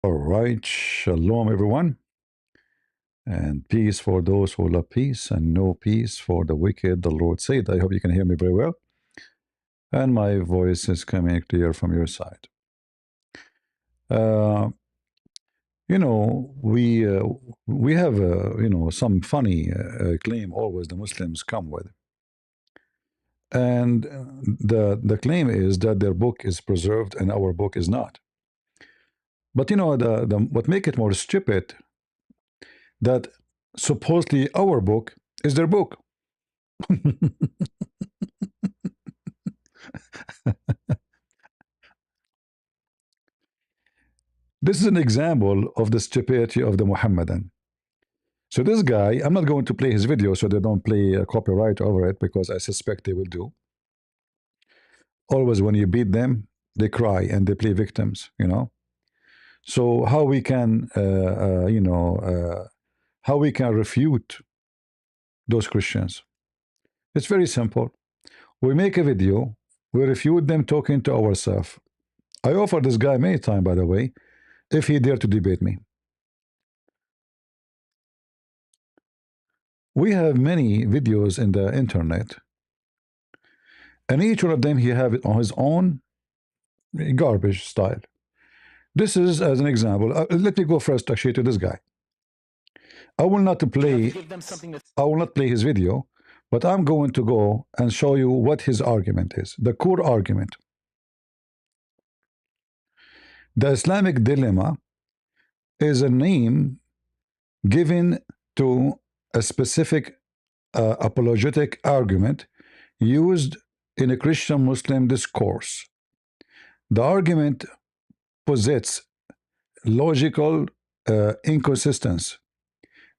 All right, shalom everyone, and peace for those who love peace, and no peace for the wicked, the Lord said. I hope you can hear me very well, and my voice is coming clear from your side. Uh, we have some funny claim always the Muslims come with, and the claim is that their book is preserved and our book is not. But the what make it more stupid that supposedly our book is their book. This is an example of the stupidity of the Muhammadan. So this guy, I'm not going to play his video so they don't play copyright over it because I suspect they will do. Always when you beat them, they cry and they play victims. So how we can, how we can refute those Christians? It's very simple. We make a video, we refute them talking to ourselves. I offered this guy many times, by the way, if he dare to debate me. We have many videos in the internet, and each one of them he have it on his own garbage style. This is as an example. Let me go first actually to this guy. I will not play. I will not play his video, but I'm going to go and show you what his argument is. The core argument. The Islamic dilemma is a name given to a specific apologetic argument used in a Christian Muslim discourse. The argument posits logical inconsistency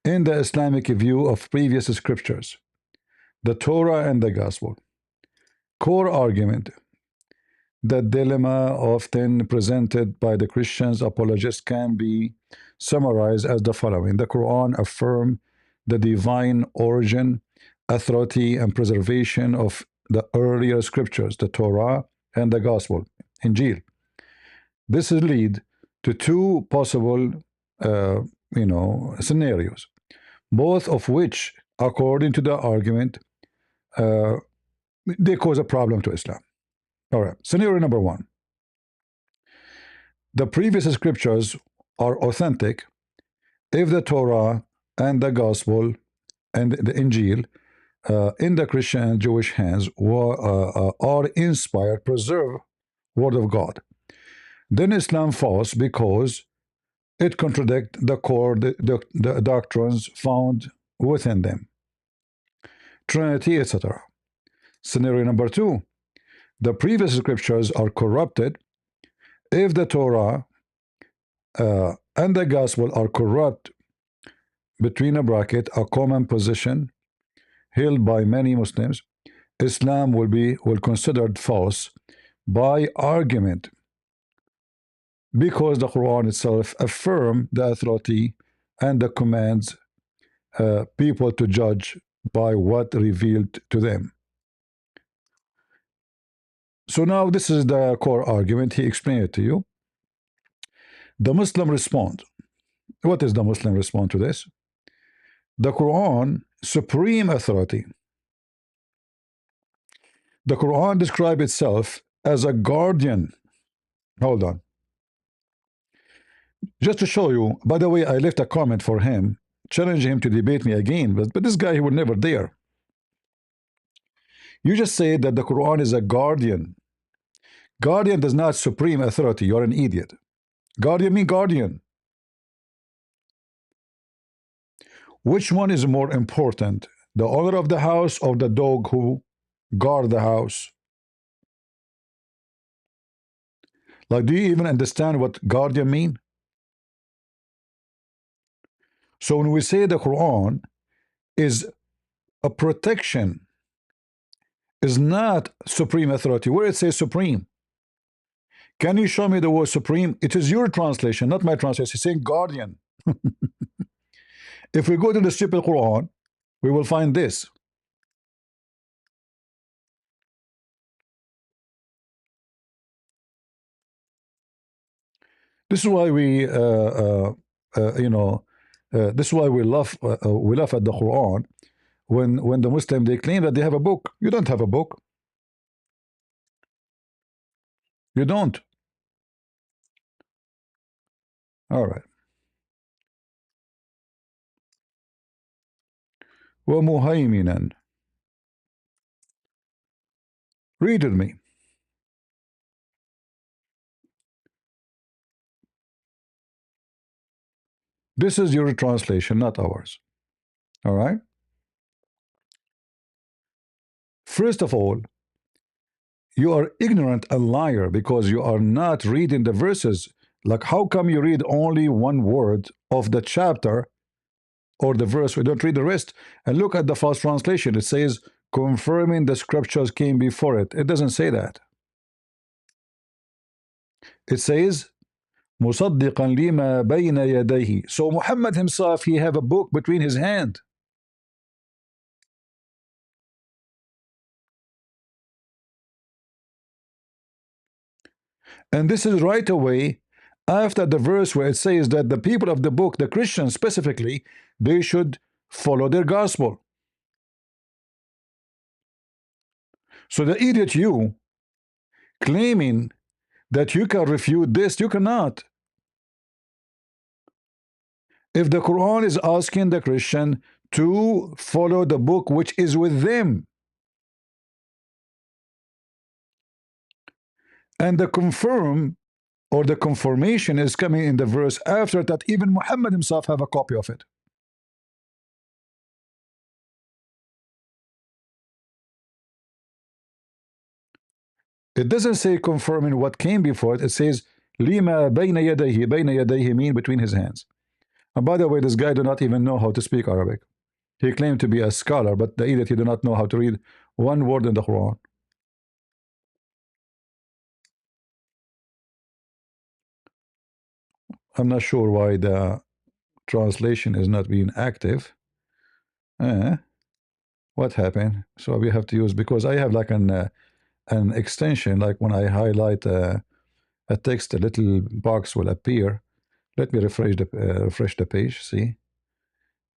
in the Islamic view of previous scriptures, the Torah and the Gospel. Core argument: the dilemma often presented by the Christians apologists can be summarized as the following. The Quran affirms the divine origin, authority, and preservation of the earlier scriptures, the Torah and the Gospel, Injil. This will lead to two possible scenarios, both of which, according to the argument, they cause a problem to Islam. All right, scenario number one: the previous scriptures are authentic if the Torah and the Gospel and the Injil in the Christian and Jewish hands are inspired, preserved Word of God. Then Islam falls because it contradicts the core the doctrines found within them, Trinity, etc. Scenario number two: the previous scriptures are corrupted if the Torah and the Gospel are corrupt, between a bracket, a common position held by many Muslims. Islam will considered false by argument because the Quran itself affirms the authority and the commands people to judge by what revealed to them. So now this is the core argument. He explained it to you. The Muslim respond. What is the Muslim response to this? The Quran, supreme authority. The Quran describes itself as a guardian. Hold on. Just to show you, by the way, I left a comment for him, challenging him to debate me again, but this guy, he would never dare. You just say that the Quran is a guardian. Guardian does not supreme authority. You're an idiot. Guardian mean guardian. Which one is more important? The owner of the house or the dog who guard the house? Like, do you even understand what guardian mean? So when we say the Quran is a protection, is not supreme authority, where it says supreme, can you show me the word supreme? It is your translation, not my translation. It's saying guardian. If we go to the stupid Quran, we will find this. This is why this is why we laugh at the Quran when the Muslim they claim that they have a book. You don't have a book. You don't. All right. ومهيمنا. Read with me. This is your translation, not ours. All right. First of all, you are ignorant and liar because you are not reading the verses. Like, how come you read only one word of the chapter or the verse? We don't read the rest. And look at the false translation. It says, confirming the scriptures came before it. It doesn't say that. It says, مصدقا لما بين يديه. So Muhammad himself, he have a book between his hand. And this is right away after the verse where it says that the people of the book, the Christians specifically, they should follow their gospel. So the idiot you, claiming that you can refute this, you cannot. If the Quran is asking the Christian to follow the book which is with them, and the confirm or the confirmation is coming in the verse after that, even Muhammad himself have a copy of it. It doesn't say confirming what came before it. It says lima bayna yadayhi mean between his hands. And by the way, this guy do not even know how to speak Arabic. He claimed to be a scholar, but the idiot, he do not know how to read one word in the Quran. I'm not sure why the translation is not being active. What happened? So we have to use, because I have like an extension, like when I highlight a text, a little box will appear. Let me refresh the page, see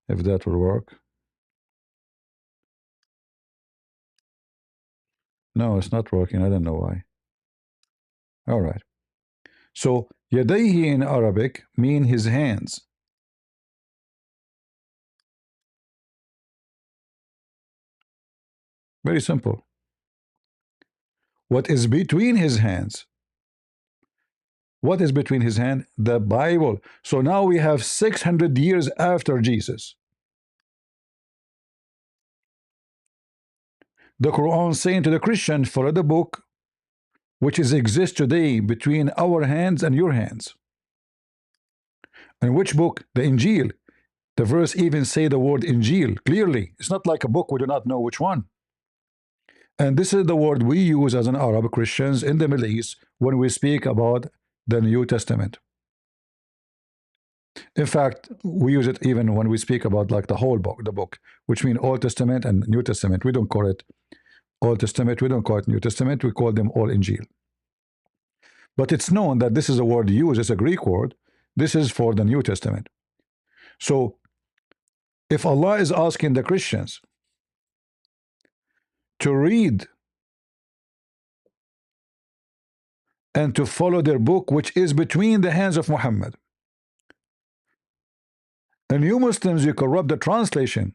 if that will work. No, it's not working. I don't know why. All right. So yadayhi in Arabic mean his hands. Very simple. What is between his hands? What is between his hand? The Bible. So now we have 600 years after Jesus. The Quran saying to the Christian, follow the book which is exists today between our hands and your hands. And which book? The Injil. The verse even say the word Injil clearly. It's not like a book we do not know which one. And this is the word we use as an Arab Christians in the Middle East when we speak about the New Testament. In fact, we use it even when we speak about like the whole book, the book, which means Old Testament and New Testament. We don't call it Old Testament, we don't call it New Testament, we call them all Injil. But it's known that this is a word used, it's a Greek word. This is for the New Testament. So if Allah is asking the Christians to read and to follow their book which is between the hands of Muhammad, and you Muslims, you corrupt the translation,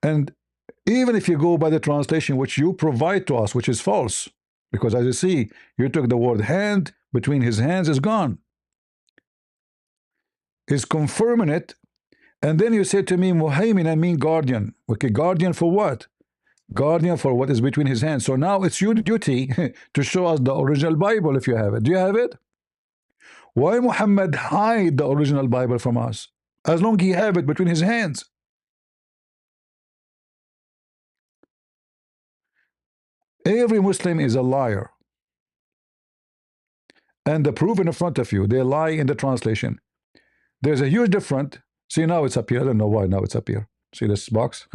and even if you go by the translation which you provide to us, which is false, because as you see, you took the word hand, between his hands is gone, is confirming it, and then you say to me muhaymin, I mean guardian. Okay, guardian for what? Guardian for what is between his hands. So now it's your duty to show us the original Bible if you have it. Do you have it? Why Muhammad hide the original Bible from us as long as he have it between his hands? Every Muslim is a liar, and the proof in front of you. They lie in the translation. There's a huge difference. See, now it's up here. I don't know why now it's up here. See this box?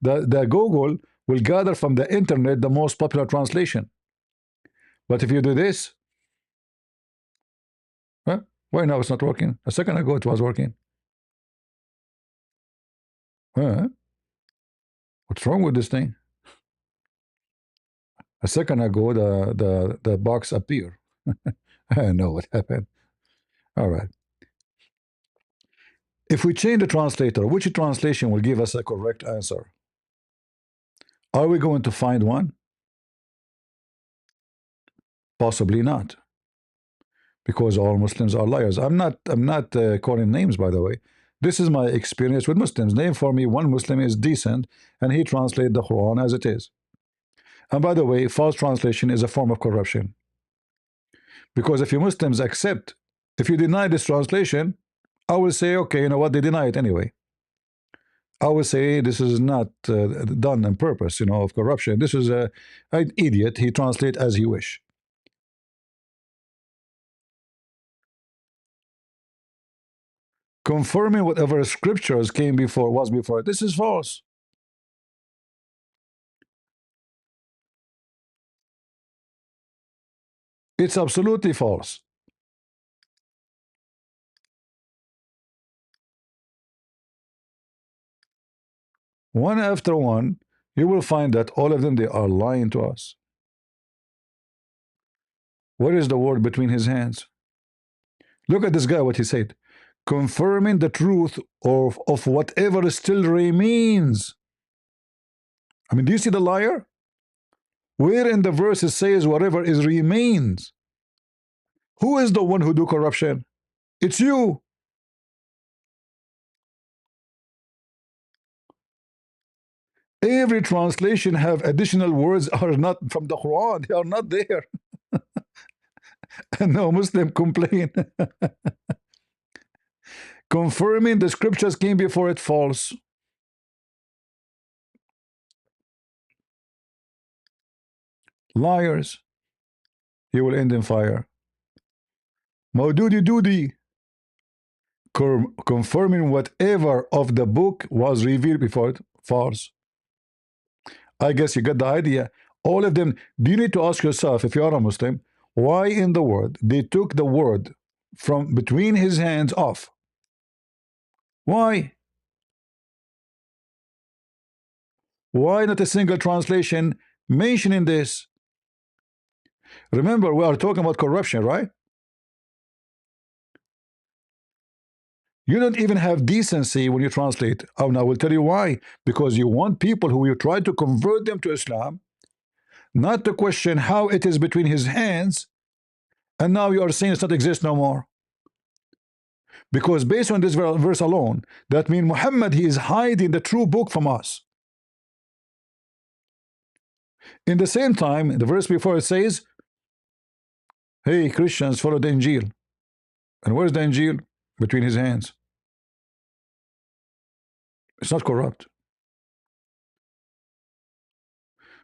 the Google will gather from the internet the most popular translation. But if you do this, huh? Why now it's not working? A second ago it was working. Huh? What's wrong with this thing? A second ago the box appeared. I don't know what happened. All right. If we change the translator, which translation will give us a correct answer? Are we going to find one? Possibly not, because all Muslims are liars. I'm not calling names, by the way. This is my experience with Muslims. Name for me one Muslim is decent and he translates the Quran as it is. And by the way, false translation is a form of corruption. Because if you Muslims accept, if you deny this translation, I will say, okay, you know what, they deny it anyway. I would say this is not done on purpose, of corruption. This is an idiot. He translates as he wish. Confirming whatever scriptures came before was before. This is false. It's absolutely false. One after one, you will find that all of them, they are lying to us. What is the word between his hands? Look at this guy, what he said. Confirming the truth of whatever still remains. I mean, do you see the liar? Where in the verse it says whatever is remains? Who is the one who do corruption? It's you. Every translation have additional words are not from the Quran. They are not there. And no Muslim complain. Confirming the scriptures came before it false. Liars. You will end in fire. Maududi Dudi. Confirming whatever of the book was revealed before it false. I guess you get the idea. All of them, do you need to ask yourself, if you are a Muslim, why in the world they took the word from between his hands off? Why? Why not a single translation mentioning this? Remember, we are talking about corruption, right? You don't even have decency when you translate. Oh, now I will tell you why. Because you want people who you try to convert them to Islam not to question how it is between his hands, and now you are saying it's not exist no more. Because based on this verse alone, that means Muhammad, he is hiding the true book from us. In the same time, the verse before it says, hey, Christians, follow the Injil. And where's the Injil? Between his hands. It's not corrupt.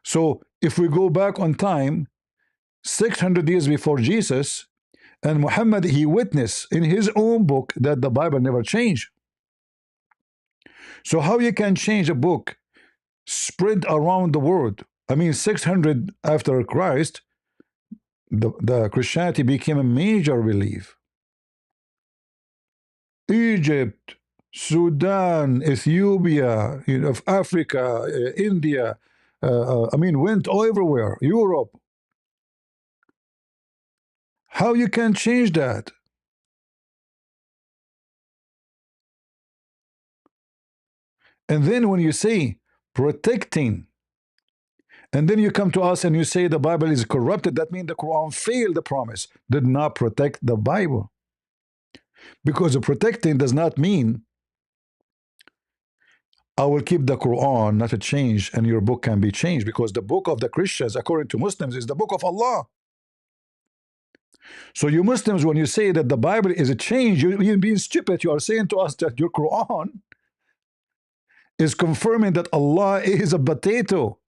So if we go back on time, 600 years before Jesus, and Muhammad, he witnessed in his own book that the Bible never changed. So how you can change a book spread around the world? I mean, 600 after Christ, the Christianity became a major belief. Egypt, Sudan, Ethiopia, of Africa, India, I mean, went everywhere, Europe. How you can change that? And then when you say protecting, and then you come to us and you say the Bible is corrupted, that means the Quran failed the promise, did not protect the Bible. Because the protecting does not mean I will keep the Quran not to change and your book can be changed, because the book of the Christians, according to Muslims, is the book of Allah. So you Muslims, when you say that the Bible is a change, you're being stupid. You are saying to us that your Quran is confirming that Allah is a potato.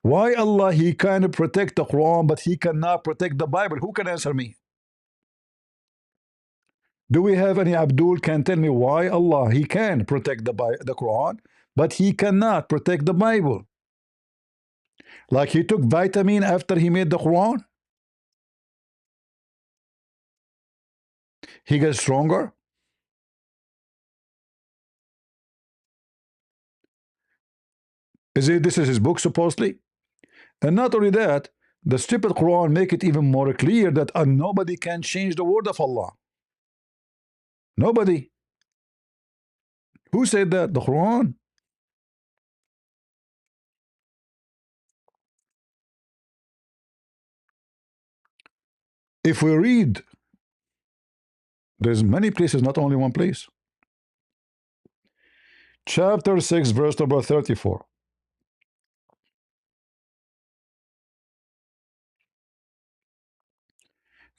Why Allah, he can protect the Quran, but he cannot protect the Bible? Who can answer me? Do we have any Abdul can tell me why Allah, he can protect the Quran, but he cannot protect the Bible? Like he took vitamin after he made the Quran? He gets stronger. This is his book supposedly? And not only that, the stupid Quran make it even more clear that nobody can change the word of Allah. Nobody. Who said that? The Quran. If we read, there's many places, not only one place. Chapter 6, verse number 34.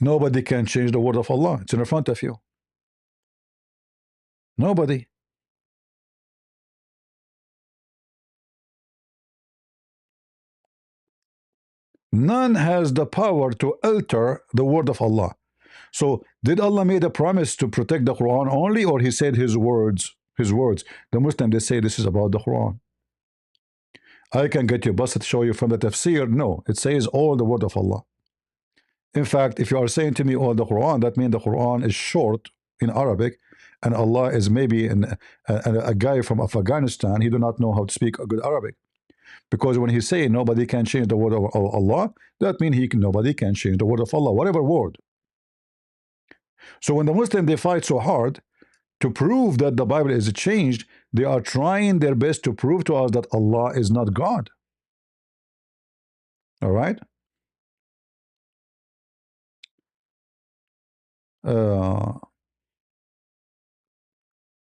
Nobody can change the word of Allah. It's in front of you. Nobody. None has the power to alter the word of Allah. So did Allah made a promise to protect the Quran only, or he said his words? His words. The Muslim, they say this is about the Quran. I can get you busted, show you from the tafsir. No, it says all the word of Allah. In fact, if you are saying to me all the Quran, that means the Quran is short in Arabic, and Allah is maybe a guy from Afghanistan. He do not know how to speak a good Arabic, because when he say nobody can change the word of Allah, that means nobody can change the word of Allah, whatever word. So when the Muslim they fight so hard to prove that the Bible is changed, they are trying their best to prove to us that Allah is not God. All right.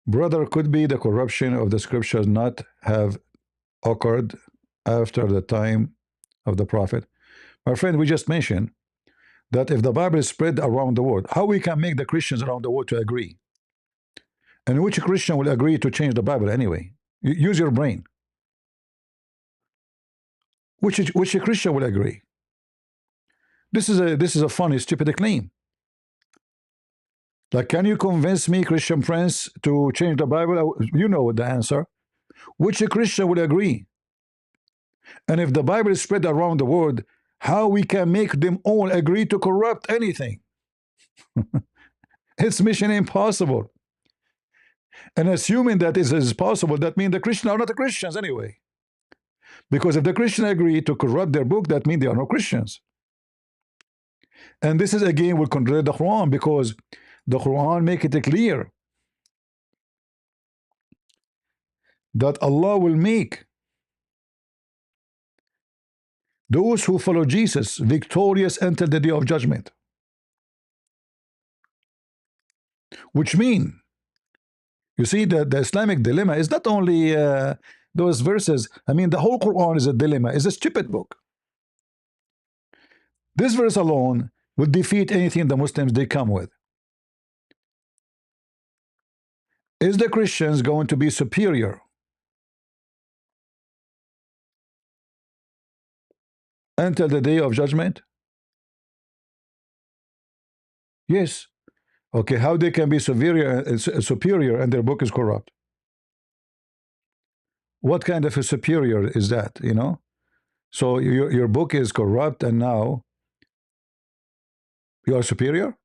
Brother, could be the corruption of the scriptures not have occurred after the time of the prophet. My friend, we just mentioned that if the Bible is spread around the world, how we can make the Christians around the world to agree? And which Christian will agree to change the Bible anyway? Use your brain. Which Christian will agree? This is a funny, stupid claim. Like, can you convince me, Christian Prince, to change the Bible? You know the answer. Which Christian would agree? And if the Bible is spread around the world, how we can make them all agree to corrupt anything? It's mission impossible. And assuming that this is possible, that means the Christians are not the Christians anyway. Because if the Christians agree to corrupt their book, that means they are no Christians. And this is again will contradict the Quran, because the Quran make it clear that Allah will make those who follow Jesus victorious until the day of judgment. Which means, you see, that the Islamic dilemma is not only those verses. I mean, the whole Quran is a dilemma. It's a stupid book. This verse alone will defeat anything the Muslims they come with. Is the Christians going to be superior until the day of judgment? Yes. Okay, how they can be superior and their book is corrupt? What kind of a superior is that, you know? So your book is corrupt and now you are superior?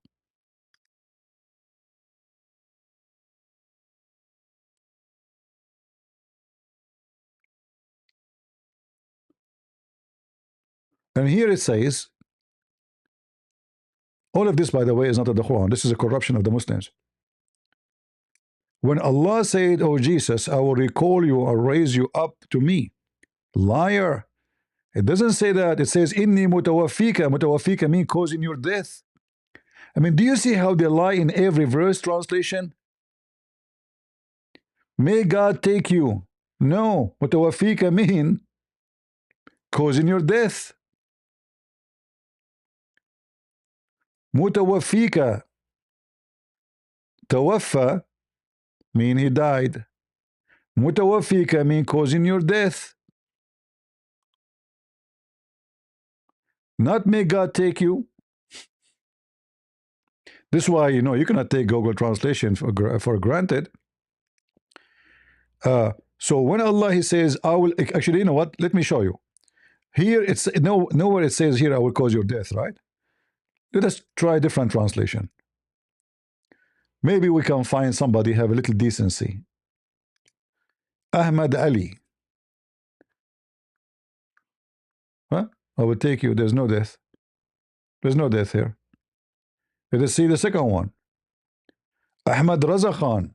And here it says, all of this, by the way, is not in the Quran. This is a corruption of the Muslims. When Allah said, "Oh Jesus, I will recall you or raise you up to me," liar. It doesn't say that. It says, "Inni mutawaffika." Mutawaffika means causing your death. I mean, do you see how they lie in every verse translation? May God take you. No, mutawaffika mean causing your death. Mutawaffika, tawaffa mean he died. Mutawaffika mean causing your death. Not may God take you. This is why, you know, you cannot take Google Translation for granted. So when Allah he says, "I will," actually, you know what? Let me show you. Here it's nowhere it says here, "I will cause your death," right? Let us try a different translation. Maybe we can find somebody have a little decency. Ahmad Ali. Huh? I will take you. There's no death. There's no death here. Let us see the second one. Ahmad Raza Khan.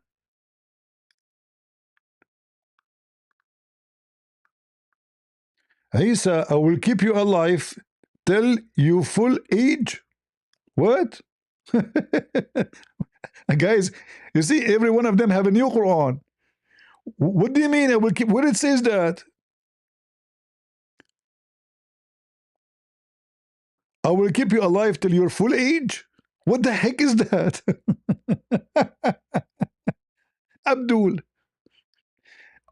Isa, I will keep you alive till you full age. What? Guys, you see, every one of them have a new Quran. What do you mean I will keep? Where it says that? I will keep you alive till your full age? What the heck is that? Abdul.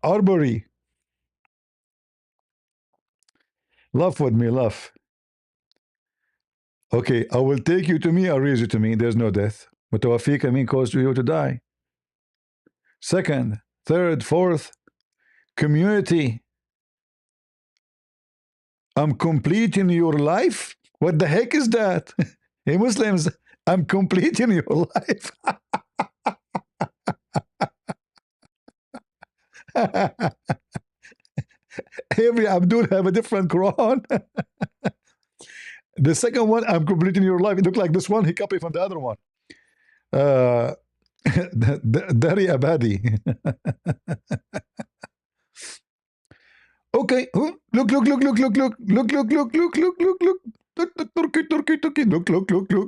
Arbery. Laugh with me, laugh. Okay, I will take you to me, I'll raise you to me. There's no death. Mutawafika mean cause you to die. Second, third, fourth, community. I'm completing your life? What the heck is that? Hey, Muslims, I'm completing your life. Every Abdul have a different Quran. The second one, I'm completing your life. It looked like this one. He copied from the other one. Dari Abadi. Okay. Look.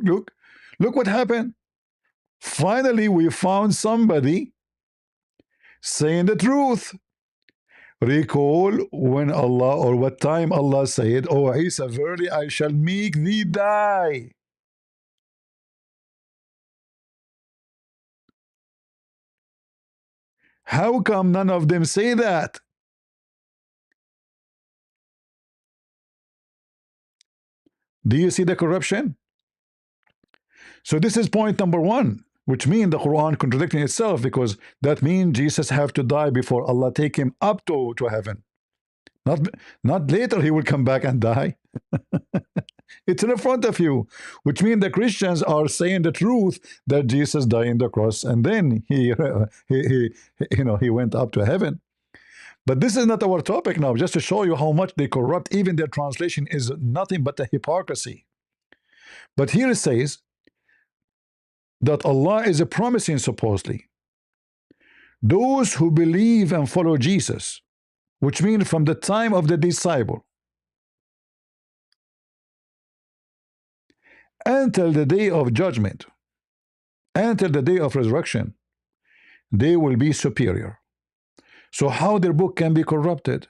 Look. Look what happened. Finally, we found somebody saying the truth. Recall when Allah, or what time Allah said, "Oh Isa, verily I shall make thee die." How come none of them say that? Do you see the corruption? So this is point number one, which means the Quran contradicting itself, because that means Jesus have to die before Allah take him up to heaven. Not later he will come back and die. It's in front of you, which means the Christians are saying the truth that Jesus died on the cross and then he went up to heaven. But this is not our topic now, just to show you how much they corrupt. Even their translation is nothing but a hypocrisy. But here it says that Allah is promising, supposedly, those who believe and follow Jesus, which means from the time of the disciple until the day of judgment, until the day of resurrection, they will be superior. So how their book can be corrupted?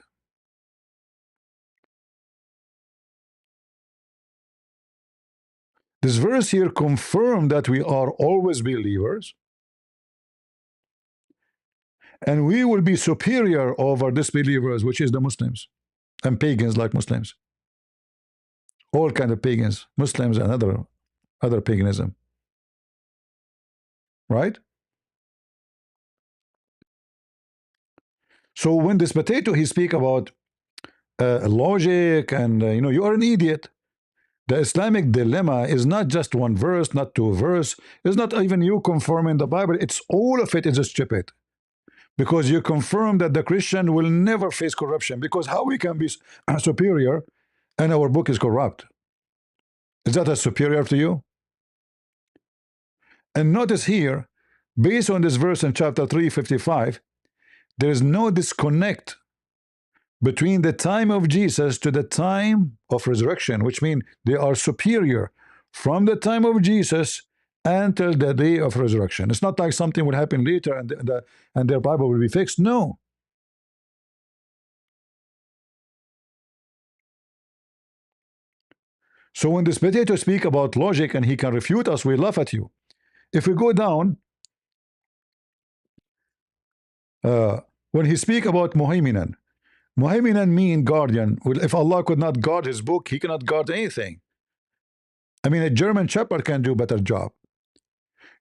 This verse here confirms that we are always believers, and we will be superior over disbelievers, which is the Muslims and pagans like Muslims. All kind of pagans, Muslims and other paganism. Right? So when this potato he speak about logic and you are an idiot. The Islamic dilemma is not just one verse, not two verse. It's not even you confirming the Bible. It's all of it is stupid, because you confirm that the Christian will never face corruption, because how we can be superior and our book is corrupt? Is that a superior to you? And notice here, based on this verse in chapter 355, there is no disconnect between the time of Jesus to the time of resurrection, which means they are superior from the time of Jesus until the day of resurrection. It's not like something will happen later and their Bible will be fixed. No. So when this potato speak about logic and he can refute us, we laugh at you. If we go down, when he speak about Muhaiminan, Muhaiminan mean guardian. Well, if Allah could not guard his book, he cannot guard anything. I mean, a German shepherd can do a better job.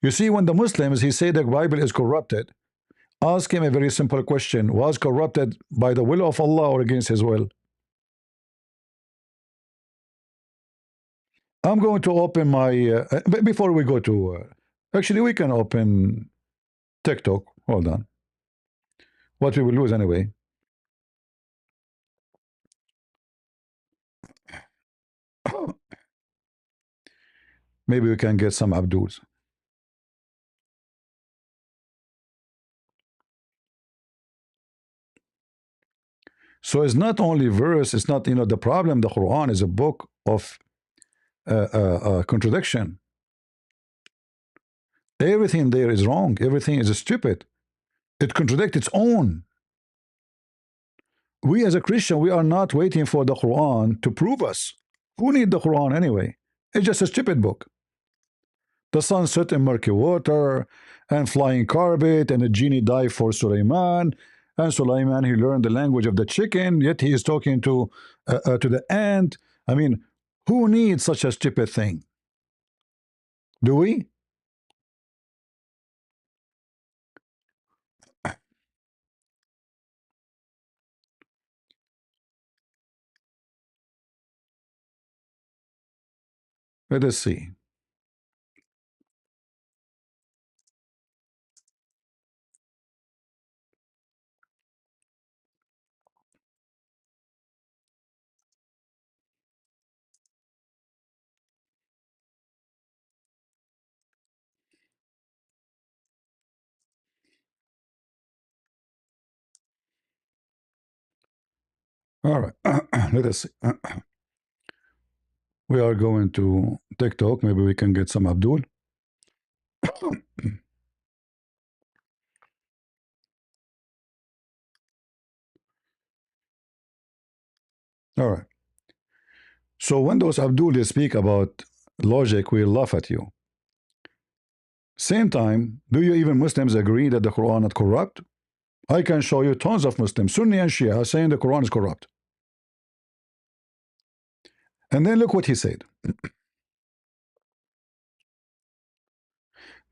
You see, when the Muslims, he say the Bible is corrupted, ask him a very simple question. Was corrupted by the will of Allah or against his will? I'm going to open my, before we go to, Actually, we can open TikTok. Hold on. What we will lose anyway. Maybe we can get some Abduls. So it's not only verse. It's not, the problem. The Quran is a book of contradiction. Everything there is wrong. Everything is stupid. It contradicts its own. We as a Christian, we are not waiting for the Quran to prove us. Who need the Quran anyway? It's just a stupid book. The sun set in murky water, and flying carpet, and a genie died for Sulaiman. And Sulaiman, he learned the language of the chicken, yet he is talking to the ant. I mean, who needs such a stupid thing? Do we? Let us see. All right. Let us see. We are going to TikTok. Maybe we can get some Abdul. All right. So when those Abdul speak about logic, we laugh at you. Same time, do you even Muslims agree that the Quran is corrupt? I can show you tons of Muslims, Sunni and Shia, saying the Quran is corrupt. And then look what he said.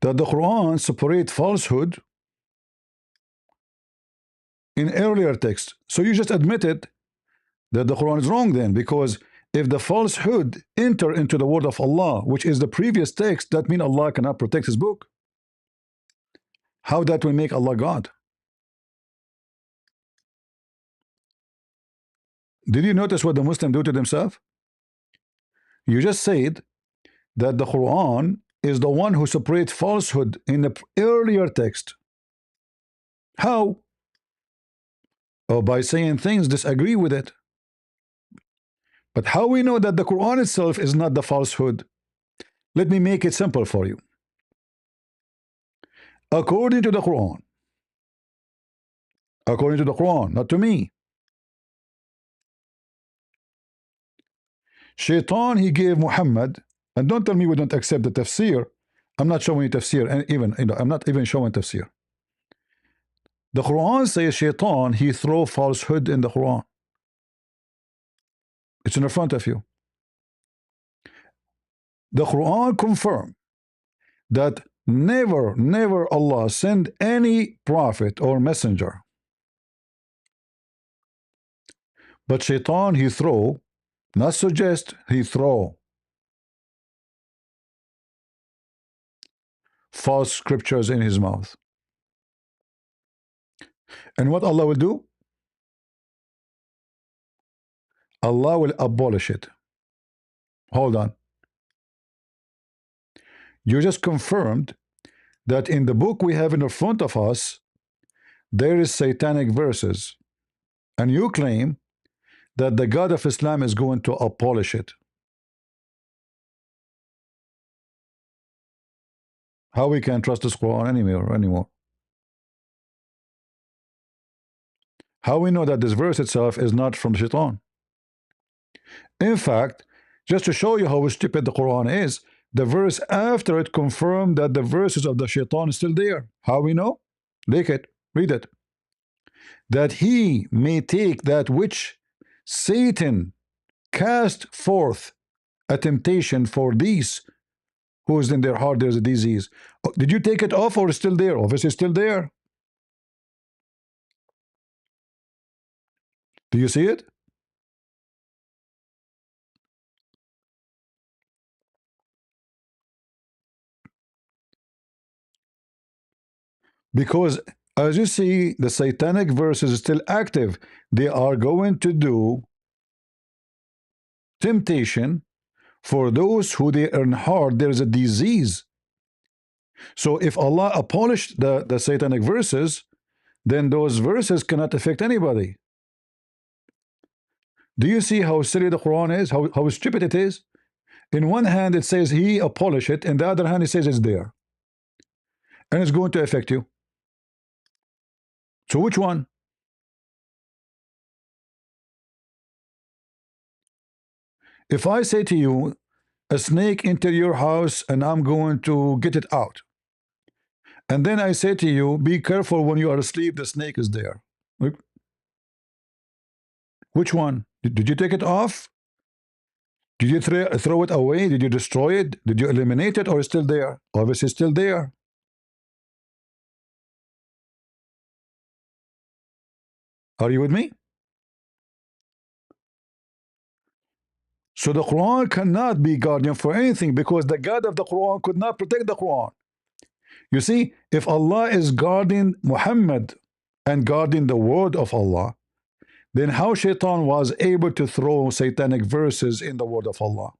That the Quran separate falsehood in earlier text. So you just admitted that the Quran is wrong then, because if the falsehood enter into the word of Allah, which is the previous text, that means Allah cannot protect his book. How that will make Allah God? Did you notice what the Muslim do to themselves? You just said that the Quran is the one who separates falsehood in the earlier text. How? Oh, by saying things disagree with it. But how we know that the Quran itself is not the falsehood? Let me make it simple for you. According to the Quran, not to me, Shaitan, he gave Muhammad, and don't tell me we don't accept the tafsir. I'm not showing you tafsir, and even, I'm not even showing tafsir. The Quran says Shaitan, he throw falsehood in the Quran. It's in front of you. The Quran confirm that never Allah send any prophet or messenger. But Shaitan, he throw, not suggest, he throw false scriptures in his mouth. And what Allah will do? Allah will abolish it. Hold on. You just confirmed that in the book we have in front of us, there is satanic verses. And you claim that the God of Islam is going to abolish it. How we can trust this Quran anymore? How we know that this verse itself is not from Shaitan? In fact, just to show you how stupid the Quran is, the verse after it confirmed that the verses of the Shaitan is still there. How we know? Take it, read it. That he may take that which Satan cast forth a temptation for these who is in their heart there's a disease. Oh, did you take it off or is still there? Obviously still there. Do you see it? Because as you see, the satanic verse is still active. They are going to do temptation for those who they earn hard. There's a disease. So if Allah abolished the satanic verses, then those verses cannot affect anybody. Do you see how silly the Quran is? How stupid it is? In one hand, it says He abolished it, in the other hand, it says it's there. And it's going to affect you. So which one? If I say to you, a snake entered your house and I'm going to get it out, and then I say to you, be careful when you are asleep, the snake is there. Which one? Did you take it off? Did you throw it away? Did you destroy it? Did you eliminate it, or is still there? Obviously still there. Are you with me? So the Quran cannot be guardian for anything, because the God of the Quran could not protect the Quran. You see, if Allah is guarding Muhammad and guarding the word of Allah, then how Shaitan was able to throw satanic verses in the word of Allah?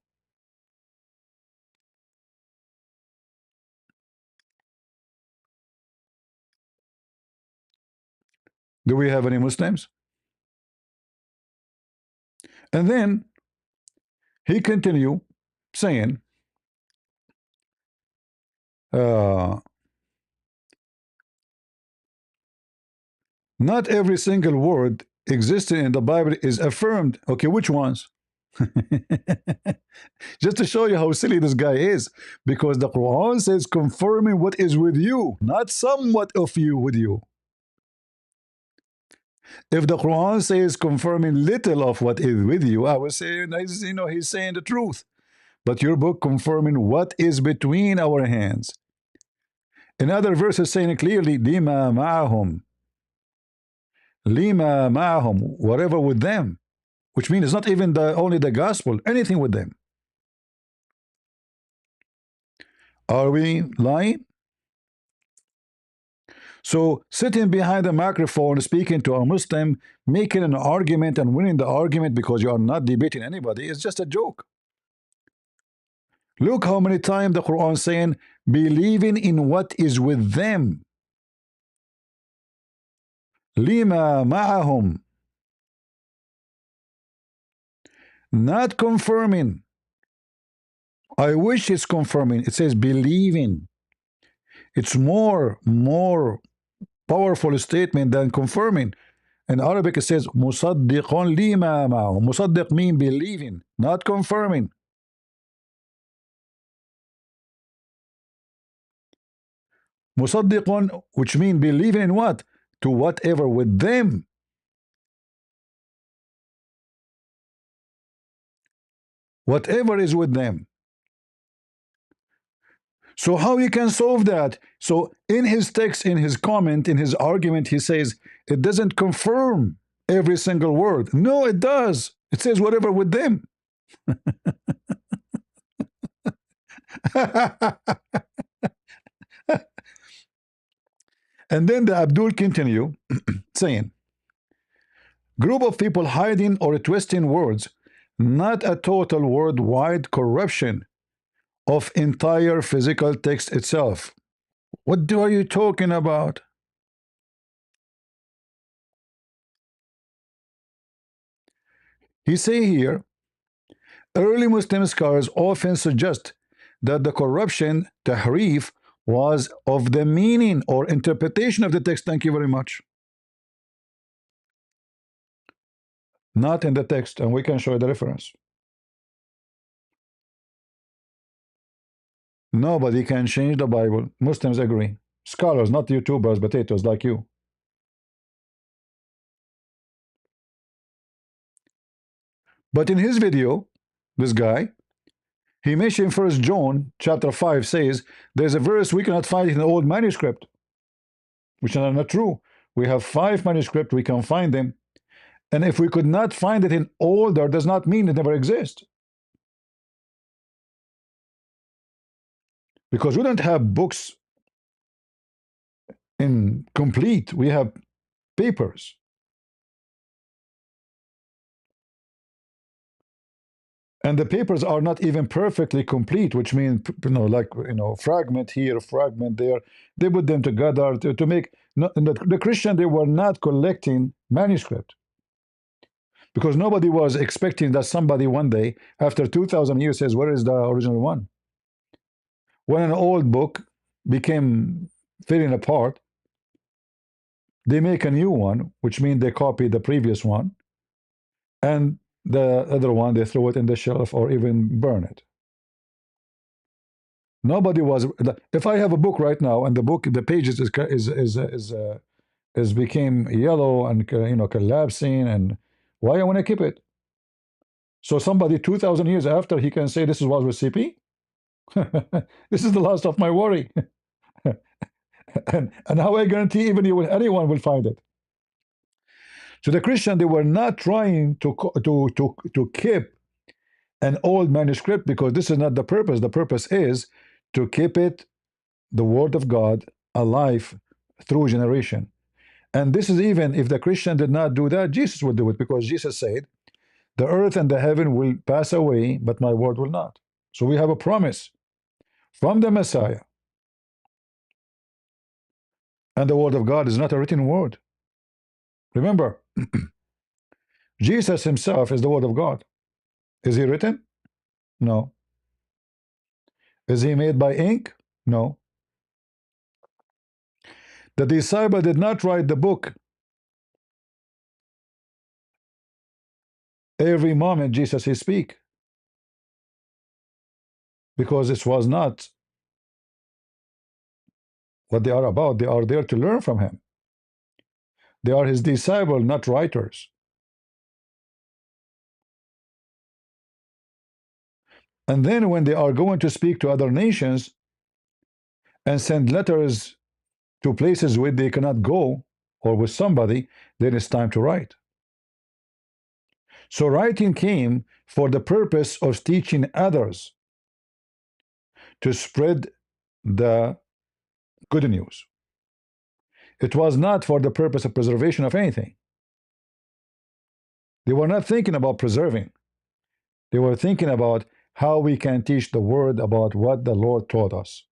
Do we have any Muslims? And then he continued saying, uh, not every single word existing in the Bible is affirmed. Okay, which ones? Just to show you how silly this guy is, because the Quran says confirming what is with you, not somewhat of you with you. If the Quran says confirming little of what is with you, I would say, he's saying the truth. But your book confirming what is between our hands. In other verses saying clearly, lima ma'ahum. Lima ma'ahum, whatever with them. Which means it's not even only the gospel, anything with them. Are we lying? So sitting behind a microphone, speaking to a Muslim, making an argument and winning the argument because you are not debating anybody is just a joke. Look how many times the Quran saying believing in what is with them. Lima ma'ahum. Not confirming. I wish it's confirming. It says believing. It's more powerful statement than confirming. In Arabic it says musaddiqun lima ma'ahum. Musaddiq mean believing, not confirming. Musaddiqun, which mean believing in what? To whatever with them. Whatever is with them. So how you can solve that? So in his text, in his comment, in his argument, he says it doesn't confirm every single word. No, it does. It says whatever with them. And then the Abdul continue saying, group of people hiding or twisting words, not a total worldwide corruption of entire physical text itself. What are you talking about? He say here, early Muslim scholars often suggest that the corruption, tahrif, was of the meaning or interpretation of the text. Thank you very much. Not in the text, and we can show the reference. Nobody can change the Bible. Muslims agree. Scholars, not YouTubers, potatoes like you. But in his video, this guy, he mentioned First John chapter 5 says there's a verse we cannot find in the old manuscript, which are not true. We have 5 manuscripts, we can find them. And if we could not find it in older, does not mean it never exists. Because we don't have books incomplete. We have papers. And the papers are not even perfectly complete, which means, like, fragment here, fragment there. They put them together to make. No, the Christian, they were not collecting manuscript because nobody was expecting that somebody one day, after 2,000 years, says, "Where is the original one?" When an old book became falling apart, they make a new one, which means they copy the previous one, and the other one they throw it in the shelf or even burn it. Nobody was. If I have a book right now and the book, the pages is became yellow and collapsing, and why I want to keep it? So somebody 2,000 years after, he can say this is was with CP. This is the last of my worry. And how I guarantee even anyone will find it? So the Christian, they were not trying to keep an old manuscript because this is not the purpose. The purpose is to keep it, the word of God, alive through generation. And this is even if the Christian did not do that, Jesus would do it because Jesus said, "The earth and the heaven will pass away, but my word will not." So we have a promise from the Messiah. And the word of God is not a written word. Remember, Jesus himself is the word of God. Is he written? No. Is he made by ink? No. The disciple did not write the book every moment Jesus he speak because it was not what they are about. They are there to learn from him. They are his disciple, not writers. And then when they are going to speak to other nations and send letters to places where they cannot go or with somebody, then it's time to write. So writing came for the purpose of teaching others to spread the good news. It was not for the purpose of preservation of anything. They were not thinking about preserving. They were thinking about how we can teach the word about what the Lord taught us.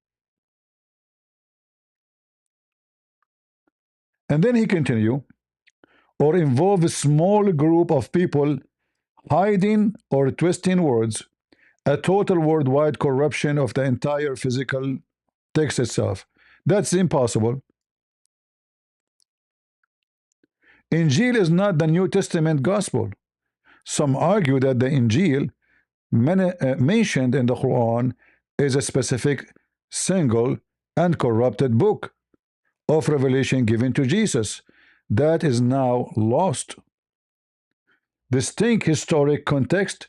And then he continued, or involve a small group of people hiding or twisting words, a total worldwide corruption of the entire physical text itself. That's impossible. Injil is not the New Testament gospel. Some argue that the Injil mentioned in the Quran is a specific, single, and corrupted book of revelation given to Jesus that is now lost. Distinct historic context,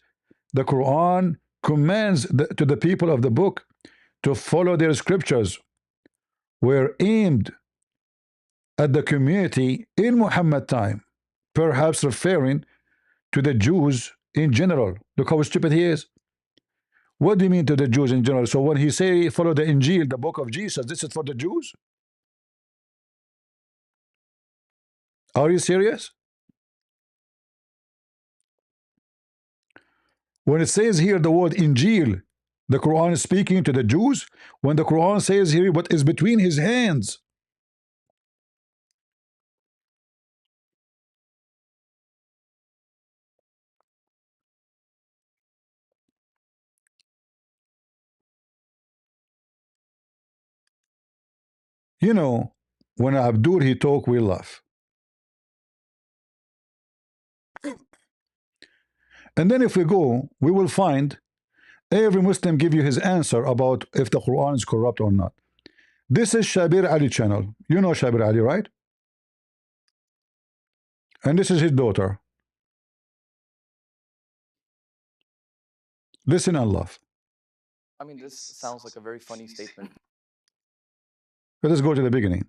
the Quran commands to the people of the book to follow their scriptures, were aimed at the community in Muhammad time, perhaps referring to the Jews in general. Look how stupid he is. What do you mean to the Jews in general? So when he say follow the Injil, the book of Jesus, this is for the Jews? Are you serious? When it says here the word Injil, the Quran is speaking to the Jews. When the Quran says here what is between his hands, when Abdur he talk, we laugh. And then if we go, we will find every Muslim give you his answer about if the Quran is corrupt or not. This is Shabir Ali channel. You know Shabir Ali, right? And this is his daughter. Listen and laugh. I mean, this sounds like a very funny statement. Let us go to the beginning.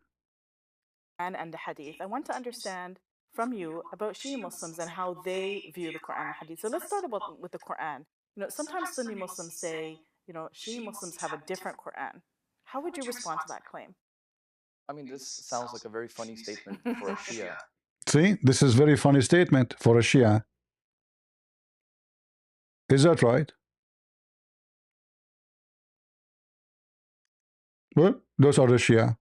And the Hadith. I want to understand from you about Shia Muslims and how they view the Quran and Hadith. So let's start with the Quran. Sometimes Sunni Muslims say, Shia Muslims have a different Quran. How would you respond to that claim? I mean, this sounds like a very funny statement for a Shia. See, this is very funny statement for a Shia. Is that right? Well, those are the Shia.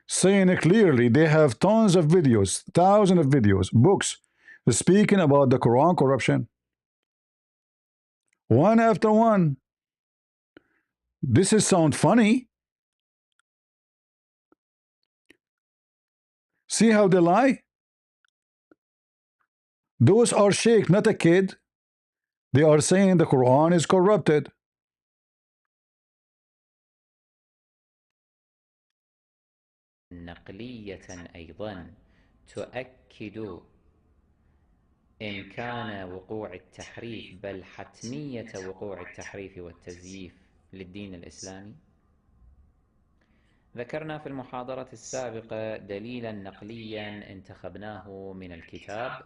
Saying it clearly, they have tons of videos, thousands of videos, books, speaking about the Quran corruption. One after one. This is sound funny. See how they lie? Those are sheikh, not a kid. They are saying the Quran is corrupted. نقلية أيضا تؤكد إمكان وقوع التحريف بل حتمية وقوع التحريف والتزييف للدين الإسلامي. ذكرنا في المحاضرة السابقة دليلا نقليا انتخبناه من الكتاب،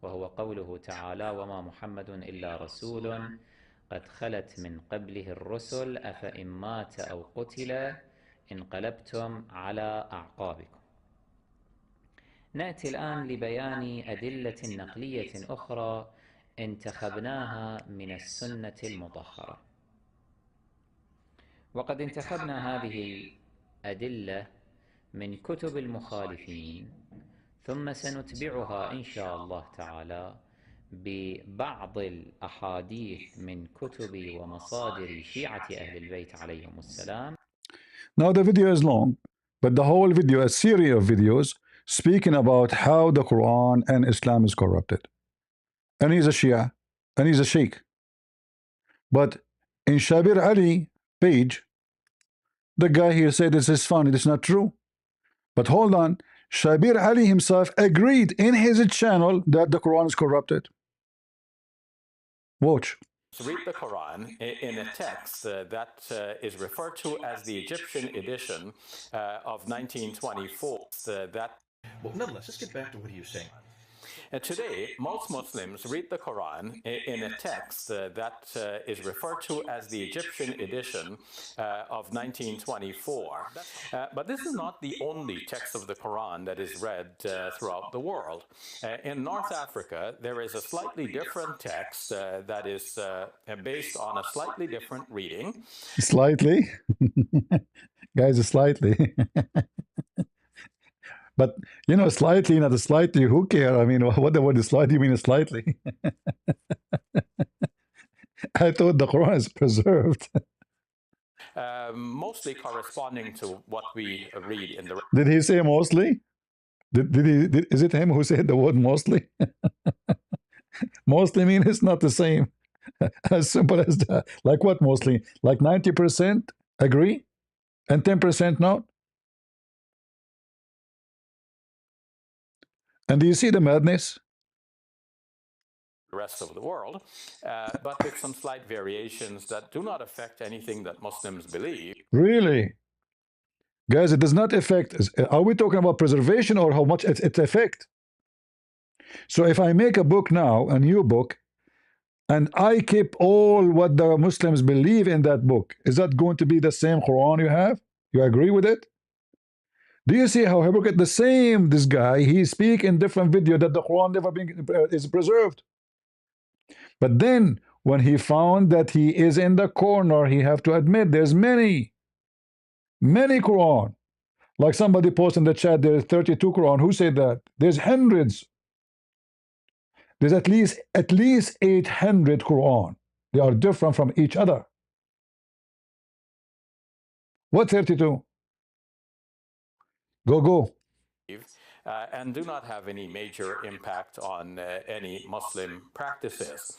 وهو قوله تعالى: وما محمد إلا رسول قد خلت من قبله الرسل أفإن مات أو قتل انقلبتم على أعقابكم. نأتي الآن لبيان أدلة نقلية أخرى انتخبناها من السنة المطهرة. وقد انتخبنا هذه الأدلة من كتب المخالفين، ثم سنتبعها إن شاء الله تعالى ببعض الأحاديث من كتب ومصادر شيعة أهل البيت عليهم السلام. Now the video is long, but the whole video, a series of videos speaking about how the Quran and Islam is corrupted. And he's a Shia, and he's a Sheikh. But in Shabir Ali page, the guy here said this is funny, this is not true. But hold on, Shabir Ali himself agreed in his channel that the Quran is corrupted. Watch. Read the Quran in a text that is referred to as the Egyptian edition of 1924. Well, nonetheless, let's get back to what he was saying. Today, most Muslims read the Quran in a text that is referred to as the Egyptian edition of 1924. But this is not the only text of the Quran that is read throughout the world. In North Africa, there is a slightly different text that is based on a slightly different reading. Slightly? Guys, slightly. But, you know, slightly, not a slightly, who care? I mean, what the word is slightly, you mean slightly? I thought the Quran is preserved. Mostly corresponding to what we read in the... Did he say mostly? Is it him who said the word mostly? Mostly mean it's not the same. As simple as that. Like what mostly? Like 90% agree and 10% not? And do you see the madness? The rest of the world, but with some slight variations that do not affect anything that Muslims believe. Really? Guys, it does not affect. Are we talking about preservation or how much it affects? So if I make a book now, a new book, and I keep all what the Muslims believe in that book, is that going to be the same Quran you have? You agree with it? Do you see how hypocrite? The same, this guy, he speak in different video that the Quran never been is preserved. But then when he found that he is in the corner, he have to admit there's many Quran. Like somebody posted in the chat, there's 32 Quran. Who said that? There's hundreds. There's at least 800 Quran. They are different from each other. What 32? Go. And do not have any major impact on any Muslim practices.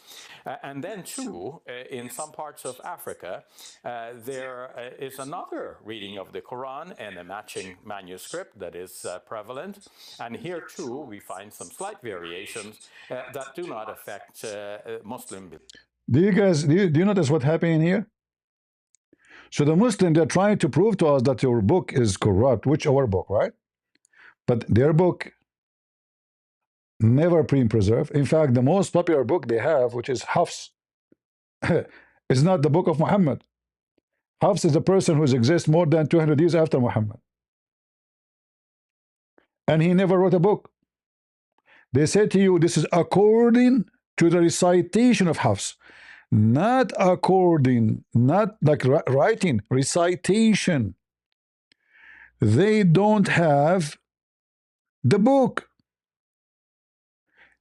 And then too, in some parts of Africa, there is another reading of the Quran and a matching manuscript that is prevalent. And here too, we find some slight variations that do not affect Muslim belief. Do you notice what happening here? So the Muslim, they're trying to prove to us that your book is corrupt, which our book, right? But their book never been preserved. In fact, the most popular book they have, which is Hafs, is not the book of Muhammad. Hafs is a person who exists more than 200 years after Muhammad. And he never wrote a book. They say to you, this is according to the recitation of Hafs. Not according, not like writing, recitation. They don't have the book.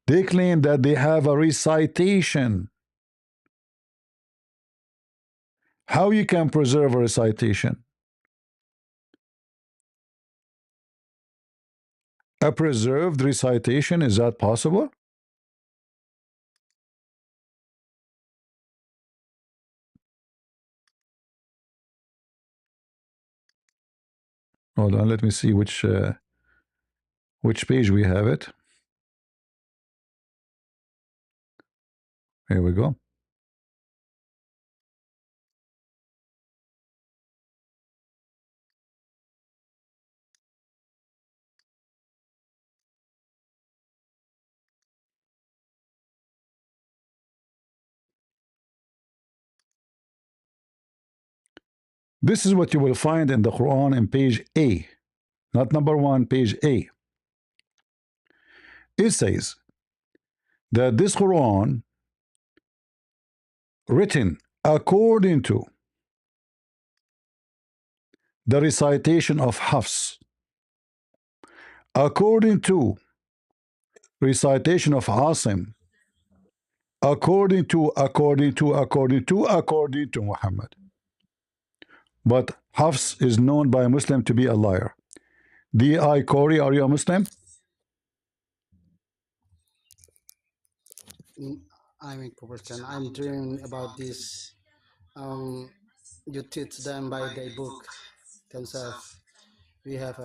They claim that they have a recitation. How you can preserve a recitation? A preserved recitation, is that possible? Hold on, let me see which page we have it. Here we go. This is what you will find in the Quran in page A, not number 1, page A. It says that this Quran written according to the recitation of Hafs, according to recitation of Asim, according to Muhammad. But Hafs is known by a Muslim to be a liar. D.I. Corey, are you a Muslim? I'm a Christian. I'm dreaming about this. You teach them by their book. We have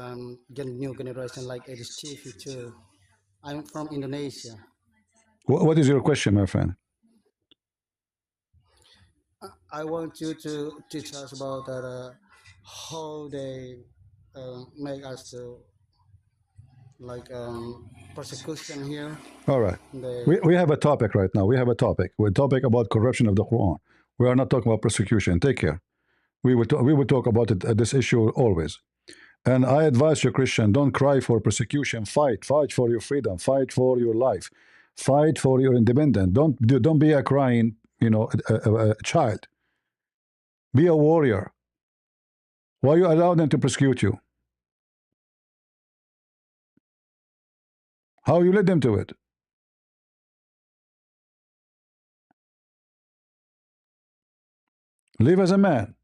new generation like Edis TV too. I'm from Indonesia. What is your question, my friend? I want you to teach us about how they make us to like persecution here. All right. We have a topic right now. We have a topic. We're talking about corruption of the Quran. We are not talking about persecution. Take care. We will talk about it, this issue always. And I advise you, Christian, don't cry for persecution. Fight for your freedom. Fight for your life. Fight for your independence. Don't be a crying, a child. Be a warrior. Why you allow them to persecute you? How you let them do it? Live as a man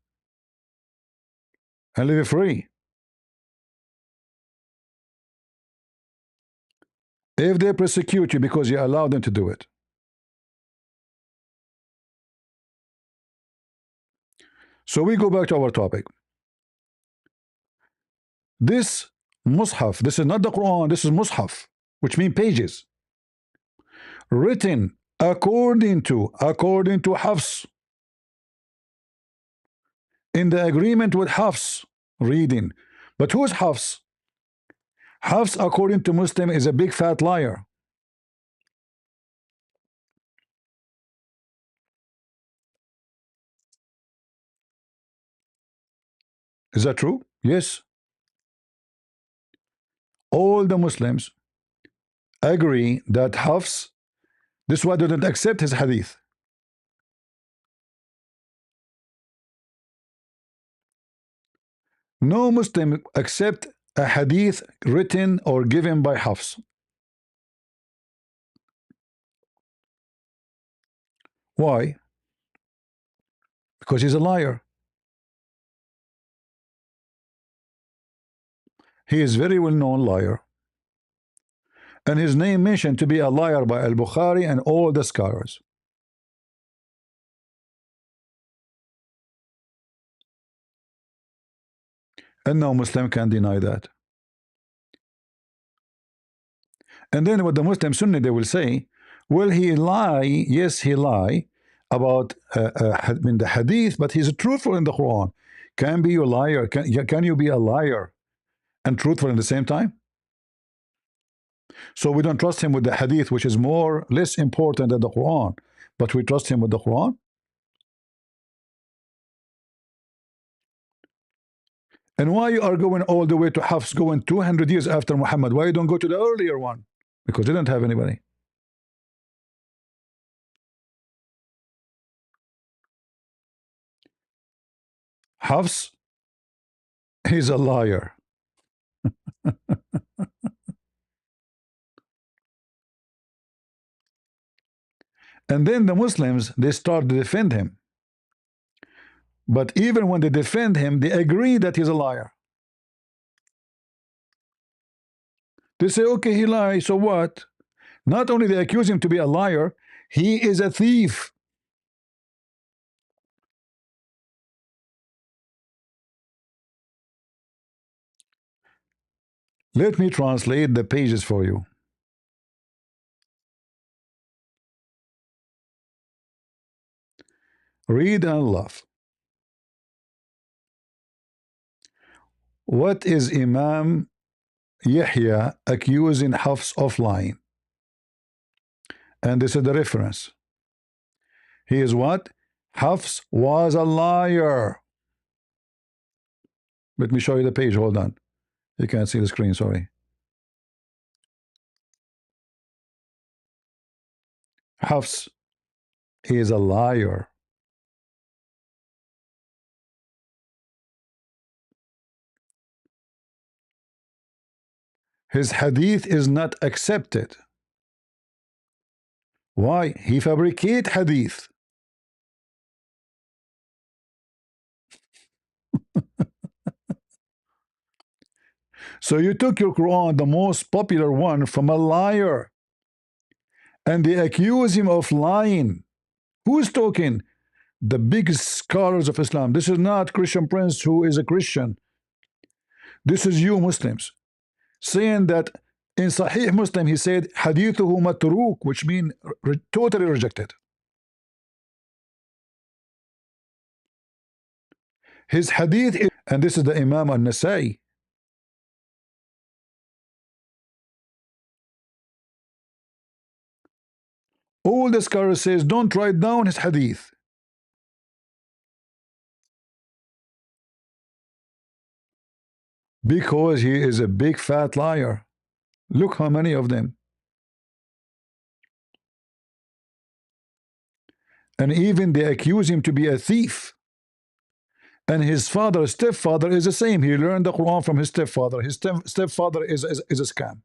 and live free. If they persecute you because you allow them to do it. So we go back to our topic. This Mus'haf, this is not the Quran, this is Mus'haf, which means pages. Written according to Hafs. In the agreement with Hafs reading. But who's Hafs? Hafs, according to Muslim, is a big fat liar. Is that true? Yes. All the Muslims agree that Hafs, this one didn't accept his hadith. No Muslim accept a hadith written or given by Hafs. Why? Because he's a liar. He is very well-known liar. And his name mentioned to be a liar by Al-Bukhari and all the scholars. And no Muslim can deny that. And then with the Muslim Sunni, they will say, well, he lie, yes, he lie about in the hadith, but he's truthful in the Quran. Can be a liar. Can you be a liar and truthful at the same time? So we don't trust him with the hadith, which is less important than the Quran, but we trust him with the Quran. And why you are going all the way to Hafs, going 200 years after Muhammad? Why you don't go to the earlier one? Because they didn't have anybody. Hafs, he's a liar. And then the Muslims, they start to defend him. But even when they defend him, they agree that he's a liar. They say, okay, he lied, so what? Not only they accuse him to be a liar, he is a thief. Let me translate the pages for you. Read and laugh. What is Imam Yahya accusing Hafs of lying? And this is the reference. He is what? Hafs was a liar. Let me show you the page. Hold on. You can't see the screen, sorry. Hafs is a liar. His hadith is not accepted. Why? He fabricate hadith. So you took your Quran, the most popular one, from a liar, and they accuse him of lying. Who's talking? The biggest scholars of Islam. This is not Christian Prince who is a Christian. This is you Muslims saying that in Sahih Muslim he said hadithuhu matruk, which means totally rejected. His hadith is, and this is the Imam al-Nasai. All the scholars says don't write down his hadith. Because he is a big fat liar. Look how many of them. And even they accuse him to be a thief. And his father, stepfather, is the same. He learned the Quran from his stepfather. His stepfather is a scam.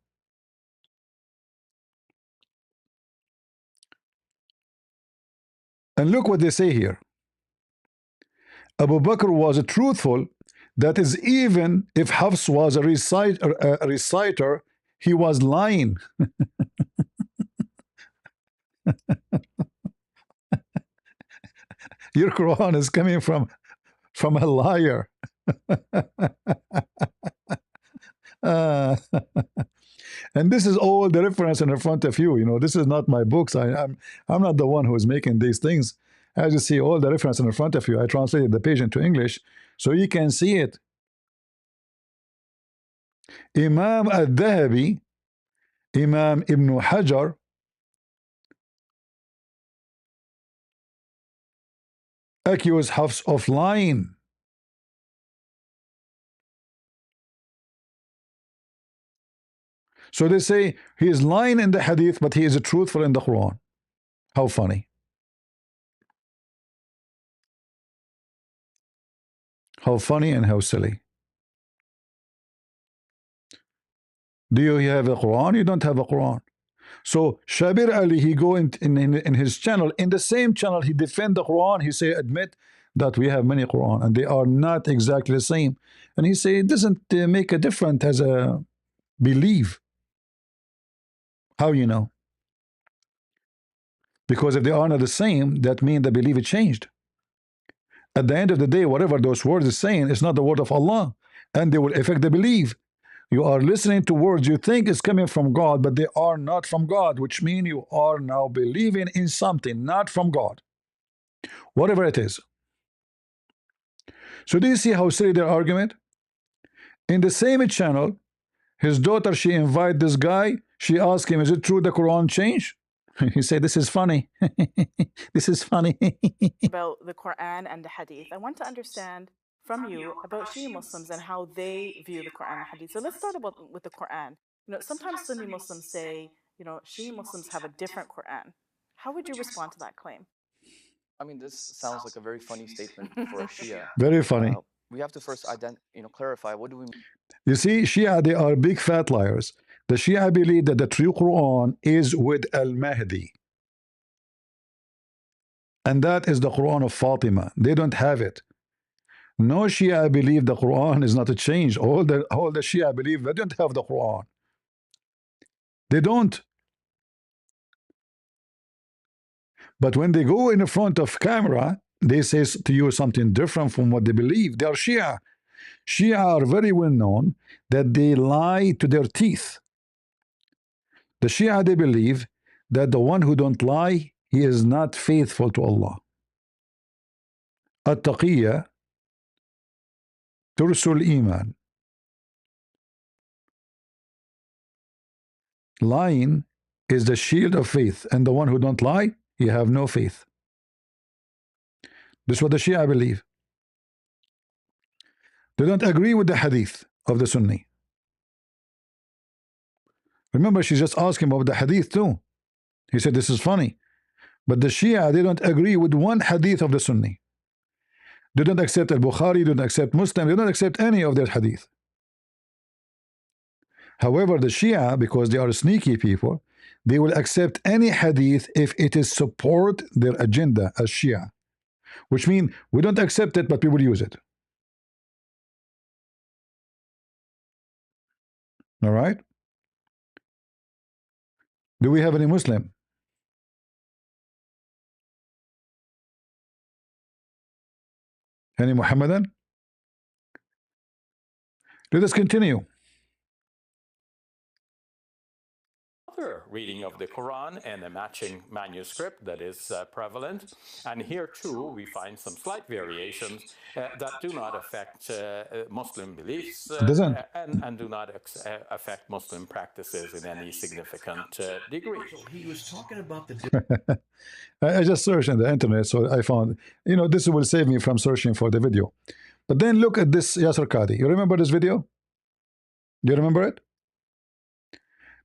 And look what they say here. Abu Bakr was truthful. That is, even if Hafs was a reciter, he was lying. Your Quran is coming from a liar. And this is all the reference in front of you. You know, this is not my books. I'm not the one who is making these things. As you see, all the reference in front of you. I translated the page into English so you can see it. Imam al-Dhahabi, Imam Ibn Hajar, accused Hafs of lying. So they say he is lying in the hadith, but he is truthful in the Quran. How funny. How funny and how silly. Do you have a Quran? You don't have a Quran. So Shabir Ali, he go in his channel, in the same channel, he defend the Quran. He say, admit that we have many Quran and they are not exactly the same. And he say, it doesn't make a difference as a belief. How you know? Because if they are not the same, that means the belief is changed. At the end of the day, whatever those words are saying is not the word of Allah, and they will affect the belief. You are listening to words you think is coming from God, but they are not from God, which means you are now believing in something not from God, whatever it is. So do you see how silly their argument? In the same channel, his daughter, she invite this guy. She asked him, is it true the Quran changed? He said, this is funny. This is funny. About the Quran and the Hadith. I want to understand from you about Shia Muslims and how they view the Quran and Hadith. So let's start with the Quran. Sometimes Sunni Muslims say, Shia Muslims have a different Quran. How would you respond to that claim? I mean, this sounds like a very funny statement for a Shia. Very funny. We have to first clarify what do we mean. You see, Shia, they are big fat liars. The Shia believe that the true Quran is with Al-Mahdi. And that is the Quran of Fatima. They don't have it. No Shia believe the Quran is not a change. All the Shia believe they don't have the Quran. They don't. But when they go in front of camera, they say to you something different from what they believe. They are Shia. Shia are very well known that they lie to their teeth. The Shia, they believe that the one who don't lie, he is not faithful to Allah. At-taqiyya tursul iman. Lying is the shield of faith, and the one who don't lie, he have no faith. This is what the Shia believe. They don't agree with the hadith of the Sunni. Remember, she's just asking about the hadith too. He said this is funny. But the Shia, they don't agree with one hadith of the Sunni. They don't accept al-Bukhari, they don't accept Muslim, they don't accept any of their hadith. However, the Shia, because they are sneaky people, they will accept any hadith if it is support their agenda as Shia. Which means we don't accept it, but people use it. All right? Do we have any Muslim? Any Muhammadan? Let us continue. Other reading of the Quran and a matching manuscript that is prevalent. And here too we find some slight variations that do not affect Muslim beliefs and do not affect Muslim practices in any significant degree. He was talking about the I just searched on the internet, so I found, this will save me from searching for the video. But then look at this Yasser Qadi. You remember this video? Do you remember it?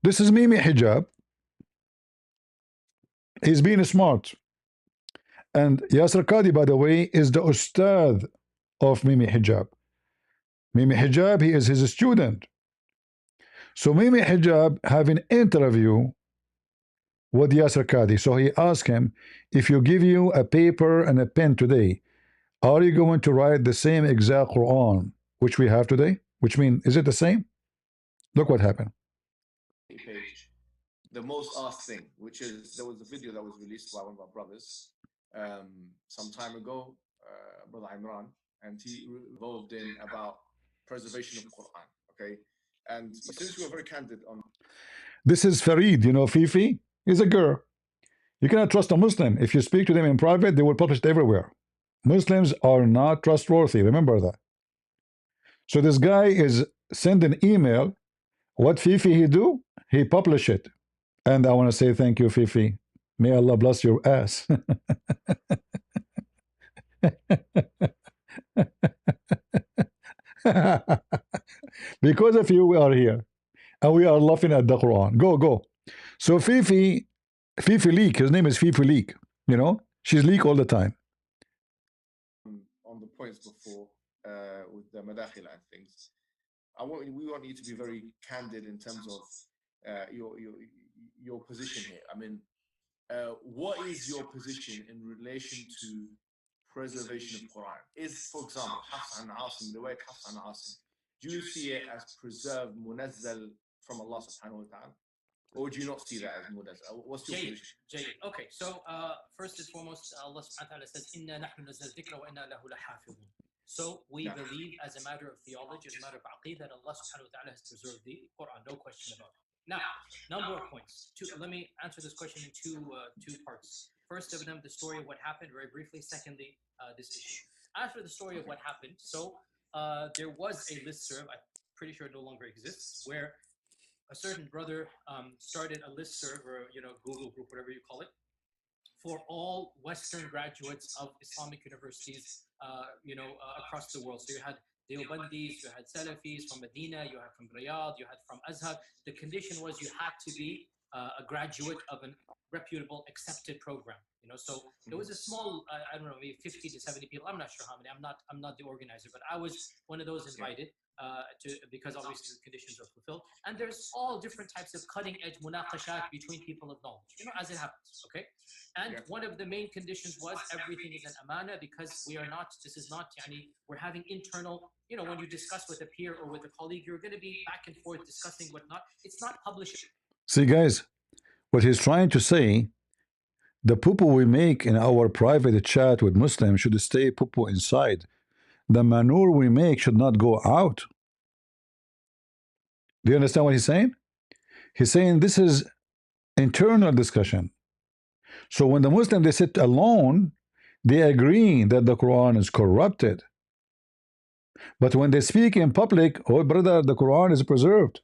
This is Mimi Hijab. He's being smart. And Yasser Qadi, by the way, is the ustad of Mimi Hijab. Mimi Hijab, he is his student. So Mimi Hijab have an interview with Yasser Qadi. So he asked him, if you give you a paper and a pen today, are you going to write the same exact Quran which we have today? Which means, is it the same? Look what happened. Page, the most asked thing, which is there was a video that was released by one of our brothers some time ago, Brother Imran, and he involved in about preservation of Quran. Okay, and since you were very candid on this is Farid, Fifi is a girl. You cannot trust a Muslim. If you speak to them in private, they will publish it everywhere. Muslims are not trustworthy. Remember that. So this guy is sending email. What Fifi he do? He publish it. And I want to say thank you, Fifi. May Allah bless your ass. Because of you, we are here. And we are laughing at the Quran. Go. So Fifi Leak, his name is Fifi Leak. She's leak all the time. On the points before with the madakhil and things, we want you to be very candid in terms of your position here. I mean, what is your position in relation to preservation of Quran? Is, for example, Hafs an Asim, the way Hafs an Asim, do you see it as preserved, munazzal from Allah subhanahu wa ta'ala? Or do you not see that as munazzal? What's your position? Okay, so first and foremost, Allah subhanahu wa ta'ala says, Inna nahnu nazzal dhikra wa inna lahu lahafidhun. So we believe as a matter of theology, as a matter of aqeedah, that Allah subhanahu wa ta'ala has preserved the Quran, no question about it. Now, number of points. Let me answer this question in two parts. First of them, the story of what happened very briefly. Secondly, this issue. After the story of what happened, so there was a listserv, I'm pretty sure it no longer exists, where a certain brother started a listserv or Google group, whatever you call it, for all Western graduates of Islamic universities, across the world. So you had Deobandis, you had Salafis from Medina, you had from Riyadh, you had from Azhar. The condition was you had to be a graduate of a reputable, accepted program. So it was a small, I don't know, maybe 50 to 70 people. I'm not sure how many. I'm not the organizer, but I was one of those invited because obviously the conditions are fulfilled. And there's all different types of cutting-edge munaqashat between people of knowledge, as it happens. Okay. And one of the main conditions was everything is an amana, because this is not, we're having internal, when you discuss with a peer or with a colleague, you're going to be back and forth discussing whatnot. It's not published. See, guys, what he's trying to say, the poo-poo we make in our private chat with Muslims should stay poo-poo inside. The manure we make should not go out. Do you understand what he's saying? He's saying this is internal discussion. So when the Muslims, they sit alone, they agree that the Quran is corrupted. But when they speak in public, oh brother, the Quran is preserved.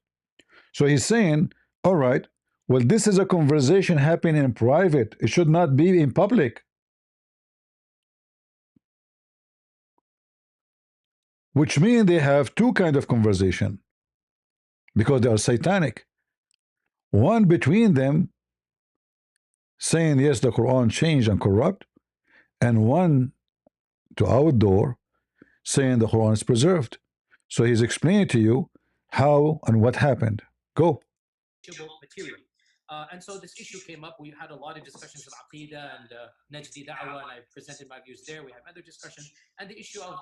So he's saying, all right, well, this is a conversation happening in private. It should not be in public. Which means they have two kinds of conversation because they are satanic. One between them saying, yes, the Quran changed and corrupt, and one to outdoor saying the Quran is preserved. So he's explaining to you how and what happened. Go. Material. And so this issue came up. We had a lot of discussions of Aqidah and Najdi Da'wah, and I presented my views there. We had other discussions, and the issue of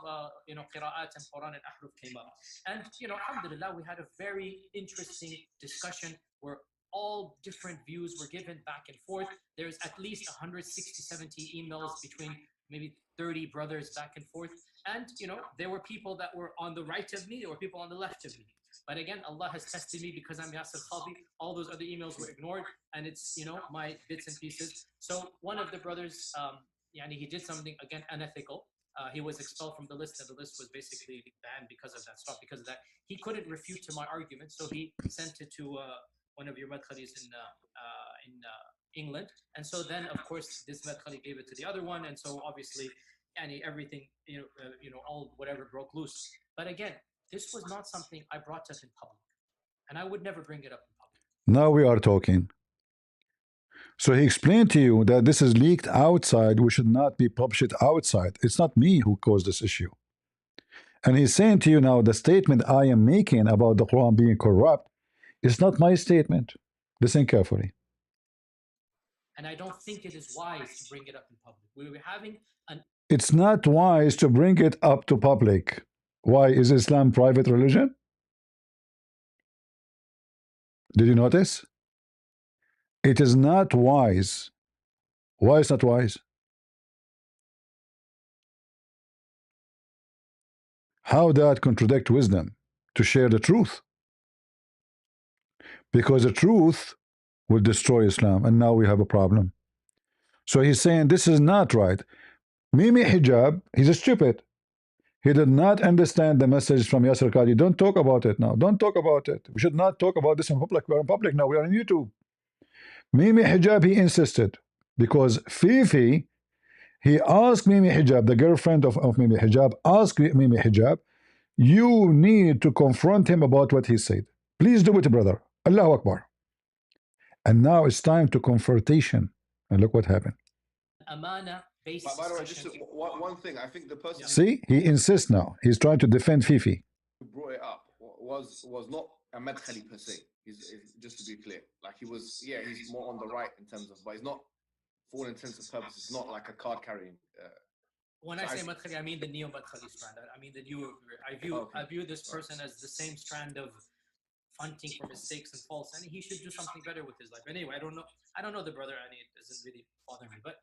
Qira'at and Quran and Ahruf came up. And alhamdulillah, we had a very interesting discussion where all different views were given back and forth. There's at least 160, 70 emails between maybe 30 brothers back and forth. And there were people that were on the right of me, there were people on the left of me. But again, Allah has tested me because I'm Yasir Khabi. All those other emails were ignored, and it's my bits and pieces. So one of the brothers, he did something again unethical. He was expelled from the list, and the list was basically banned because of that. Stopped because of that. He couldn't refute to my argument, so he sent it to one of your madkhalis in England. And so then, of course, this madkhali gave it to the other one, and so obviously, everything all whatever broke loose. But again, this was not something I brought up in public, and I would never bring it up in public. Now we are talking. So he explained to you that this is leaked outside. We should not be published outside. It's not me who caused this issue. And he's saying to you now, the statement I am making about the Quran being corrupt is not my statement. Listen carefully. And I don't think it is wise to bring it up in public. We were having an... It's not wise to bring it up to public. Why? Is Islam private religion? Did you notice? It is not wise. Why is not wise? How that contradict wisdom to share the truth? Because the truth will destroy Islam, and now we have a problem. So he's saying this is not right. Mimi Hijab, he's a stupid. He did not understand the message from Yasir Qadi. Don't talk about it now. Don't talk about it. We should not talk about this in public. We're in public now. We are on YouTube. Mimi Hijab, he insisted. Because Fifi, he asked Mimi Hijab, the girlfriend of Mimi Hijab, asked Mimi Hijab, you need to confront him about what he said. Please do it, brother. Allahu Akbar. And now it's time to confrontation. And look what happened. Amana based. By the way, just one thing. I think the person See, he insists now. He's trying to defend Fifi. who brought it up was not a madkhali per se. He's just to be clear. Like he's more on the right in terms of, but he's not, for all intents and purposes, not like a card carrying. When I say madkhali, I mean the neo-madkhali strand. I mean the new. I view this person as the same strand of hunting for mistakes and faults, and he should do something better with his life. Anyway, I don't know the brother, and it doesn't really bother me. But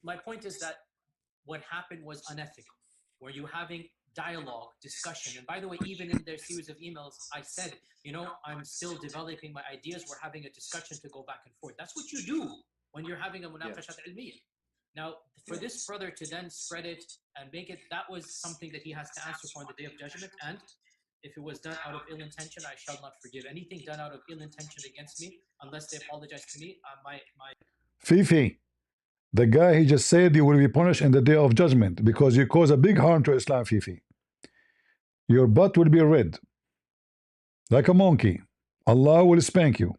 my point is that what happened was unethical, where you're having dialogue, discussion. And by the way, even in their series of emails, I said, I'm still developing my ideas. We're having a discussion to go back and forth. That's what you do when you're having a munaqashat ilmiyyah. Now, for this brother to then spread it and make it, that was something that he has to answer for on the Day of Judgment. And if it was done out of ill intention, I shall not forgive. Anything done out of ill intention against me, unless they apologize to me, my Fifi, The guy, he just said you will be punished in the day of judgment because you cause a big harm to Islam, Fifi. Your butt will be red like a monkey. Allah will spank you.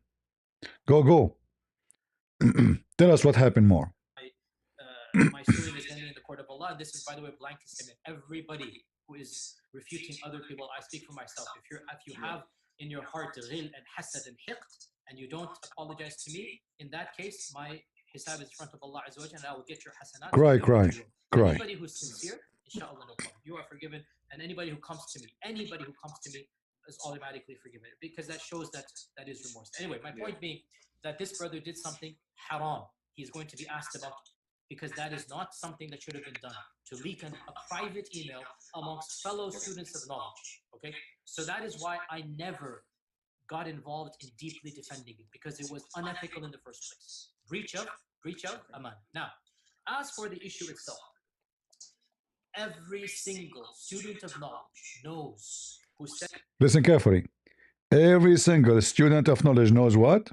Go. Tell us what happened more. My suing is ending in the court of Allah. This is, by the way, a blanket statement. Everybody who is refuting other people, I speak for myself. If you have in your heart ghil and hasad and hiqt, and you don't apologize to me, in that case, my hisab is in front of Allah Azza wa Jalla, and I will get your hasanat. Cry. Anybody who's sincere, inshallah, no problem. You are forgiven, and anybody who comes to me is automatically forgiven, because that shows that is remorse. Anyway, my point being that this brother did something haram. He's going to be asked about, because that is not something that should have been done, to leak a private email amongst fellow students of knowledge. Okay, so that is why I never got involved in deeply defending it, because it was unethical in the first place. Breach of aman. Now, as for the issue itself, every single student of knowledge knows who Listen carefully. Every single student of knowledge knows what?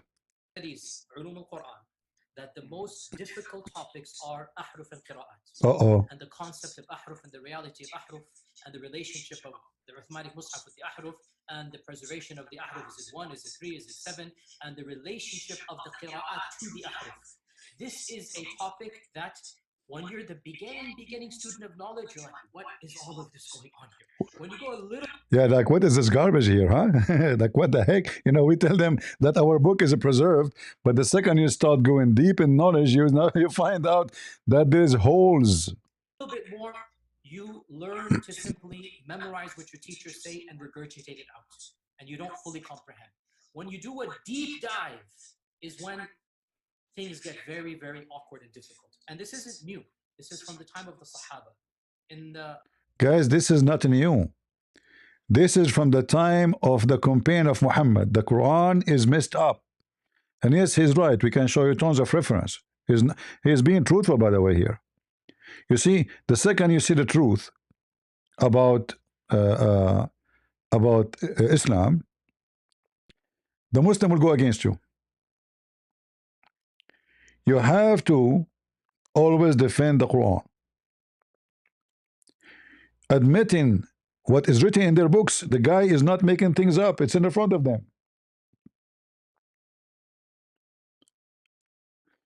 studies ulum al-Quran, that the most difficult topics are ahruf and qira'at. And the concept of ahruf and the reality of ahruf and the relationship of the Uthmanic Mus'haf with the ahruf and the preservation of the ahruf. Is it 1? Is it 3? Is it 7? And the relationship of the qira'at to the ahruf. This is a topic that when you're the beginning student of knowledge, you're like, what is all of this going on here? When you go a little... Yeah, like, what is this garbage here, huh? Like, what the heck? You know, we tell them that our book is preserved, but the second you start going deep in knowledge, you find out that there's holes. A little bit more, you learn to simply memorize what your teachers say and regurgitate it out, and you don't fully comprehend. When you do a deep dive is when things get very, very awkward and difficult. And this isn't new. This is from the time of the Sahaba. Guys, this is not new. This is from the time of the campaign of Muhammad. The Quran is messed up. And yes, he's right. We can show you tons of reference. He's being truthful, by the way, here. You see, the second you see the truth about Islam, the Muslim will go against you. You have to always defend the Quran. Admitting what is written in their books, the guy is not making things up. It's in the front of them.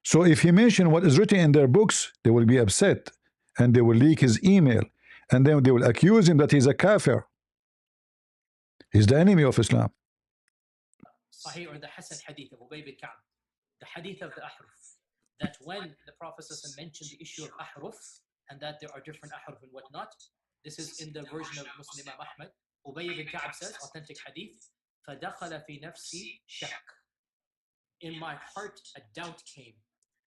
So if he mentions what is written in their books, they will be upset and they will leak his email, and then they will accuse him that he's a kafir. He's the enemy of Islam. Sahih, or the Hasan hadith of Ubay bin Ka'b, the hadith of the ahruf, that when the Prophet mentioned the issue of ahruf and that there are different ahruf and whatnot, this is in the version of Muslim Imam Ahmad. Ubay bin Ka'b says, authentic hadith, فَدَخَلَ فِي نَفْسِي شَكْ. In my heart, a doubt came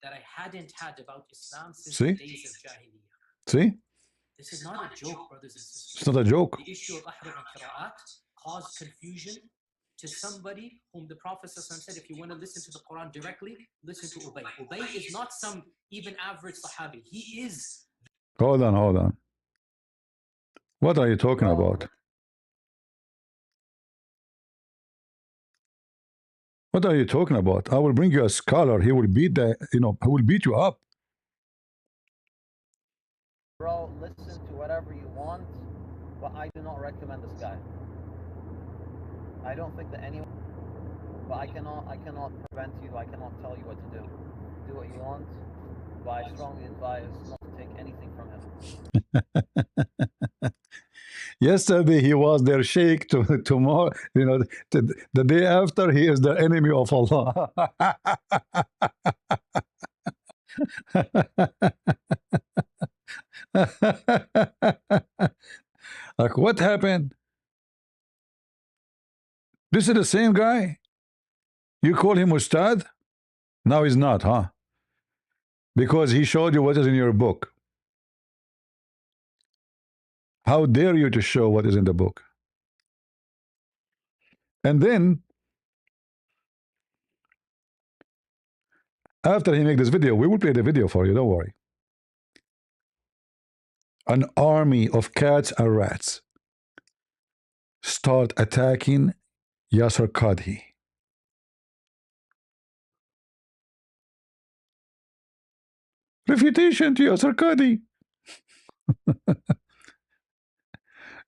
that I hadn't had about Islam since the days of Jahiliyyah. See? This is not a joke, brothers and sisters. It's not a joke. The issue of ahruf and qira'at caused confusion to somebody whom the Prophet said, if you want to listen to the Quran directly, listen to Ubay. Ubay is not some even average Sahabi. He is... Hold on. What are you talking about? What are you talking about? I will bring you a scholar. He will beat he will beat you up. Bro, listen to whatever you want, but I do not recommend this guy. I don't think that anyone, but I cannot prevent you. I cannot tell you what to do. Do what you want, but I strongly advise not to take anything from him. Yesterday he was their sheikh. Tomorrow, the day after, he is the enemy of Allah. Like, what happened? This is the same guy. You call him Ustad? Now he's not, huh? Because he showed you what is in your book. How dare you to show what is in the book? And then, after he make this video, we will play the video for you, don't worry. An army of cats and rats start attacking Yasser Qadhi. Refutation to Yasser Qadi.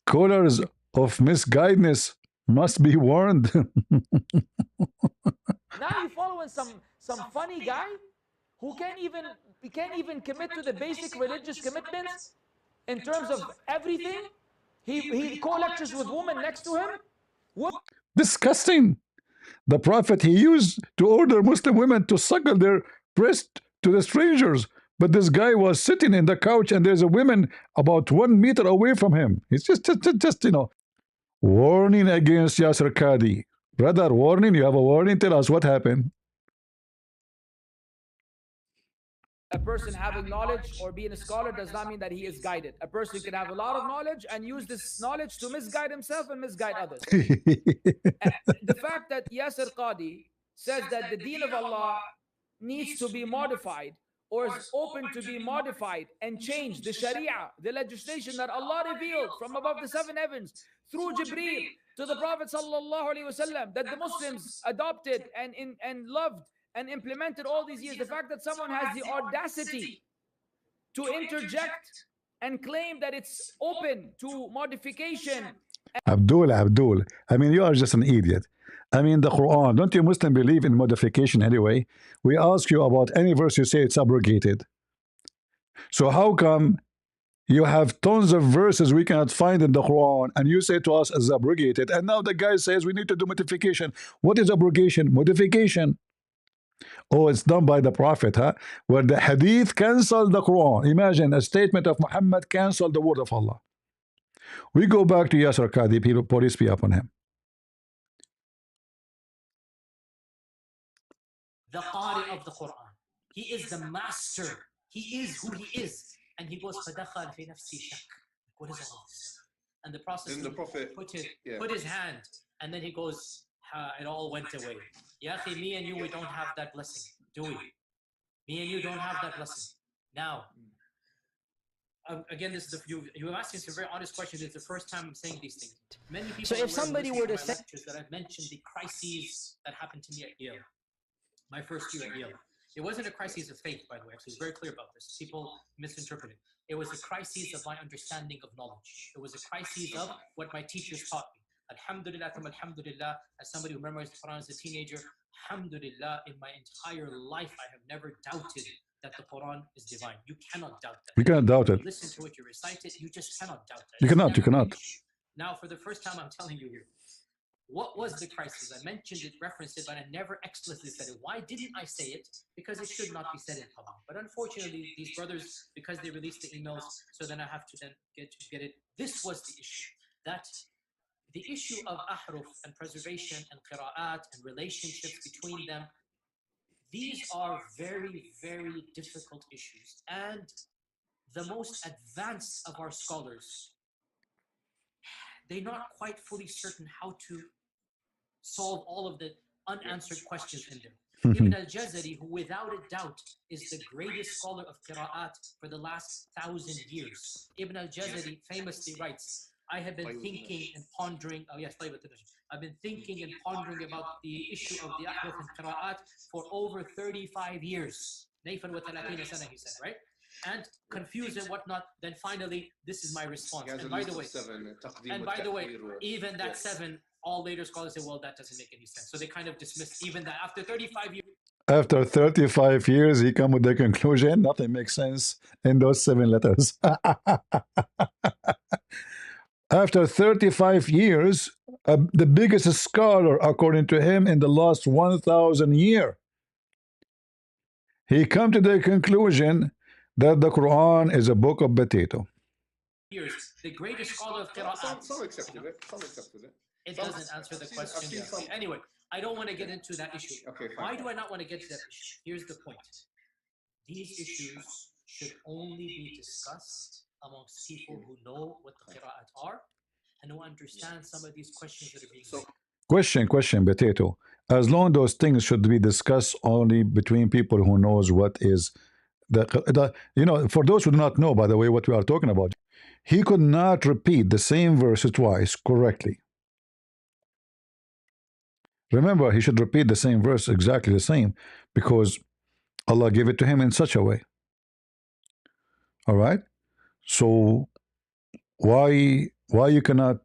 Callers of misguidedness must be warned. Now you're following some funny guy who can't even commit to the basic religious commitments in terms of everything. He co-lectures with women next to him. Disgusting. The Prophet, he used to order Muslim women to suckle their breast to the strangers. But this guy was sitting in the couch and there's a woman about 1 meter away from him. It's just warning against Yasser Qadi. Brother, warning, you have a warning, tell us what happened. A person having knowledge or being a scholar does not mean that he is guided. A person can have a lot of knowledge and use this knowledge to misguide himself and misguide others. The fact that Yasser Qadi says that the deen of Allah needs to be modified or is open to be modified and changed, the Sharia, the legislation that Allah revealed from above the seven heavens through Jibreel to the Prophet sallallahu alaihi wasallam, that the Muslims adopted and loved and implemented all these years. The fact that someone has the audacity to interject and claim that it's open to modification. Abdul, I mean, you are just an idiot. I mean, the Quran, don't you Muslim believe in modification anyway? We ask you about any verse, you say it's abrogated. So how come you have tons of verses we cannot find in the Quran and you say to us it's abrogated, and now the guy says we need to do modification? What is abrogation? Modification. Oh, it's done by the Prophet, huh? Where the Hadith cancelled the Quran. Imagine a statement of Muhammad cancelled the word of Allah. We go back to Yasser Qadi, peace be upon him. The Qari of the Quran. He is the master. He is who he is. And he goes, فَدَخَلْ فِي نَفْسِي شَكْ. What is all this? And the Prophet put his hand, and then he goes, it all went away. Yahi, me and you, we don't have that blessing, do we? Me and you don't have that blessing. Now, again, this is you're asking some very honest questions. It's the first time I'm saying these things. Many people. So if somebody were to say that I've mentioned the crises that happened to me at Yale, my first year at Yale. It wasn't a crisis of faith, by the way. Actually, it's very clear about this. People misinterpret it. It was a crisis of my understanding of knowledge. It was a crisis of what my teachers taught me. Alhamdulillah, alhamdulillah, as somebody who memorized the Quran as a teenager, alhamdulillah, in my entire life, I have never doubted that the Quran is divine. You cannot doubt that. You cannot doubt it. You listen to it, you recite it, you just cannot doubt that. You cannot. Now, for the first time, I'm telling you here, what was the crisis? I mentioned it, referenced it, but I never explicitly said it. Why didn't I say it? Because it should not be said in public. But unfortunately, these brothers, because they released the emails, so then I have to then get it. This was the issue. That the issue of ahruf and preservation and qira'at and relationships between them, these are very, very difficult issues. And the most advanced of our scholars, they're not quite fully certain how to solve all of the unanswered questions in there. Ibn al-Jazari, who without a doubt is the greatest scholar of qira'at for the last 1,000 years. Ibn al-Jazari famously writes, I have been thinking and pondering, I've been thinking and pondering about the issue of the ahruf and qira'at for over 35 years. Nayfan wa thalathina sana, he said, right? And confused and whatnot, then finally, this is my response. And by the way, even that 7, all later scholars say, well, that doesn't make any sense. So they kind of dismiss even that after 35 years. After 35 years, he come with the conclusion, nothing makes sense in those 7 letters. After 35 years, the biggest scholar, according to him, in the last 1,000 years, he come to the conclusion that the Quran is a book of potato. The greatest scholar of qira'at. Some accepted it. It doesn't answer the question. Anyway, I don't want to get into that issue. Okay, Why do I not want to get to that issue? Here's the point. These issues should only be discussed amongst people who know what the qira'at are and who understand some of these questions that are being made. Question, potato. As long those things should be discussed only between people who knows what is the for those who do not know, by the way, what we are talking about, he could not repeat the same verse twice correctly. Remember, he should repeat the same verse exactly the same because Allah gave it to him in such a way. All right. So why you cannot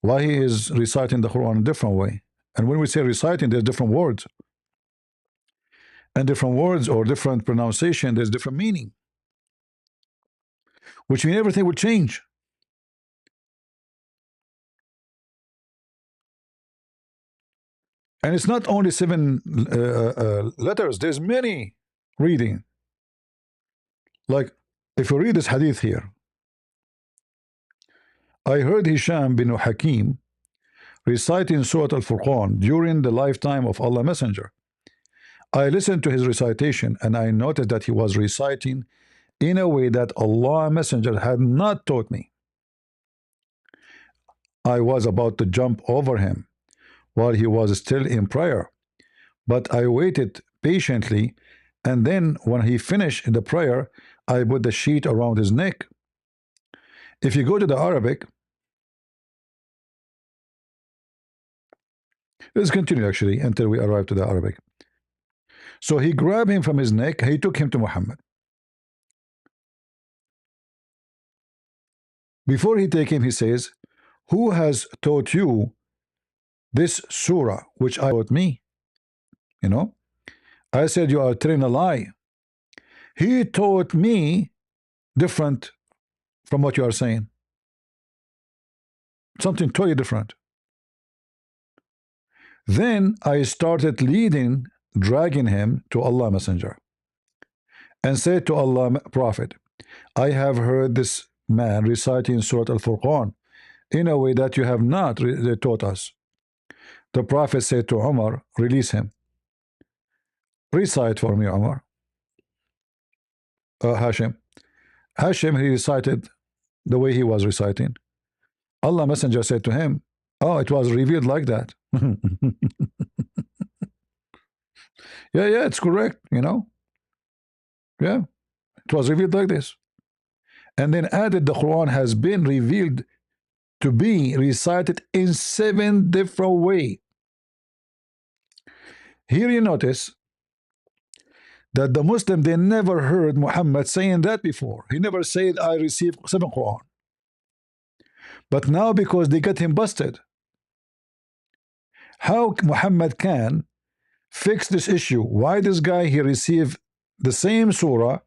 why he is reciting the Quran a different way? And when we say reciting, there's different words, and different words or different pronunciation, there's different meaning, which means everything would change. And it's not only 7 letters, there's many reading. Like if you read this hadith here, I heard Hisham bin Hakim reciting Surah Al-Furqan during the lifetime of Allah Messenger. I listened to his recitation and I noticed that he was reciting in a way that Allah Messenger had not taught me. I was about to jump over him while he was still in prayer, but I waited patiently, and then when he finished the prayer, I put the sheet around his neck. If you go to the Arabic, let's continue actually until we arrive to the Arabic. So he grabbed him from his neck, he took him to Muhammad. Before he take him, he says, who has taught you this surah which I taught me? You know, I said, you are telling a lie. He taught me different from what you are saying. Something totally different. Then I started dragging him to Allah Messenger, and said to Allah Prophet, I have heard this man reciting Surah Al-Furqan in a way that you have not taught us. The Prophet said to Umar, release him. Recite for me, Umar. Hashim, he recited the way he was reciting. Allah Messenger said to him, oh, it was revealed like that. Yeah, it's correct, you know. Yeah, it was revealed like this. And then added, the Quran has been revealed to be recited in 7 different ways. Here you notice that the Muslim, they never heard Muhammad saying that before. He never said, I received 7 Quran. But now, because they got him busted, how Muhammad can fix this issue? Why this guy, he received the same surah,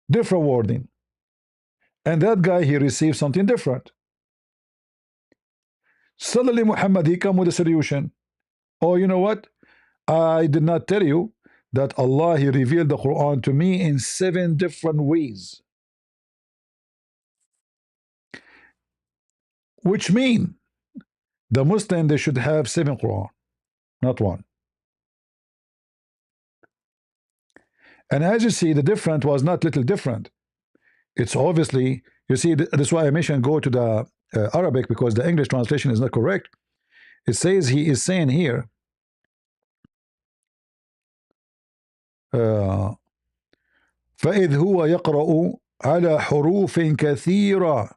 different wording, and that guy, he received something different? Suddenly Muhammad, he come with a solution. Oh, you know what? I did not tell you that Allah, he revealed the Quran to me in 7 different ways, which mean the Muslim, they should have 7 Quran, not 1. And as you see, the different was not little different. It's obviously, you see, that's why I mentioned go to the Arabic, because the English translation is not correct. It says, he is saying here, فإذ هو يقرأ على حروف كثيرة.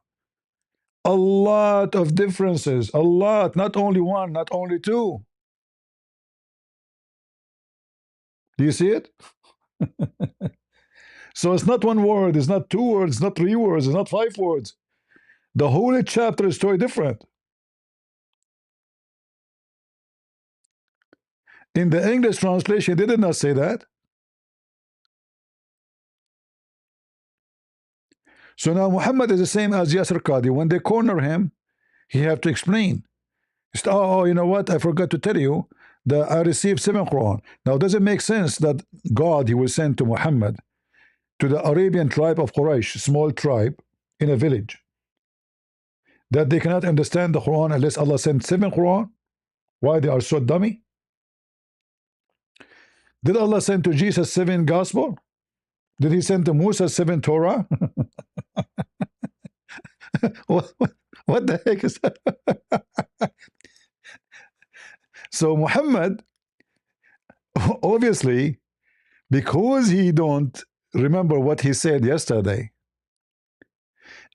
A lot of differences, a lot, not only 1, not only 2. Do you see it? So it's not 1 word, it's not 2 words, it's not 3 words, it's not 5 words. The whole chapter is totally different. In the English translation, they did not say that. So now Muhammad is the same as Yasir Qadi. When they corner him, he have to explain. He said, oh, you know what? I forgot to tell you that I received 7 Quran. Now, does it make sense that God, he will send to Muhammad, to the Arabian tribe of Quraysh, small tribe in a village, that they cannot understand the Quran unless Allah sent 7 Quran? Why they are so dummy? Did Allah send to Jesus 7 gospel? Did he send to Musa 7 Torah? what the heck is that? So Muhammad, obviously, because he don't remember what he said yesterday.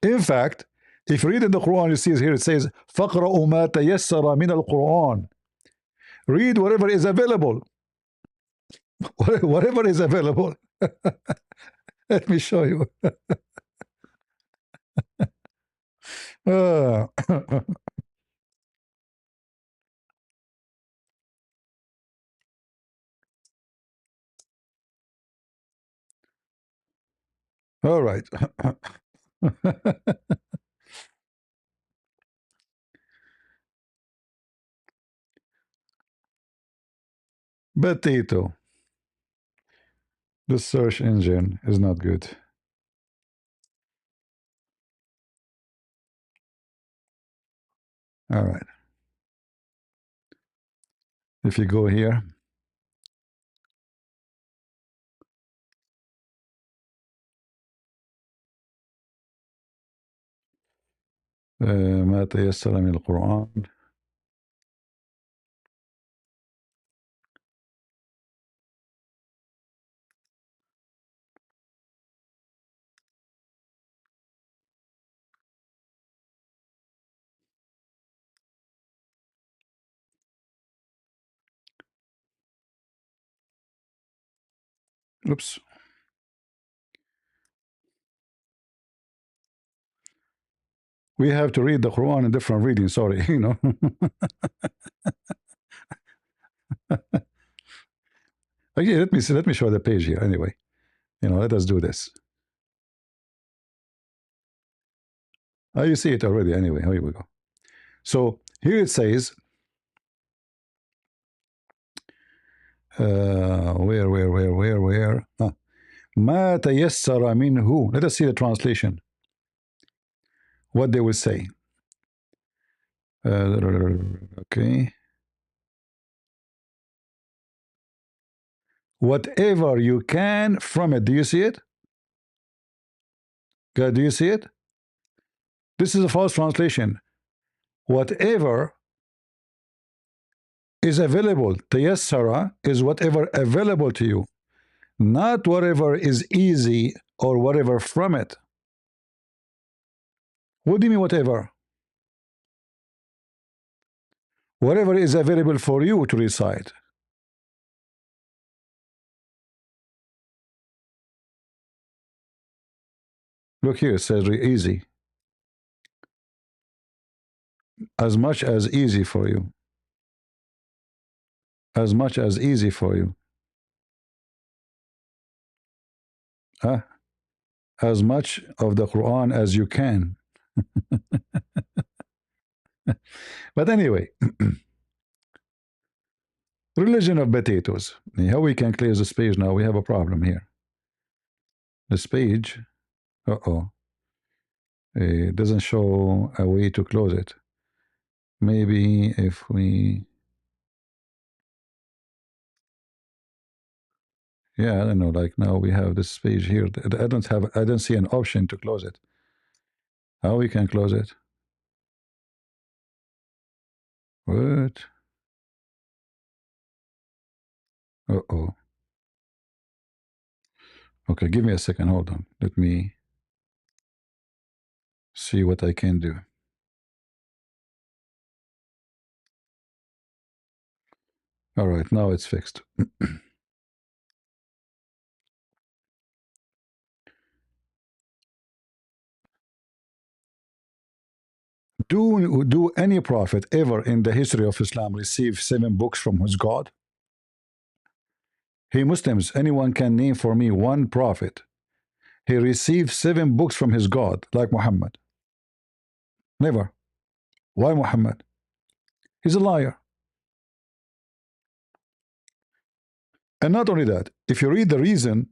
In fact, if you read in the Quran, you see here it says, فَقْرَأُوا مَا تَيَسَّرَ مِنَ الْقُرْآنِ. Read whatever is available. Whatever is available. Let me show you. Uh, all right. Potato. The search engine is not good. All right. If you go here, ما تيسر من القرآن. Oops. We have to read the Quran in different reading. Sorry, you know. Okay, let me show the page here. Anyway, you know, let us do this. Oh, you see it already. Anyway, here we go. So here it says, where? ما تيسر منه. Let us see the translation. What they will say. Okay. Whatever you can from it. Do you see it? Do you see it? This is a false translation. Whatever is available. Tayassara is whatever available to you, not whatever is easy or whatever from it. What do you mean whatever? Whatever is available for you to recite. Look here, it says easy. As much as easy for you. As much as easy for you. Huh? As much of the Quran as you can. But anyway, religion of potatoes. How we can clear this page now? We have a problem here. This page, it doesn't show a way to close it. Maybe if we, yeah, I don't know, like now we have this page here. I don't see an option to close it. How we can close it? What? Okay, give me a second, hold on. Let me see what I can do. All right, now it's fixed. Do any prophet ever in the history of Islam receive 7 books from his God? Hey Muslims, anyone can name for me one prophet he received 7 books from his God like Muhammad? Never. Why Muhammad? He's a liar. And not only that, if you read the reason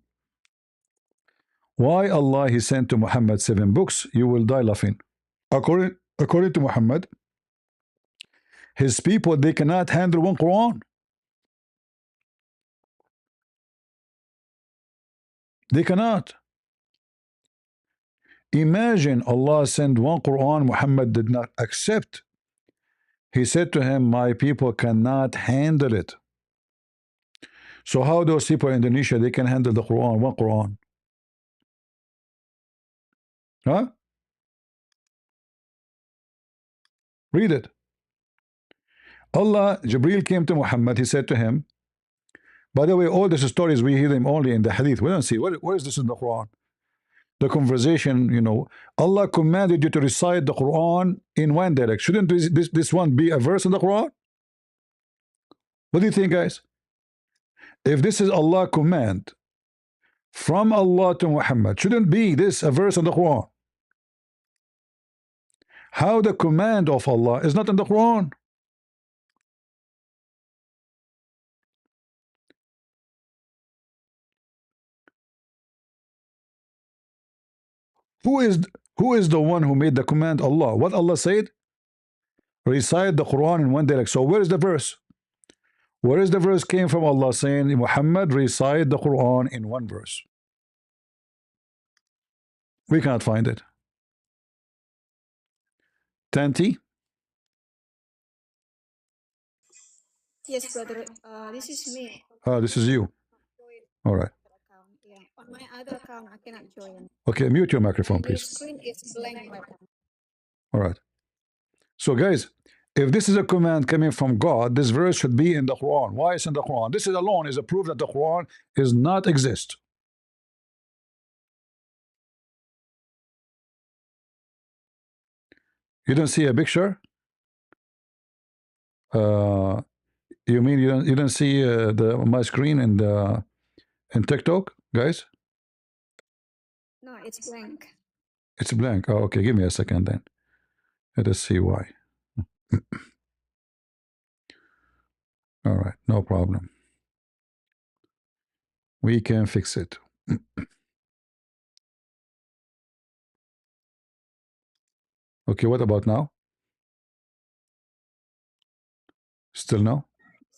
why Allah He sent to Muhammad 7 books, you will die laughing. According to Muhammad, his people, they cannot handle one Quran. They cannot. Imagine Allah sent one Quran Muhammad did not accept. He said to him, my people cannot handle it. So how those people in Indonesia, they can handle the Quran, one Quran? Huh? Read it. Allah, Jibreel came to Muhammad, he said to him, By the way, all these stories we hear them only in the hadith. We don't see where is this in the Quran? The conversation, Allah commanded you to recite the Quran in one dialect. Shouldn't this one be a verse in the Quran? What do you think, guys? If this is Allah command from Allah to Muhammad, shouldn't be this a verse in the Quran? How the command of Allah is not in the Quran? Who is the one who made the command? Allah. What Allah said? Recite the Quran in one dialect. So where is the verse? Where is the verse came from Allah saying, Muhammad, recite the Quran in one verse? We cannot find it. Tanti? Yes, brother. This is me. This is you. All right. Yeah. On my other account, I cannot join. Okay, mute your microphone, And the please. screen is blank right now. All right. So, guys, if this is a command coming from God, this verse should be in the Quran. Why is in the Quran? This is alone is a proof that the Quran is not exist. You don't see a picture? You mean you don't see my screen in TikTok, guys? No, it's blank. It's blank. Oh, okay. Give me a second then. Let us see why. All right, no problem. We can fix it. Okay, what about now? Still no?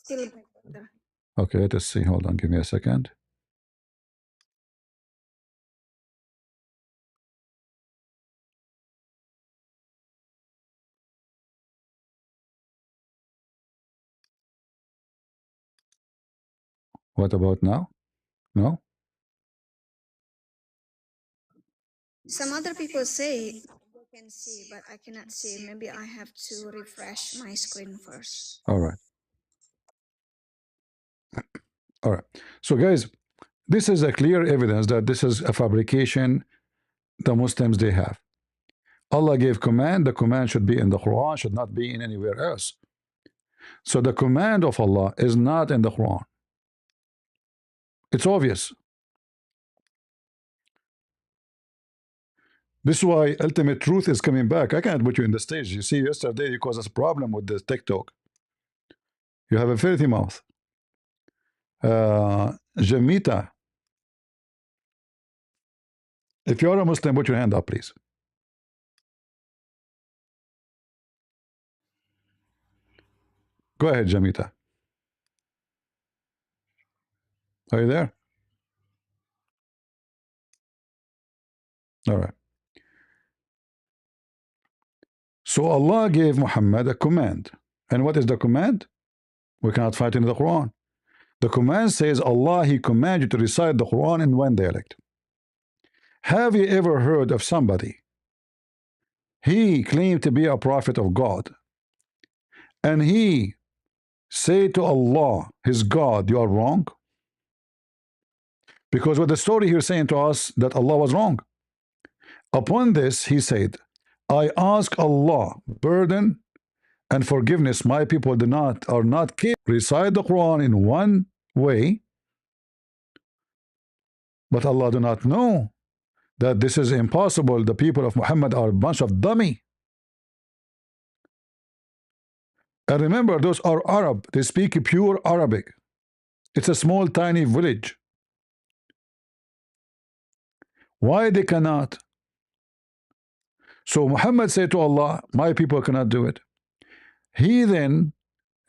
Still blank, brother. Okay, let us see. Hold on, give me a second. What about now? No? Some other people say they can see, but I cannot see. Maybe I have to refresh my screen first. All right. All right. So, guys, this is a clear evidence that this is a fabrication the Muslims they have. Allah gave command. The command should be in the Quran, should not be in anywhere else. So the command of Allah is not in the Quran. It's obvious. This is why ultimate truth is coming back. I can't put you in the stage. You see, yesterday you caused us a problem with the TikTok. You have a filthy mouth. Jamita, if you are a Muslim, put your hand up, please. Go ahead, Jamita. Are you there? All right. So Allah gave Muhammad a command. And what is the command? We cannot find it in the Quran. The command says Allah, He commanded you to recite the Quran in one dialect. Have you ever heard of somebody? He claimed to be a prophet of God. And he said to Allah, his God, you are wrong. Because what the story here is saying to us that Allah was wrong. Upon this, he said, I ask Allah burden and forgiveness. My people are not capable. Recite the Quran in one way, but Allah do not know that this is impossible. The people of Muhammad are a bunch of dummy. And remember, those are Arab. They speak pure Arabic. It's a small, tiny village. Why they cannot? So Muhammad said to Allah, my people cannot do it. He then,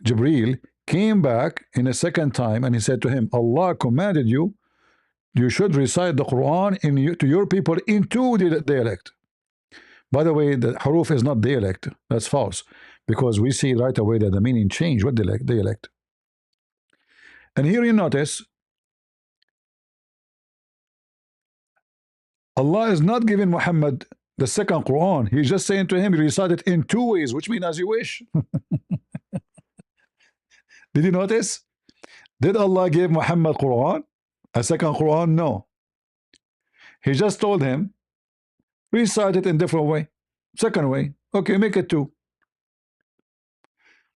Jibreel, came back in a second time and he said to him, Allah commanded you, you should recite the Quran to your people in two dialect. By the way, the haruf is not dialect. That's false. Because we see right away that the meaning changed. What dialect? And here you notice, Allah is not giving Muhammad the second Quran. He's just saying to him, recite it in two ways, which means as you wish. Did you notice? Did Allah give Muhammad Quran? A second Quran? No. He just told him, recite it in different way. Second way. Okay, make it two.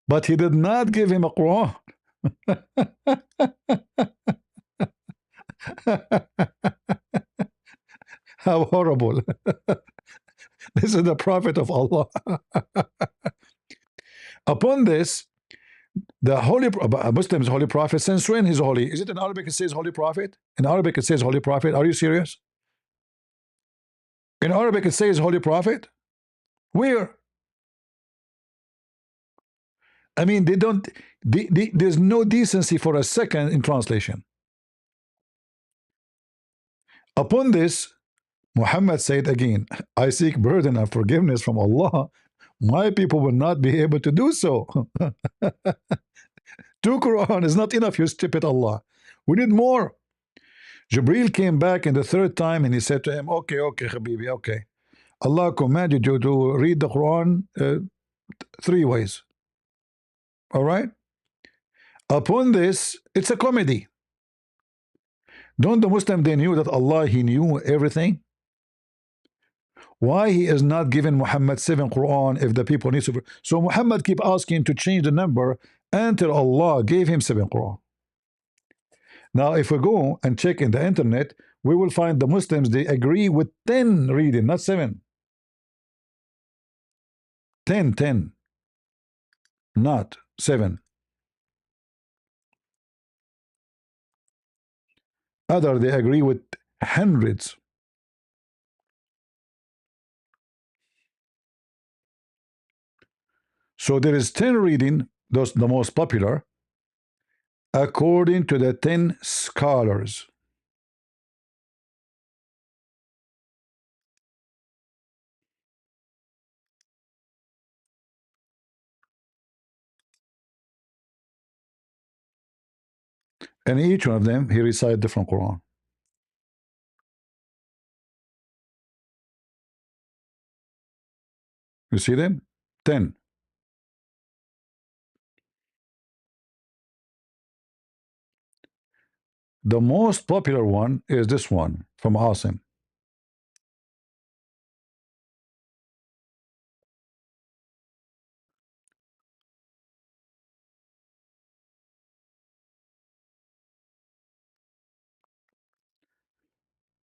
But he did not give him a Quran. How horrible. This is the Prophet of Allah. Upon this, the holy Muslims, holy prophet, since when he's holy? Is it in Arabic it says holy prophet? In Arabic it says holy prophet. Are you serious? In Arabic it says holy prophet? Where? I mean, they don't, there's no decency for a second in translation. Upon this, Muhammad said again, I seek burden and forgiveness from Allah. My people will not be able to do so. Two Quran is not enough, you stupid Allah. We need more. Jibreel came back in the third time and he said to him, okay, Habibi, okay. Allah commanded you to read the Quran three ways. All right? Upon this, it's a comedy. Don't the Muslim, they knew that Allah, he knew everything? Why he is not giving Muhammad 7 Quran if the people need to? So Muhammad keep asking to change the number until Allah gave him 7 Quran. Now if we go and check in the internet, we will find the Muslims, they agree with 10 reading, not 7. 10, not 7. Other, they agree with hundreds. So there is 10 reading, those the most popular, according to the 10 scholars. And each one of them, he recited different Quran. You see them? 10. The most popular one is this one from Asim.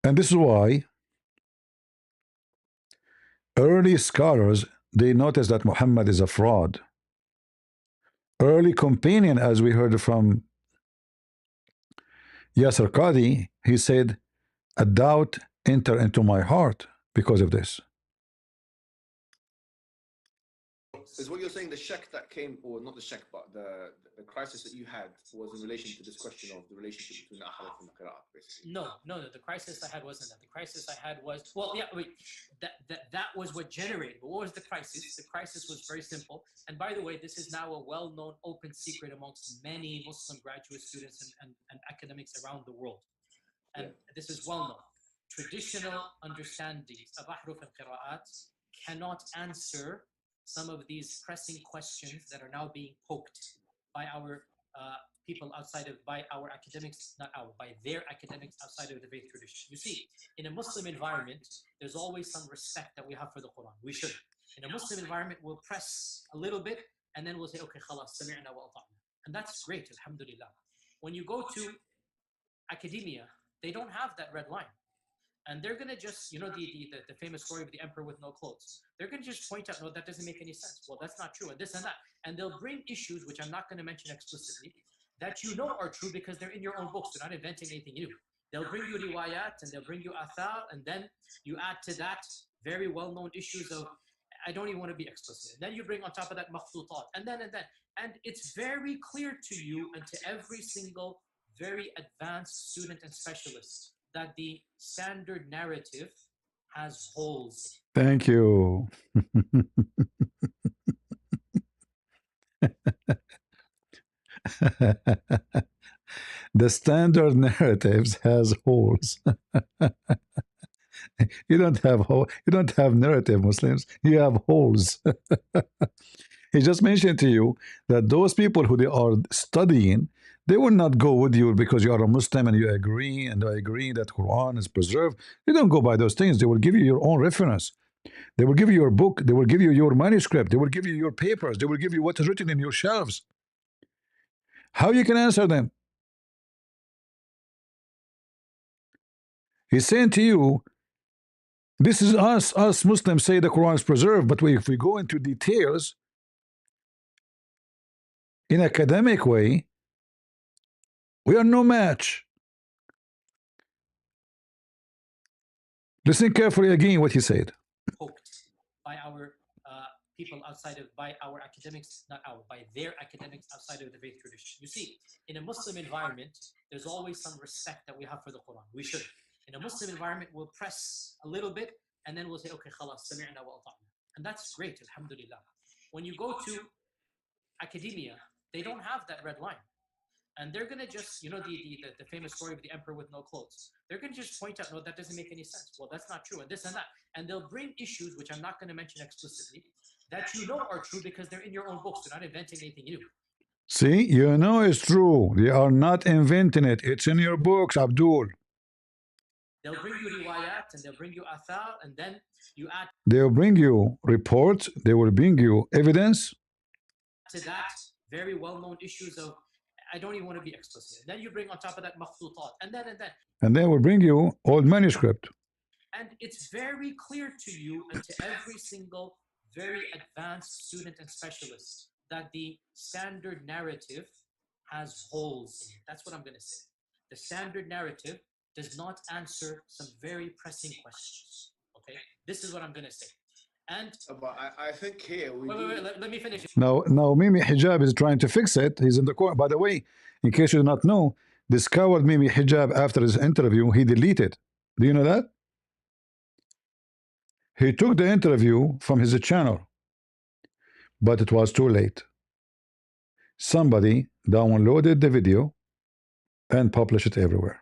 And this is why early scholars, they notice that Muhammad is a fraud. Early companion, as we heard from Yasser Qadi, he said, a doubt enter into my heart because of this. Is what you're saying the shak that came, or not the shak, but the crisis that you had was in relation to this question of the relationship between the ahadith and the qira'at, basically? No, the crisis I had wasn't that. The crisis I had was, well, yeah, wait, that was what generated. But what was the crisis? The crisis was very simple. And by the way, this is now a well-known open secret amongst many Muslim graduate students and academics around the world. And this is well known. Traditional understandings of ahruf and qira'at cannot answer some of these pressing questions that are now being poked by our people outside of, by our academics, not our, by their academics outside of the faith tradition. You see, in a Muslim environment, there's always some respect that we have for the Quran. We should. In a Muslim environment, we'll press a little bit and then we'll say, okay, khalas, sami'na wa ata'na. And that's great, alhamdulillah. When you go to academia, they don't have that red line. And they're going to just, you know, the famous story of the emperor with no clothes. They're going to just point out, no, that doesn't make any sense. Well, that's not true, and this and that. And they'll bring issues, which I'm not going to mention explicitly, that you know are true because they're in your own books. They're not inventing anything new. They'll bring you riwayat, and they'll bring you athar, and then you add to that very well-known issues of, I don't even want to be explicit. And then you bring on top of that makhtutat, and then. And it's very clear to you and to every single very advanced student and specialist that the standard narrative has holes. Thank you. The standard narratives has holes. You don't have narrative, Muslims. You have holes. He just mentioned to you that those people who they are studying, They will not go with you because you are a Muslim and you agree, and I agree that Quran is preserved. They don't go by those things. They will give you your own reference. They will give you your book. They will give you your manuscript. They will give you your papers. They will give you what is written in your shelves. How you can answer them? He's saying to you, this is us Muslims say the Quran is preserved, but if we go into details in academic way, we are no match. Listen carefully again what he said. Poked by our people outside of, by our academics, not our, by their academics outside of the faith tradition. You see, in a Muslim environment, there's always some respect that we have for the Quran. We should. In a Muslim environment, we'll press a little bit and then we'll say, okay, khalas, sami'na wa ata'na. And that's great, alhamdulillah. When you go to academia, they don't have that red line. And they're going to just, you know, the famous story of the emperor with no clothes. They're going to just point out, no, that doesn't make any sense. Well, that's not true, and this and that. And they'll bring issues, which I'm not going to mention explicitly, that you know are true because they're in your own books. They're not inventing anything new. See, you know it's true. They are not inventing it. It's in your books, Abdul. They'll bring you riwayat, and they'll bring you athar, and then you add They'll bring you reports. They will bring you evidence. to that very well-known issues of, I don't even want to be explicit. And then you bring on top of that makhtutat, and then. And they will bring you old manuscript. And it's very clear to you and to every single very advanced student and specialist that the standard narrative has holes in it. That's what I'm going to say. The standard narrative does not answer some very pressing questions. Okay? This is what I'm going to say. And But I think here we wait, let me finish. Now Mimi Hijab is trying to fix it. He's in the corner. By the way, in case you do not know, this coward Mimi Hijab, after his interview, he deleted. Do you know that? He took the interview from his channel, but it was too late. Somebody downloaded the video and published it everywhere.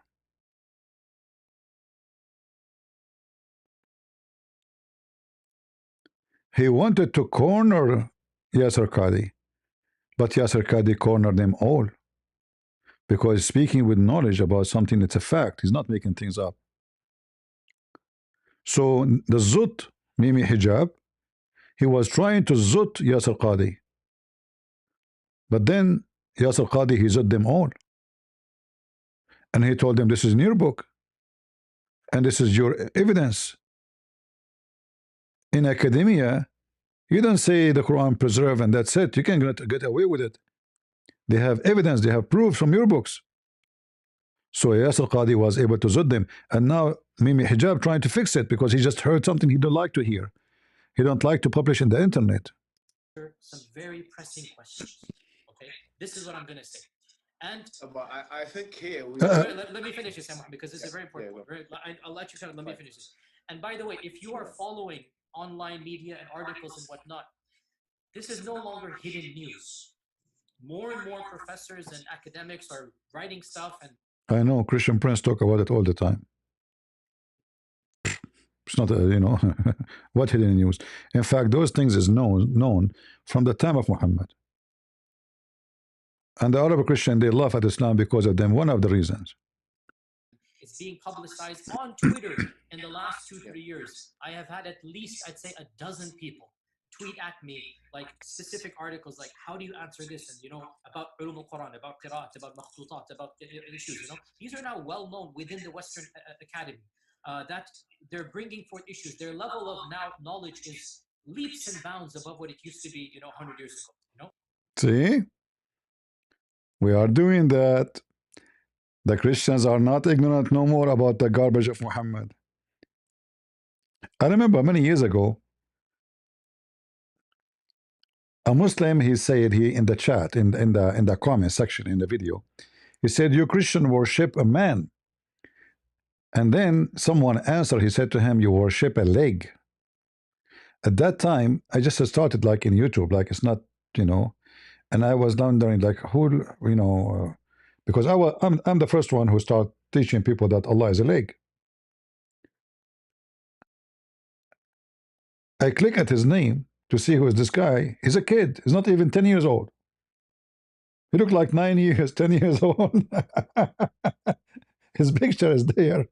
He wanted to corner Yasser Qadi, but Yasser Qadi cornered them all because speaking with knowledge about something that's a fact, he's not making things up. So the Zut Mimi Hijab, he was trying to Zut Yasser Qadi, but then Yasser Qadi, he Zut them all, and he told them, this is in your book and this is your evidence. In academia, you don't say the Quran preserved and that's it. You can get away with it. They have evidence, they have proof from your books. So Yasser Qadi was able to zud them, and now Mimi Hijab trying to fix it because he just heard something he don't like to hear. He don't like to publish in the internet. Some very pressing questions. Okay, this is what I'm going to say. And but I think here we let me finish this, because this is a very important point. I'll let you kind of let me finish this. And by the way, if you are following online media and articles and whatnot, this is no longer hidden news. More and more professors and academics are writing stuff, and I know Christian Prince talk about it all the time. It's not, you know, what hidden news. In fact, those things is known from the time of Muhammad. And the Arab Christian, they laugh at Islam because of them. One of the reasons. It's being publicized on Twitter in the last 2-3 years. I have had at least, I'd say, a dozen people tweet at me like specific articles, like how do you answer this, and you know, about ulum al-Quran, about qira'at, about makhtutat, about issues. You know, these are now well known within the Western Academy. That they're bringing forth issues. Their level of now knowledge is leaps and bounds above what it used to be, you know, 100 years ago. You know. See, we are doing that. The Christians are not ignorant no more about the garbage of Muhammad. I remember many years ago, a Muslim, he said, he in the chat, in the comment section in the video, he said, you Christian worship a man. And then someone answered, he said to him, you worship a leg. At that time, I just started like in YouTube, like it's not, you know, and I was wondering like who, you know, because I'm the first one who started teaching people that Allah is a leg. I click at his name to see who is this guy. He's a kid. He's not even 10 years old. He looked like 9 years, 10 years old. His picture is there.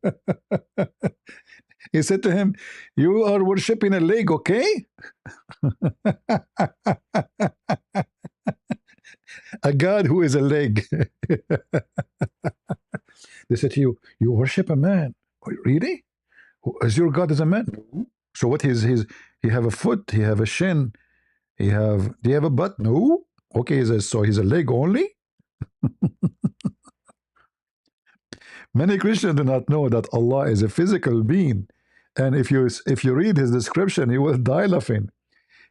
He said to him, "You are worshiping a leg, okay?" A god who is a leg. They said to you, "You worship a man." Really? Is your god is a man? So what is his? He have a foot. He have a shin. He have. Do you have a butt? No. Okay, so he's a leg only. Many Christians do not know that Allah is a physical being, and if you read his description, you will die laughing.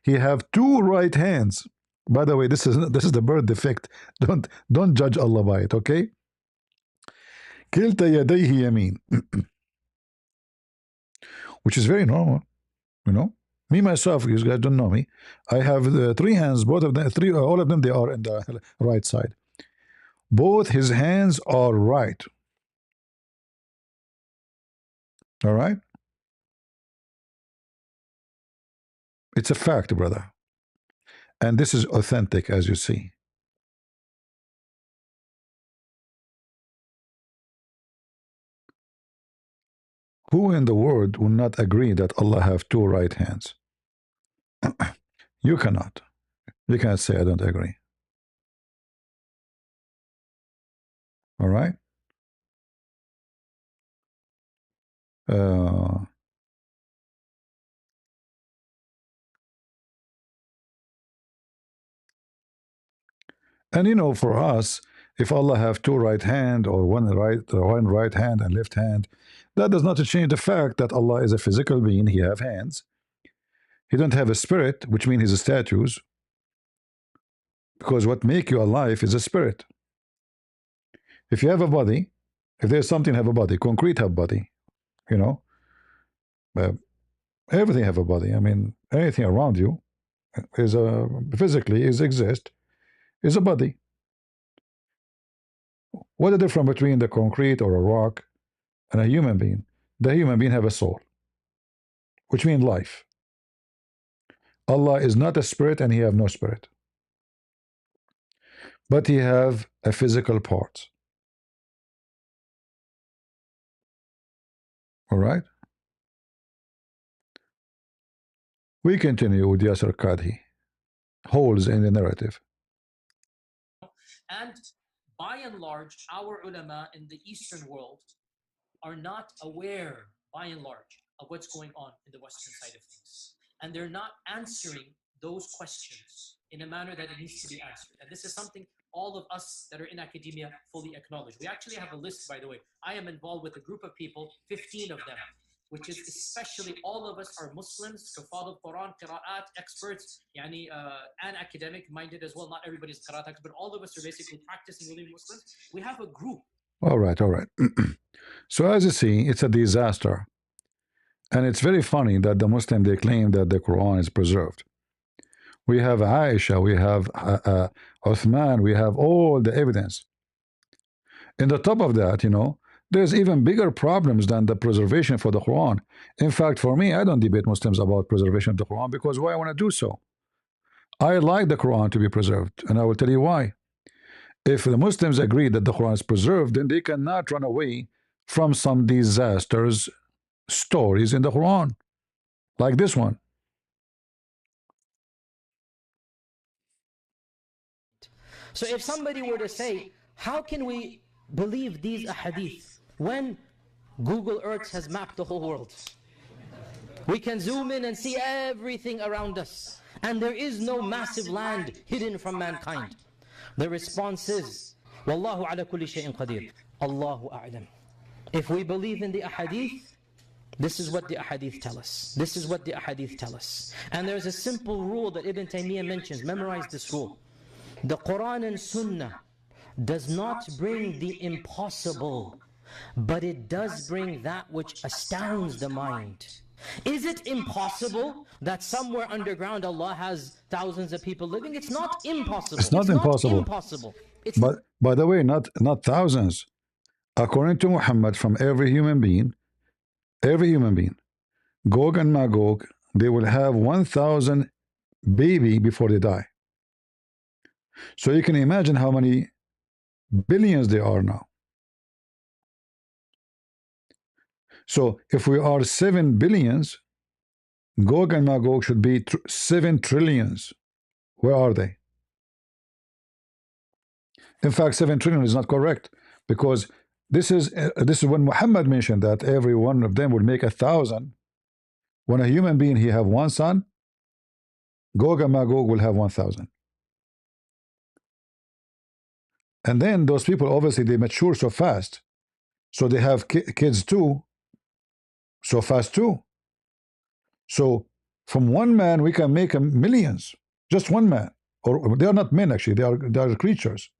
He have two right hands. By the way, this is the birth defect. Don't judge Allah by it. Okay. كلتا يديه يمين, which is very normal. You know, me myself, you guys don't know me. I have the three hands, both of them, all of them, they are in the right side. Both his hands are right. All right. It's a fact, brother. And this is authentic, as you see. Who in the world will not agree that Allah have two right hands? You cannot. You cannot say I don't agree. All right. And you know, for us, if Allah have two right hand or one right hand and left hand, that does not change the fact that Allah is a physical being. He have hands. He don't have a spirit, which means he's a statues. Because what make you alive is a spirit. If you have a body, if there's something have a body, concrete have body, you know, everything have a body. I mean, anything around you is physically exist is a body. What is the difference between the concrete or a rock and a human being? The human being have a soul, which means life. Allah is not a spirit and he have no spirit, but he have a physical part. All right. We continue with Yasser Qadhi. Holes in the narrative. And by and large, our ulama in the Eastern world are not aware, by and large, of what's going on in the Western side of things. And they're not answering those questions in a manner that it needs to be answered. And this is something all of us that are in academia fully acknowledge. We actually have a list, by the way. I am involved with a group of people, 15 of them, which is especially all of us are Muslims, kafad al-Quran, qira'at, experts, and academic-minded as well. Not everybody's qira'at expert, but all of us are basically practicing living Muslims. We have a group. All right, all right. So as you see, it's a disaster. And it's very funny that the Muslim, they claim that the Quran is preserved. We have Aisha, we have Uthman, we have all the evidence. In the top of that, you know, there's even bigger problems than the preservation for the Quran. In fact, for me, I don't debate Muslims about preservation of the Quran because why I want to do so? I like the Quran to be preserved, and I will tell you why. If the Muslims agree that the Quran is preserved, then they cannot run away from some disasters stories in the Quran, like this one. So if somebody were to say, how can we believe these ahadith when Google Earth has mapped the whole world? We can zoom in and see everything around us, and there is no massive land hidden from mankind. The response is, Wallahu ala kulli shay'in qadir. Allahu a'lam. If we believe in the ahadith, this is what the ahadith tell us. This is what the ahadith tell us. And there's a simple rule that Ibn Taymiyyah mentions. Memorize this rule. The Quran and Sunnah does not bring the impossible, but it does bring that which astounds the mind. Is it impossible that somewhere underground Allah has thousands of people living? It's not impossible. It's not impossible. But by the way, not thousands. According to Muhammad, from every human being, Gog and Magog, they will have 1,000 baby before they die. So you can imagine how many billions there are now. So if we are 7 billions, Gog and Magog should be 7 trillions. Where are they? In fact, 7 trillion is not correct, because this is when Muhammad mentioned that every one of them would make 1,000. When a human being he have one son, Gog and Magog will have 1,000. And then those people obviously they mature so fast, so they have kids too, so fast too. So from one man we can make millions, just one man. Or they are not men actually; they are creatures.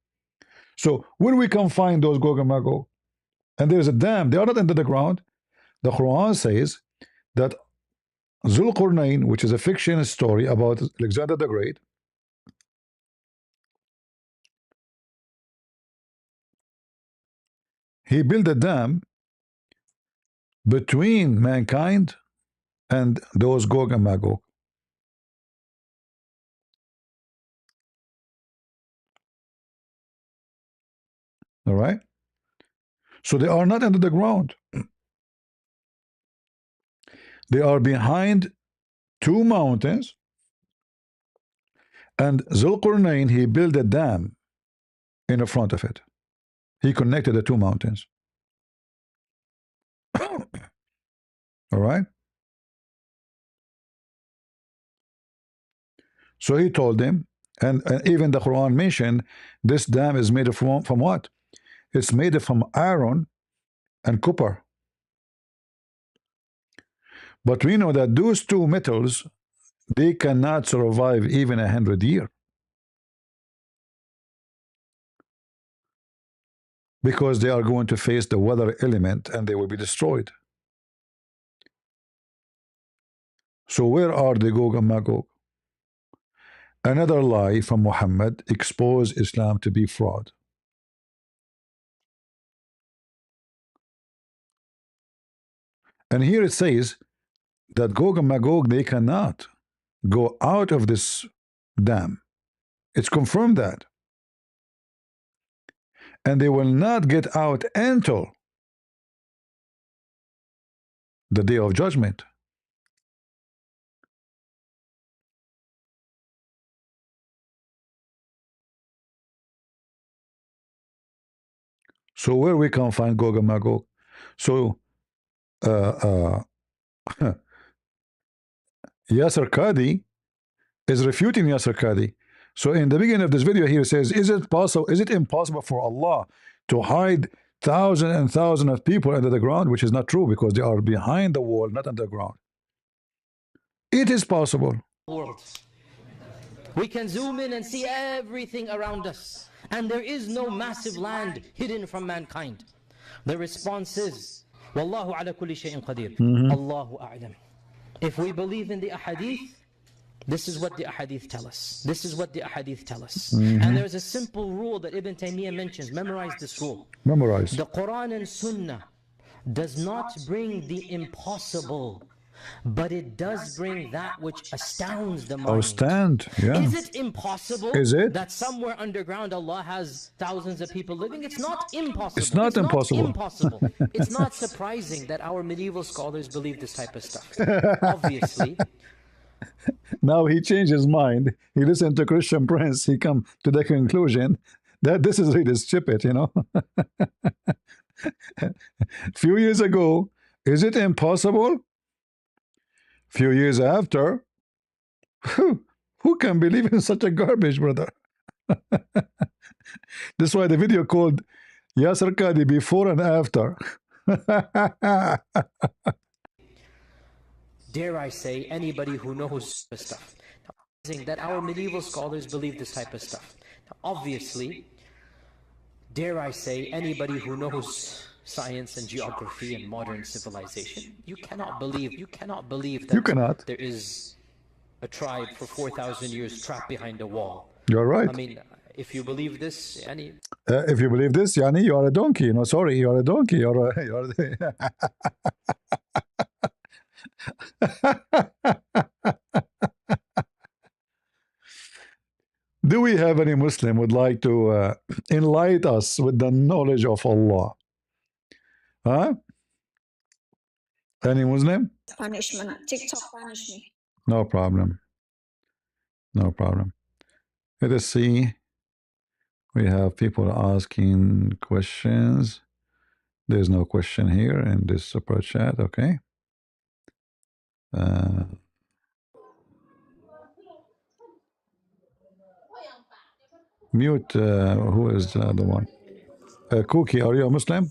So where we can find those Gog and Magog? And there is a dam. They are not under the ground. The Quran says that Zulqarnain, which is a fiction story about Alexander the Great, he built a dam between mankind and those Gog and Magog. All right? So they are not under the ground. They are behind 2 mountains, and Zulqarnain, he built a dam in the front of it. He connected the 2 mountains. All right? So he told them, and even the Quran mentioned this dam is made from what? It's made from iron and copper. But we know that those 2 metals, they cannot survive even 100 years. Because they are going to face the weather element and they will be destroyed. So where are the Gog and Magog? Another lie from Muhammad exposed Islam to be fraud. And here it says that Gog and Magog, they cannot go out of this dam. It's confirmed that. And they will not get out until the day of judgment. So where we can find Gog and Magog? So Yasser Qadi is refuting Yasser Qadi. So in the beginning of this video here says, is it impossible for Allah to hide thousands and thousands of people under the ground? Which is not true, because they are behind the wall, not underground. It is possible. World. We can zoom in and see everything around us, and there is no massive land hidden from mankind. The response is, Wallahu ala kulli shay'in qadir. Allahu a'lam. If we believe in the ahadith, this is what the ahadith tell us. This is what the ahadith tell us. And there's a simple rule that Ibn Taymiyyah mentions. Memorize this rule. Memorize. The Quran and Sunnah does not bring the impossible, but it does bring that which astounds the mind. Yeah. Is it impossible that somewhere underground Allah has thousands of people living? It's not impossible. It's not impossible. It's not surprising that our medieval scholars believe this type of stuff. Obviously. Now he changed his mind. He listened to Christian Prince. He come to the conclusion that this is really stupid, you know. Few years ago, is it impossible? Few years after, who can believe in such a garbage, brother? That's why the video called Yasser Qadi before and after. Dare I say, anybody who knows this stuff, that our medieval scholars believe this type of stuff. Now, obviously, dare I say, anybody who knows science and geography and modern civilization, you cannot believe that there is a tribe for 4,000 years trapped behind a wall. You're right. I mean, if you believe this, Yani, if you believe this, Yani, you are a donkey. No, sorry, you are a donkey. Do we have any Muslim would like to enlighten us with the knowledge of Allah? Huh? Any Muslim? Punishment. TikTok punish me. No problem. No problem. Let us see. We have people asking questions. There's no question here in this super chat. Okay. Mute. Who is the other one? Cookie, are you a Muslim?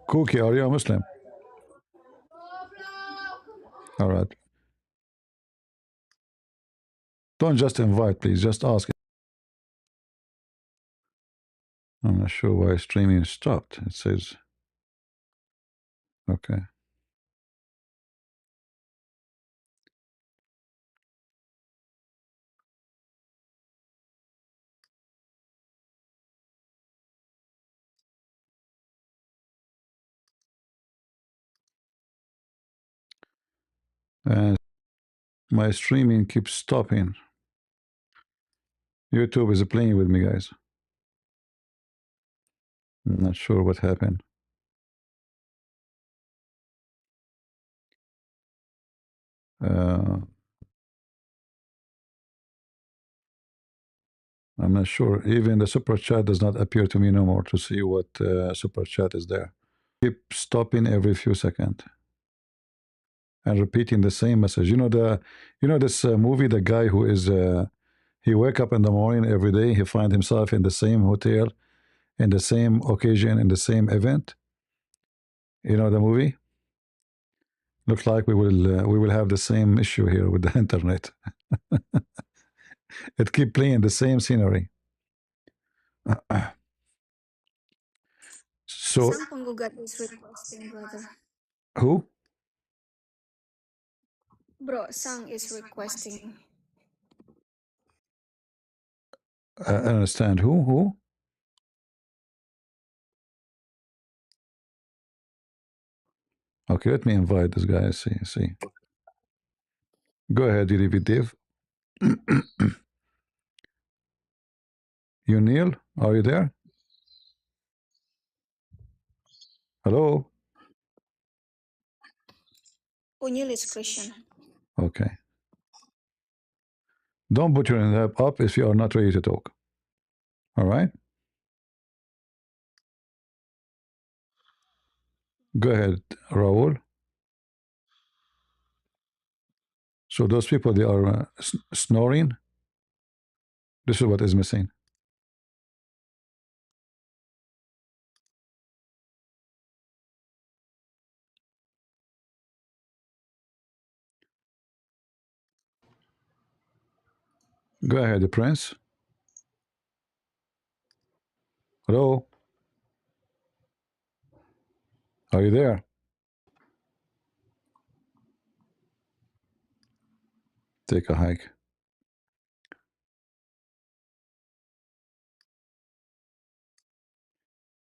Cookie, are you a Muslim? All right. Don't just invite, please. Just ask. I'm not sure why streaming stopped. It says, okay. My streaming keeps stopping. YouTube is playing with me, guys. I'm not sure what happened. I'm not sure. Even the super chat does not appear to me no more to see what super chat is there. Keep stopping every few seconds and repeating the same message. You know this movie, the guy who is he wake up in the morning every day, he find himself in the same hotel, in the same occasion, in the same event. You know the movie? Looks like we will have the same issue here with the internet. It keep playing the same scenery. So Sang penggugat is requesting, brother. who? Bro, Sang is requesting. I understand who? Okay, let me invite this guy. See. Go ahead, Div. You Neil, are you there? Hello? Unyil is Christian. Okay. Don't put your hand up if you are not ready to talk. All right? Go ahead, Raul. So those people, they are snoring. This is what is missing. Go ahead, Prince. Hello? Are you there? Take a hike.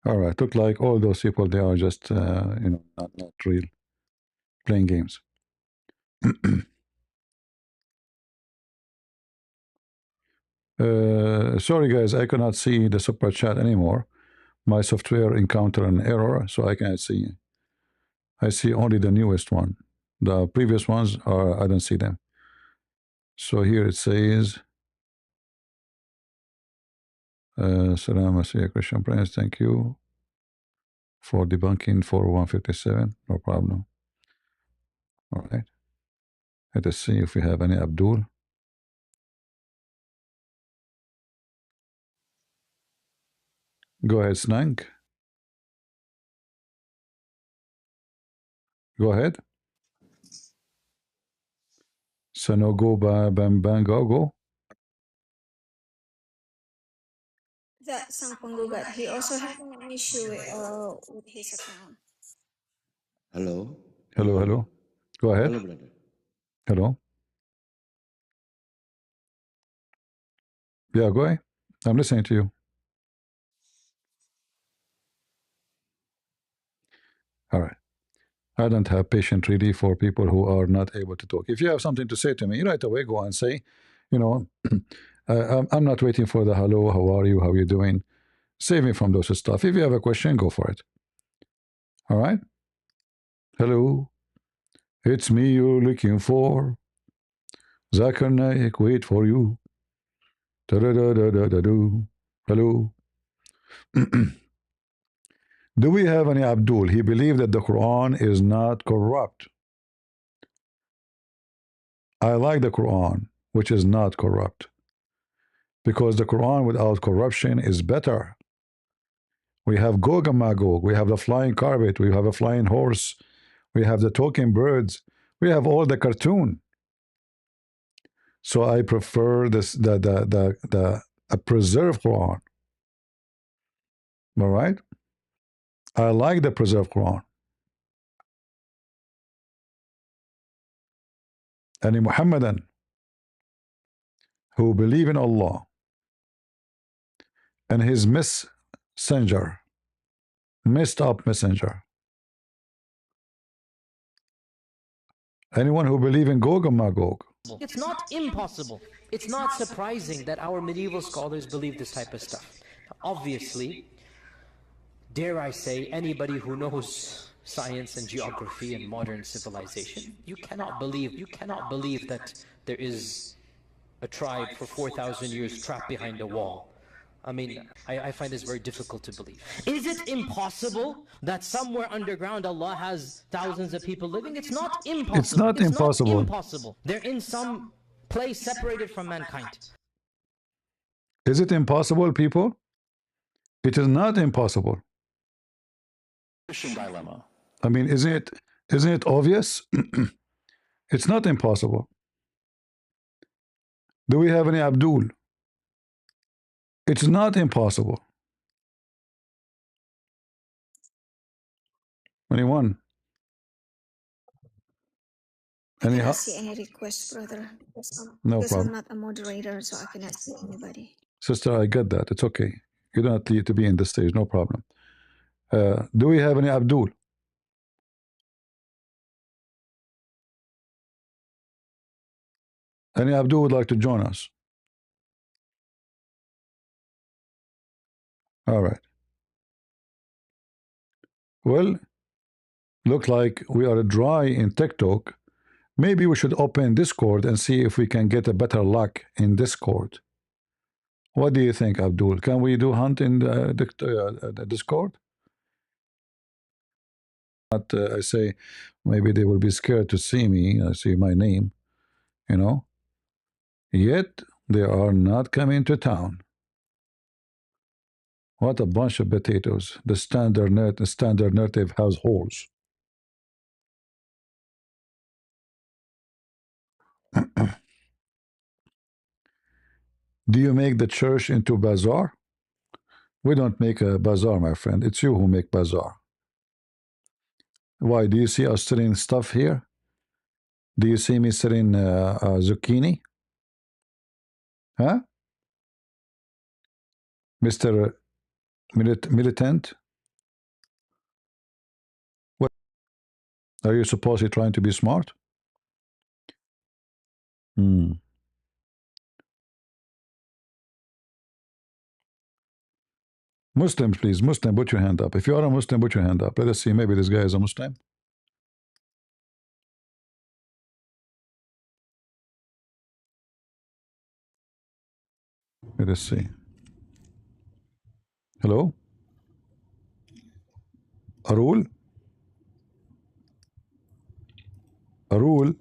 All right. Look like all those people, they are just, not real, playing games. Sorry, guys, I cannot see the super chat anymore. My software encountered an error, so I can't see. I see only the newest one. The previous ones are, I don't see them. So here it says, Salam Asiya Christian Prince, thank you for debunking 4157. No problem. All right. Let us see if we have any Abdul. Go ahead, Snank. Go ahead. Sanogo Bambangogo. That Sang penggugat, he also having an issue with his account. Hello. Hello. Go ahead. Hello, brother. Hello. Yeah, go ahead. I'm listening to you. All right. I don't have patience really for people who are not able to talk. If you have something to say to me, right away go and say, you know, I'm not waiting for the hello, how are you, how are you doing? Save me from those stuff. If you have a question, go for it. All right? Hello, it's me you're looking for. Zakir Naik, wait for you. Da-da-da-da-da-da-do. Hello. Do we have any Abdul? He believed that the Quran is not corrupt. I like the Quran, which is not corrupt, because the Quran without corruption is better. We have Gog and Magog, we have the flying carpet, we have a flying horse, we have the talking birds, we have all the cartoon. So I prefer this the a preserved Quran. All right? I like the preserved Quran. Any Muhammadan who believe in Allah and his messenger, messed up messenger. Anyone who believe in Gog and Magog. It's not impossible. It's not surprising that our medieval scholars believe this type of stuff. Obviously, dare I say, anybody who knows science and geography and modern civilization, you cannot believe that there is a tribe for 4,000 years trapped behind a wall. I mean, I find this very difficult to believe. Is it impossible that somewhere underground Allah has thousands of people living? It's not impossible. It's not impossible. Not impossible. They're in some place separated from mankind. Is it impossible, people? It is not impossible. Dilemma. I mean, isn't it obvious? It's not impossible. Do we have any Abdul? It's not impossible. Anyone? I cannot see any request, brother. No because problem. I'm not a moderator, so I cannot see anybody. Sister, I get that. It's okay. You don't need to be in the stage. No problem. Do we have any Abdul? Any Abdul would like to join us? All right. Well, look like we are dry in TikTok. Maybe we should open Discord and see if we can get a better luck in Discord. What do you think, Abdul? Can we do hunt in the Discord? But I say maybe they will be scared to see me. I see my name, you know. Yet they are not coming to town. What a bunch of potatoes. The standard native has holes. Do you make the church into bazaar? We don't make a bazaar, my friend. It's you who make bazaar. Why? Do you see us selling stuff here? Do you see me selling zucchini? Huh? Mr. Militant? What? Are you supposedly trying to be smart? Hmm. Muslims, please. Muslim, put your hand up. If you are a Muslim, put your hand up. Let us see. Maybe this guy is a Muslim. Let us see. Hello? Arul? Arul?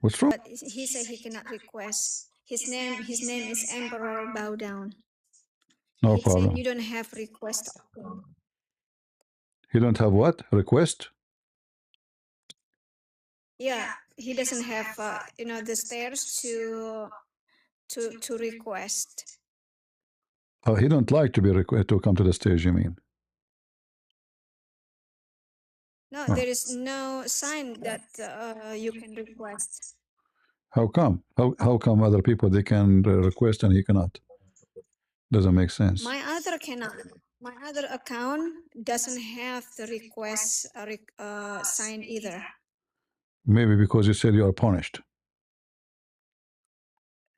What's wrong? But he said he cannot request. His name is Emperor Bow Down. No He problem. said you don't have request option. You don't have what? Request? Yeah, he doesn't have the stairs to request. Oh, he don't like to be to come to the stage, you mean? No, Oh. there is no sign that you can request. How come? How come other people they can request and he cannot? Doesn't make sense. My other cannot. My other account doesn't have the request sign either. Maybe because you said you are punished.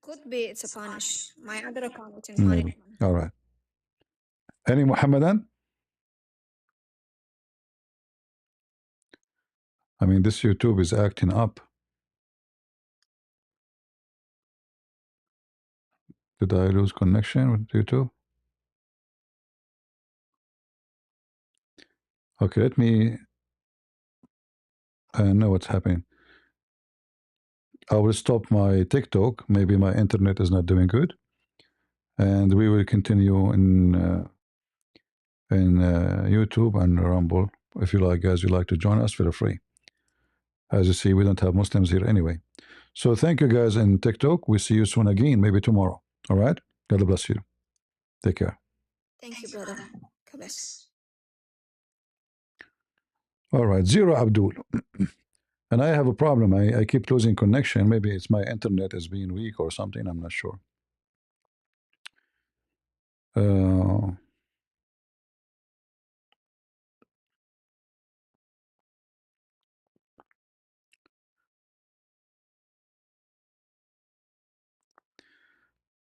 Could be it's a punish. My other account is in Maybe. punishment. All right. Any Muhammadan? I mean, this YouTube is acting up. Did I lose connection with YouTube? Okay, let me know what's happening. I will stop my TikTok. Maybe my internet is not doing good, and we will continue in YouTube and Rumble. If you like, guys, you like to join us, feel free. As you see, we don't have Muslims here anyway. So thank you, guys, in TikTok. We see you soon again, maybe tomorrow. All right. God bless you. Take care. Thank you, brother. God bless. All right, Zero Abdul. And I have a problem. I keep losing connection. Maybe it's my internet is being weak or something. I'm not sure. All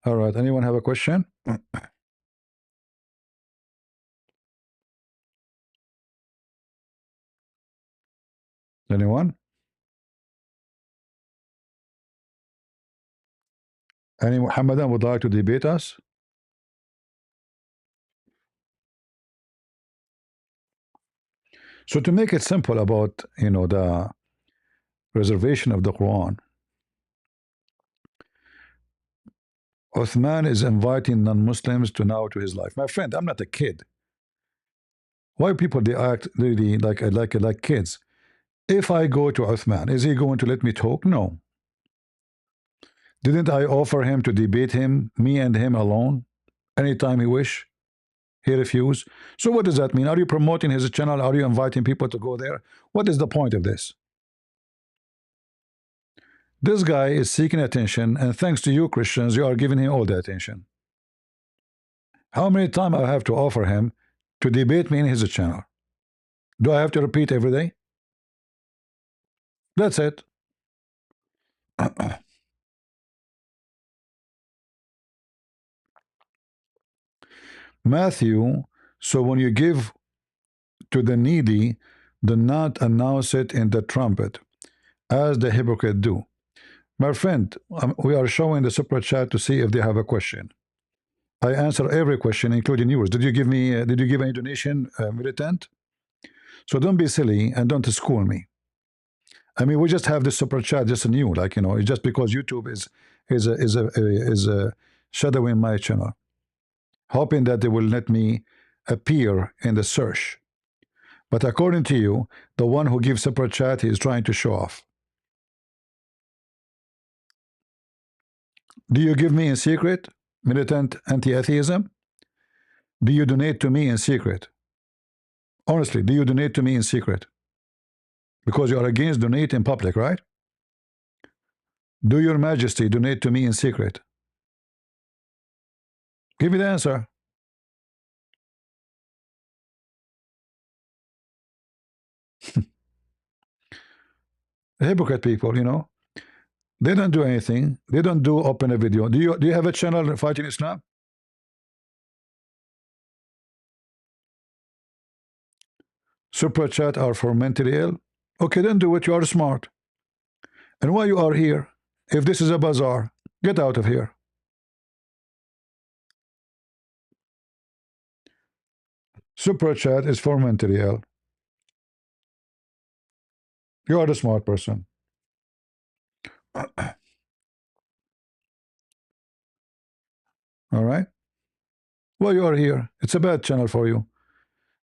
right. Anyone have a question? Anyone? Any Muhammadan would like to debate us? So to make it simple about the reservation of the Quran, Uthman is inviting non-Muslims to now to his life. My friend, I'm not a kid. Why people they act really like kids? If I go to Uthman, is he going to let me talk? No. Didn't I offer him to debate him, me and him alone, anytime he wish? He refused. So what does that mean? Are you promoting his channel? Are you inviting people to go there? What is the point of this? This guy is seeking attention, and thanks to you Christians, you are giving him all the attention. How many times I have to offer him to debate me in his channel? Do I have to repeat every day? That's it. Matthew, so when you give to the needy, do not announce it in the trumpet, as the hypocrite do. My friend, we are showing the super chat to see if they have a question. I answer every question, including yours. Did you give me? Did you give any donation, militant? So don't be silly and don't school me. I mean, we just have this super chat, just new, like it's just because YouTube is shadowing my channel, hoping that they will let me appear in the search. But according to you, the one who gives super chat is trying to show off. Do you give me in secret, militant anti-atheism? Do you donate to me in secret? Honestly, do you donate to me in secret? Because you are against donate in public, right? Do your majesty donate to me in secret? Give me the answer. Hypocrite people, they don't do anything. They don't do open a video. Do you have a channel fighting Islam? Super chat are for mentally ill. Okay, then do it. You are smart. And why you are here? If this is a bazaar, get out of here. Super chat is for mentally ill. You are the smart person. All right. Why you are here? It's a bad channel for you.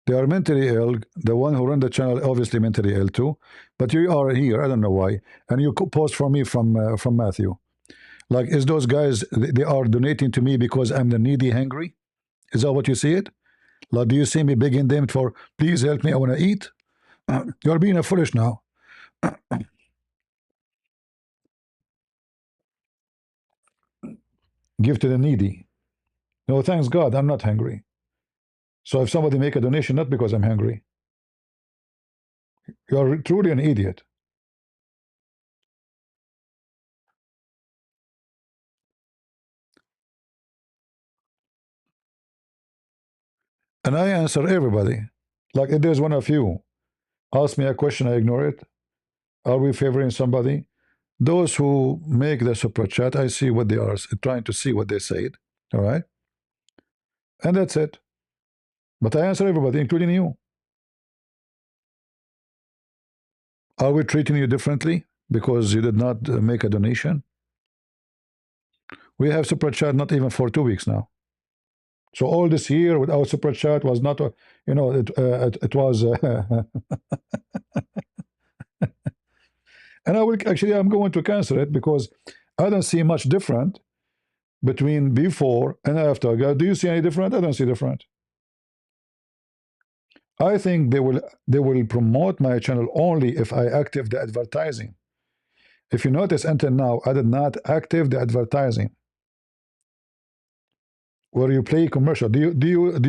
They are mentally ill. The one who run the channel obviously mentally ill too. But you are here. I don't know why. And you post for me from Matthew. Like, is those guys they are donating to me because I'm the needy, hungry? Is that what you see it? Like, do you see me begging them for please help me? I want to eat. You're being a foolish now. Give to the needy. No, thanks God, I'm not hungry. So if somebody make a donation, not because I'm hungry, you're truly an idiot. And I answer everybody. Like if there's one of you ask me a question, I ignore it. Are we favoring somebody? Those who make the super chat, I see what they are trying to see what they said. All right. And that's it. But I answer everybody, including you. Are we treating you differently because you did not make a donation? We have super chat not even for 2 weeks now. So all this year without super chat was not, it was. And I will actually, I'm going to cancel it because I don't see much different between before and after. Do you see any different? I don't see different. I think they will promote my channel only if I active the advertising. If you notice, until now, I did not active the advertising. Where you play commercial, do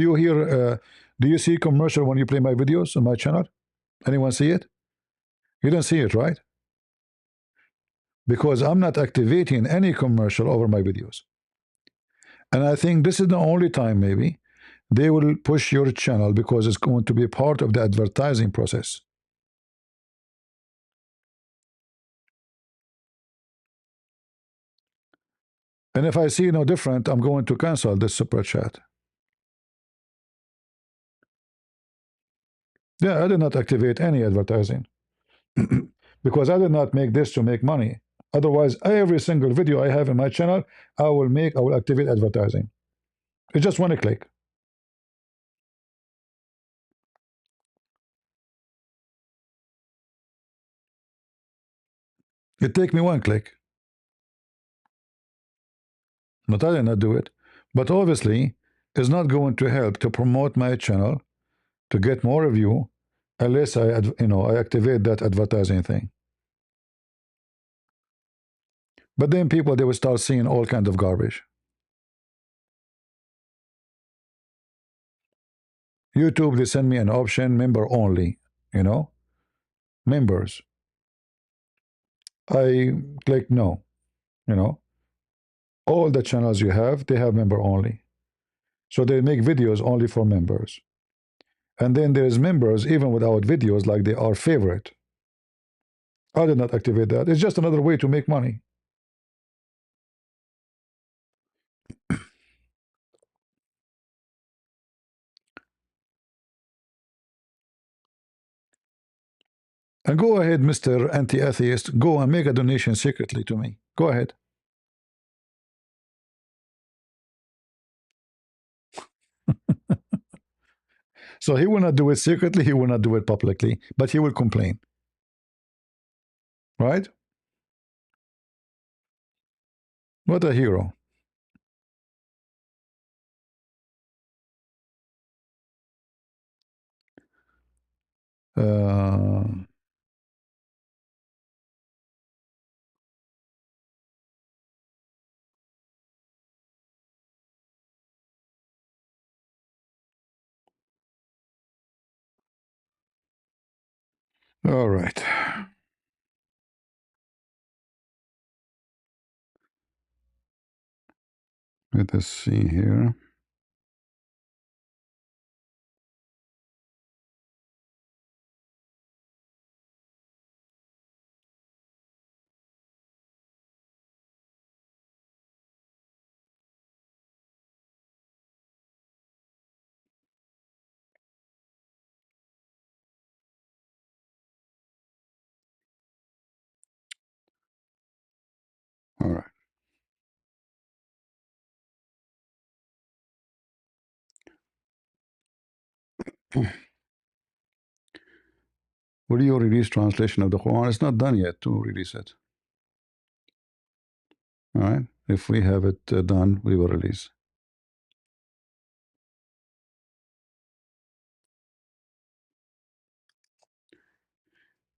you hear? Do you see commercial when you play my videos on my channel? Anyone see it? You don't see it, right? Because I'm not activating any commercial over my videos. And I think this is the only time maybe they will push your channel because it's going to be part of the advertising process. And if I see no different, I'm going to cancel this super chat. Yeah, I did not activate any advertising because I did not make this to make money. Otherwise, every single video I have in my channel, I will activate advertising. It's just one click. It take me one click. But I did not do it. But obviously, it's not going to help to promote my channel to get more review unless I activate that advertising thing. But then people, they will start seeing all kinds of garbage. YouTube, they send me an option, member only, members. I click no, all the channels you have, they have member only. So they make videos only for members. And then there's members even without videos, like they are favorite. I did not activate that. It's just another way to make money. And go ahead, Mr. Anti-Atheist, go and make a donation secretly to me. Go ahead. So he will not do it secretly, he will not do it publicly, but he will complain. Right? What a hero. All right. Let us see here. All right. Will you release translation of the Quran? It's not done yet to release it. All right. If we have it done, we will release.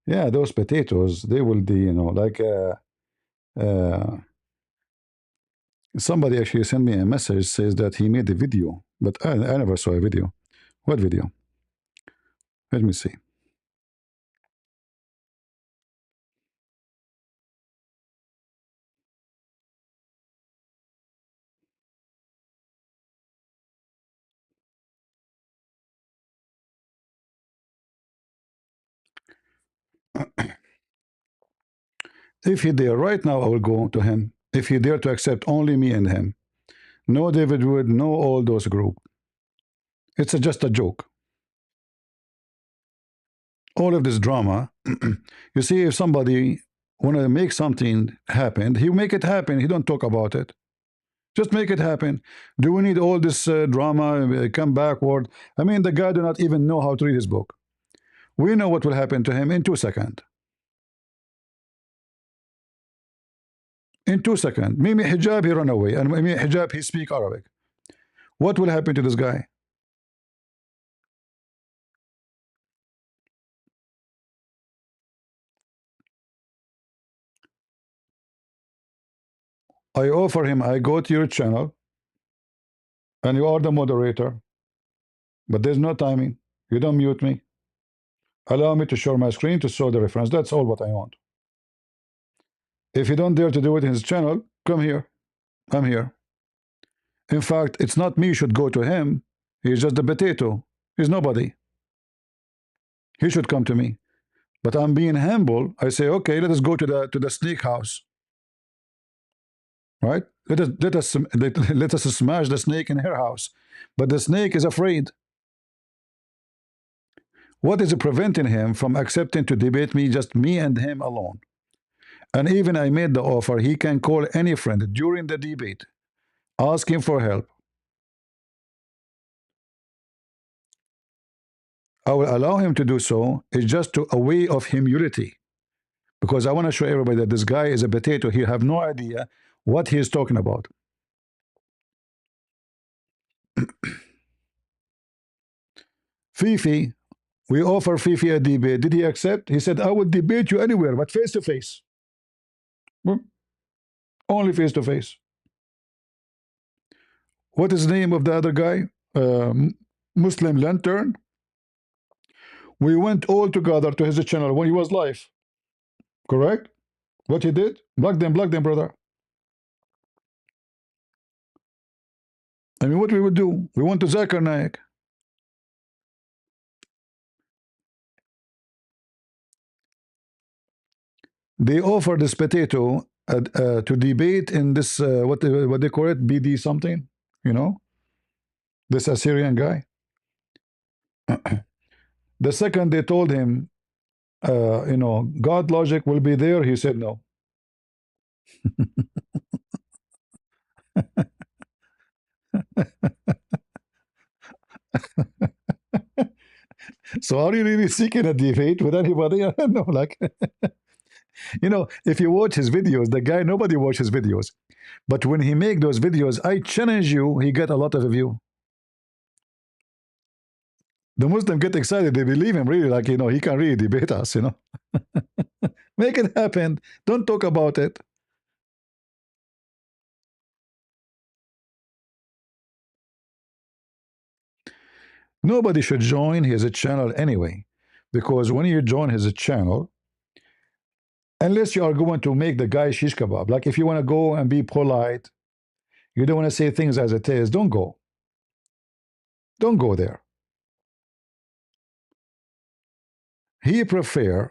Yeah, those potatoes, they will be, like somebody actually sent me a message, says that he made a video, but I never saw a video. What video? Let me see. If he dare, right now I will go to him. If he dare to accept only me and him, no David Wood, no all those group. It's just a joke. All of this drama. You see, if somebody want to make something happen, he make it happen. He don't talk about it. Just make it happen. Do we need all this drama? Come backward. I mean, the guy do not even know how to read his book. We know what will happen to him in 2 seconds. In 2 seconds. Mimi hijab, he run away. And Mimi hijab, he speak Arabic. What will happen to this guy? I offer him, I go to your channel, and you are the moderator, but there's no timing. You don't mute me. Allow me to show my screen to show the reference. That's all what I want. If you don't dare to do it in his channel, come here. I'm here. In fact, it's not me should go to him. He's just a potato. He's nobody. He should come to me. But I'm being humble. I say, okay, let us go to the snake house. Right? Let us smash the snake in her house. But the snake is afraid. What is preventing him from accepting to debate me, just me and him alone? And even I made the offer, he can call any friend during the debate, ask him for help. I will allow him to do so. It's just a way of humility. Because I want to show everybody that this guy is a potato. He have no idea what he is talking about. Fifi, we offer Fifi a debate. Did he accept? He said, I would debate you anywhere, but face to face. Only face to face. What is the name of the other guy? Muslim Lantern. We went all together to his channel when he was live. Correct? What he did? Block them, brother. I mean, what we would do? We went to Zakir Naik. They offered this potato to debate in this, what they call it, BD something, you know? This Assyrian guy. The second they told him, you know, God logic will be there, he said no. So are you really seeking a debate with anybody? I don't know, like, you know, if you watch his videos, the guy, nobody watch his videos. But when he make those videos, I challenge you, he get a lot of view. The Muslim get excited, they believe him really, like, you know, he can really debate us, you know. Make it happen. Don't talk about it. Nobody should join his channel anyway, because when you join his channel, unless you are going to make the guy shish kebab, like if you want to go and be polite, you don't want to say things as it is, don't go. Don't go there. He prefer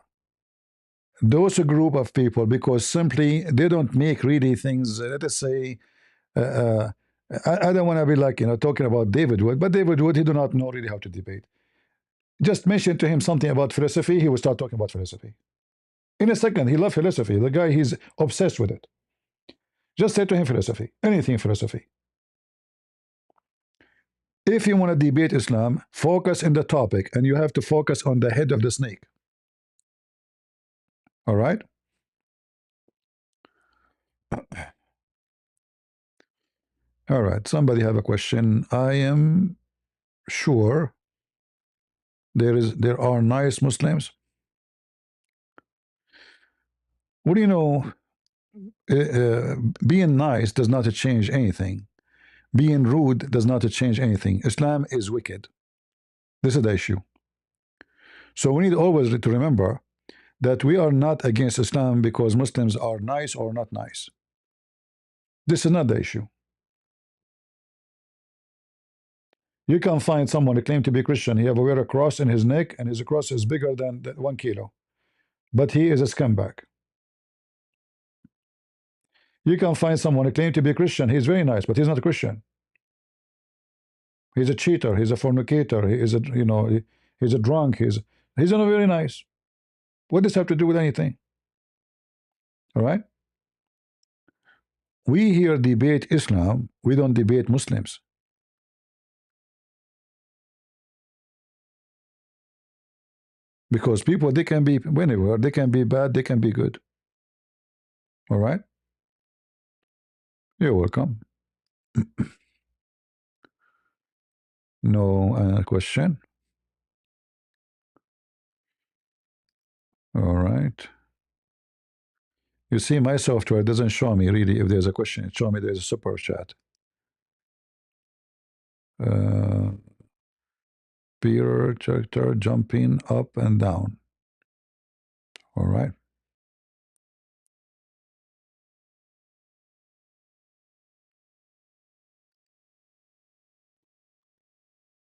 those group of people because simply they don't make really things, let us say, I don't want to be like, you know, talking about David Wood, but David Wood, he do not know really how to debate. Just mention to him something about philosophy, he will start talking about philosophy. In a second, he loves philosophy. The guy, he's obsessed with it. Just say to him philosophy, anything philosophy. If you want to debate Islam, focus in the topic, and you have to focus on the head of the snake. All right? All right, somebody have a question. I am sure there are nice Muslims. What do you know? Being nice does not change anything. Being rude does not change anything. Islam is wicked. This is the issue. So we need always to remember that we are not against Islam because Muslims are nice or not nice. This is not the issue. You can find someone who claims to be Christian. He have wear a cross in his neck, and his cross is bigger than 1 kilo. But he is a scumbag. You can find someone who claims to be Christian. He's very nice, but he's not a Christian. He's a cheater. He's a fornicator. He is a he's a drunk. He's not very nice. What does this have to do with anything? All right. We here debate Islam. We don't debate Muslims. Because people, they can be anywhere. They can be bad. They can be good. All right. You're welcome. No question. All right. You see, my software doesn't show me really if there's a question. It shows me there's a super chat. Peer character jumping up and down. All right.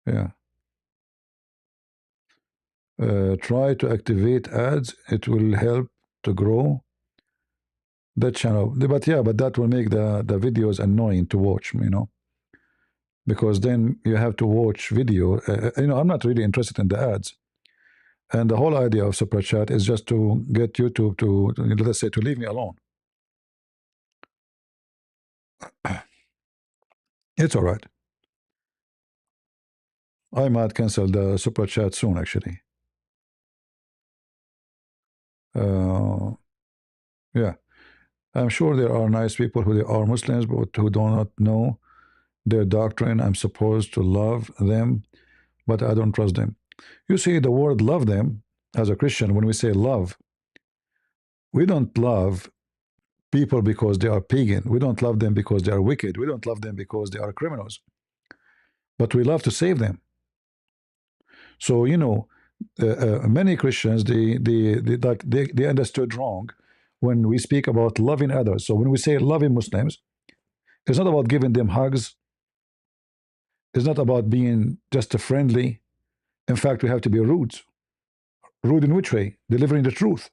Yeah. Try to activate ads. It will help to grow the channel. But yeah, but that will make the videos annoying to watch, because then you have to watch video. I'm not really interested in the ads. And the whole idea of super chat is just to get YouTube to let's say, to leave me alone. It's all right. I might cancel the super chat soon, actually. Yeah. I'm sure there are nice people who are Muslims, but who do not know their doctrine. I'm supposed to love them, but I don't trust them. You see, the word love them, as a Christian, when we say love, we don't love people because they are pagan. We don't love them because they are wicked. We don't love them because they are criminals. But we love to save them. So, many Christians, they understood wrong when we speak about loving others. So when we say loving Muslims, it's not about giving them hugs. It's not about being just a friendly. In fact, we have to be rude. Rude in which way? Delivering the truth.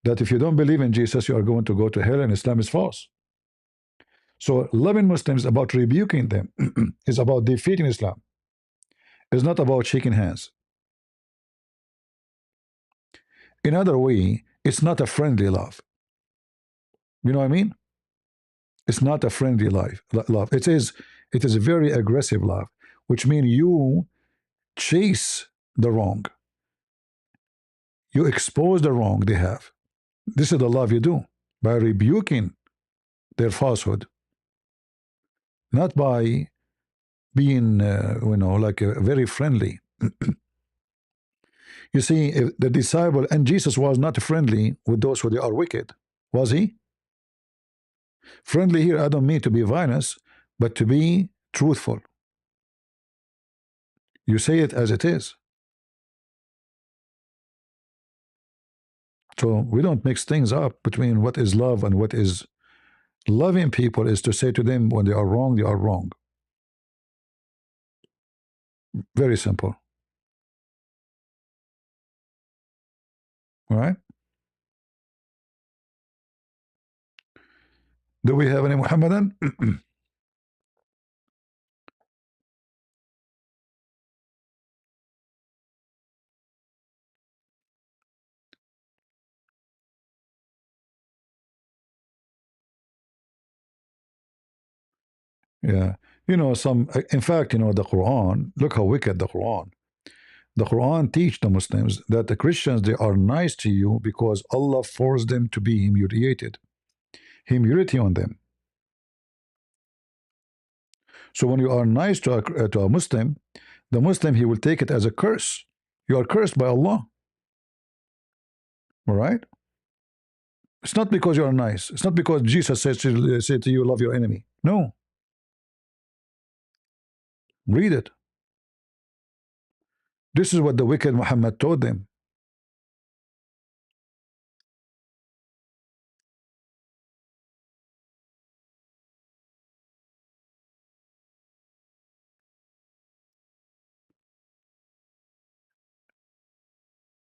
That if you don't believe in Jesus, you are going to go to hell, and Islam is false. So loving Muslims is about rebuking them. It's about defeating Islam. It's not about shaking hands. In other way, it's not a friendly love. You know what I mean? It's not a friendly love. It is a very aggressive love, which means you chase the wrong. You expose the wrong they have. This is the love you do by rebuking their falsehood, not by being, very friendly. You see, if the disciple and Jesus was not friendly with those who they are wicked, was he? Friendly here, I don't mean to be violent, but to be truthful. You say it as it is. So we don't mix things up between what is love and what is loving people is to say to them when they are wrong, they are wrong. Very simple. All right? Do we have any Muhammadan? Yeah. In fact, the Quran, look how wicked the Quran. The Quran teach the Muslims that the Christians, they are nice to you because Allah forced them to be humiliated. Humility on them. So when you are nice to a Muslim, the Muslim, he will take it as a curse. You are cursed by Allah. All right? It's not because you are nice. It's not because Jesus said to you, love your enemy. No. Read it. This is what the wicked Muhammad told them.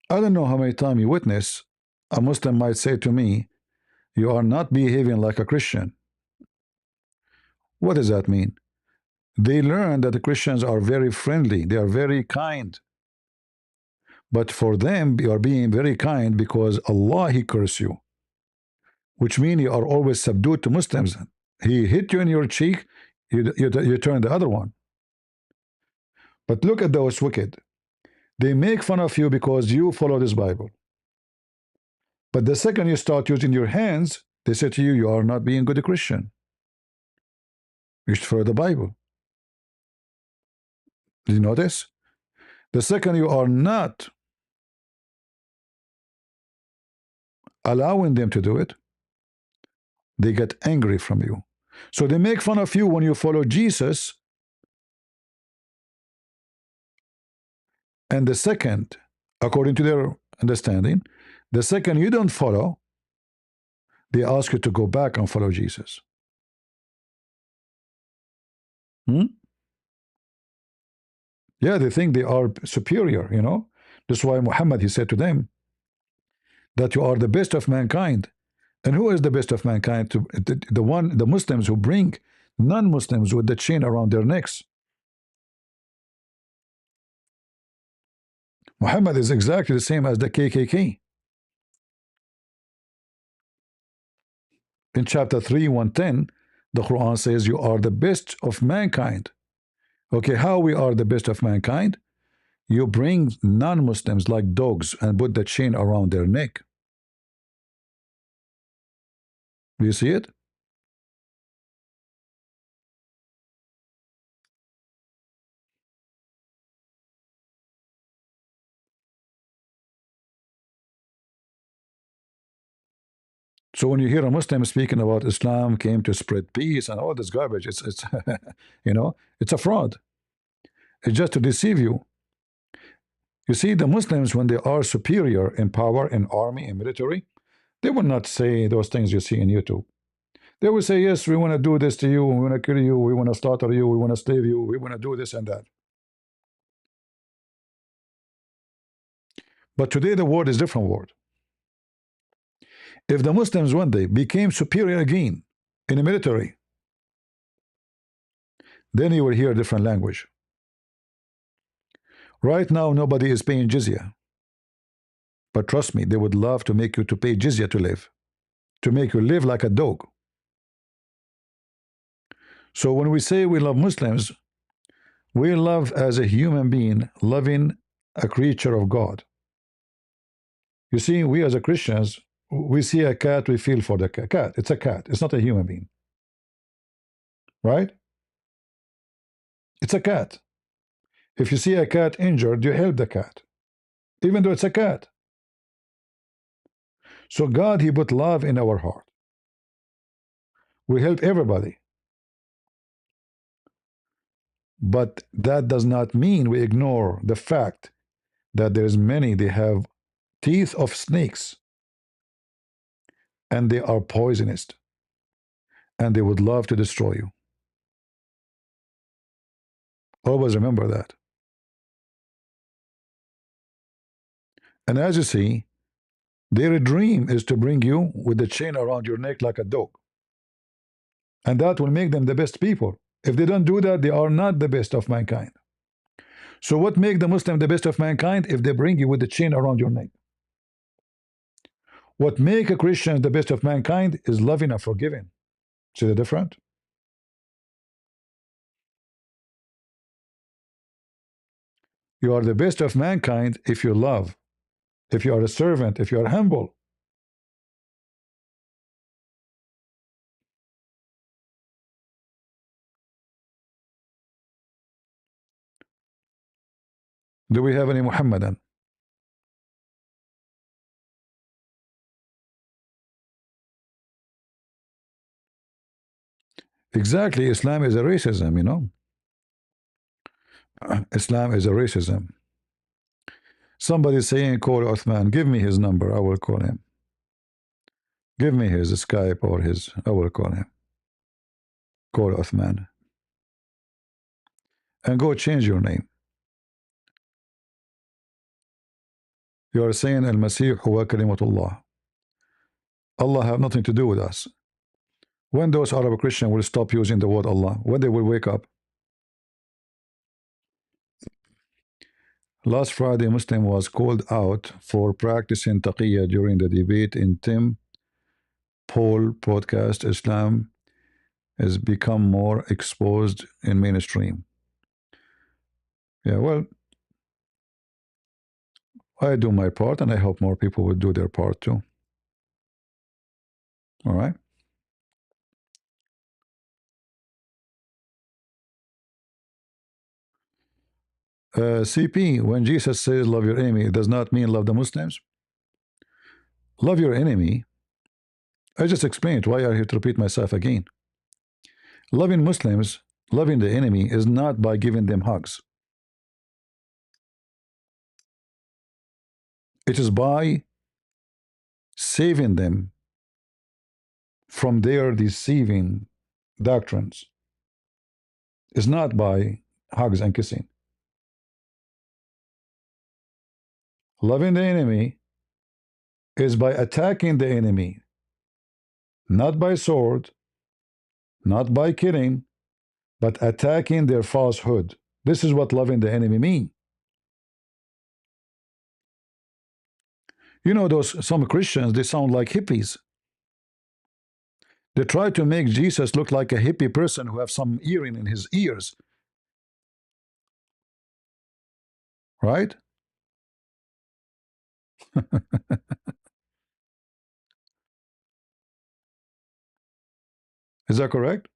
I don't know how many times you witness a Muslim might say to me, "You are not behaving like a Christian." What does that mean? They learn that the Christians are very friendly, they are very kind. But for them, you are being very kind because Allah, He curse you, which means you are always subdued to Muslims. He hit you in your cheek, you turn the other one. But look at those wicked. They make fun of you because you follow this Bible. But the second you start using your hands, they say to you, you are not being good a Christian. You should follow the Bible. Did you notice? The second you are not allowing them to do it, they get angry from you. So they make fun of you when you follow Jesus. And the second, according to their understanding, the second you don't follow, they ask you to go back and follow Jesus. Yeah, they think they are superior, you know. That's why Muhammad, he said to them that you are the best of mankind. And who is the best of mankind? The Muslims who bring non-Muslims with the chain around their necks. Muhammad is exactly the same as the KKK. In chapter 3, 110, the Quran says you are the best of mankind. Okay, how we are the best of mankind? You bring non-Muslims like dogs and put the chain around their neck. Do you see it? So when you hear a Muslim speaking about Islam came to spread peace and all this garbage, it's you know, it's a fraud. It's just to deceive you. You see, the Muslims, when they are superior in power, in army, in military, they will not say those things you see in YouTube. They will say, yes, we want to do this to you, we want to kill you, we want to slaughter you, we want to slave you, we want to do this and that. But today the world is a different world. If the Muslims one day became superior again in the military, then you will hear a different language. Right now, nobody is paying jizya. But trust me, they would love to make you to pay jizya to live, to make you live like a dog. So when we say we love Muslims, we love as a human being, loving a creature of God. You see, we as a Christians, we see a cat, we feel for the cat. It's a cat. It's not a human being. Right? It's a cat. If you see a cat injured, you help the cat, even though it's a cat. So God, He put love in our heart. We help everybody. But that does not mean we ignore the fact that there's many, they have teeth of snakes and they are poisonous and they would love to destroy you. Always remember that. And as you see, their dream is to bring you with the chain around your neck like a dog. And that will make them the best people. If they don't do that, they are not the best of mankind. So what make the Muslim the best of mankind? If they bring you with the chain around your neck. What make a Christian the best of mankind is loving and forgiving. See the difference? You are the best of mankind if you love, if you are a servant, if you are humble. Do we have any Muhammadan? Exactly, Islam is a racism, you know. Islam is a racism. Somebody saying call Uthman. Give me his number. I will call him. Give me his Skype or his. I will call him. Call Uthman. And go change your name. You are saying Al-Masih huwa kalimatullah. Allah have nothing to do with us. When those Arab Christians will stop using the word Allah, when they will wake up. Last Friday, Muslim was called out for practicing taqiyya during the debate in Tim Poll podcast. Islam has become more exposed in mainstream. Yeah, well, I do my part, and I hope more people will do their part too. All right. CP, when Jesus says love your enemy, it does not mean love the Muslims. Love your enemy. I just explained why I have to repeat myself again. Loving Muslims, loving the enemy is not by giving them hugs. It is by saving them from their deceiving doctrines. It's not by hugs and kissing. Loving the enemy is by attacking the enemy, not by sword, not by killing, but attacking their falsehood. This is what loving the enemy means. You know, those some Christians, they sound like hippies. They try to make Jesus look like a hippie person who have some earring in his ears. Right? Is that correct?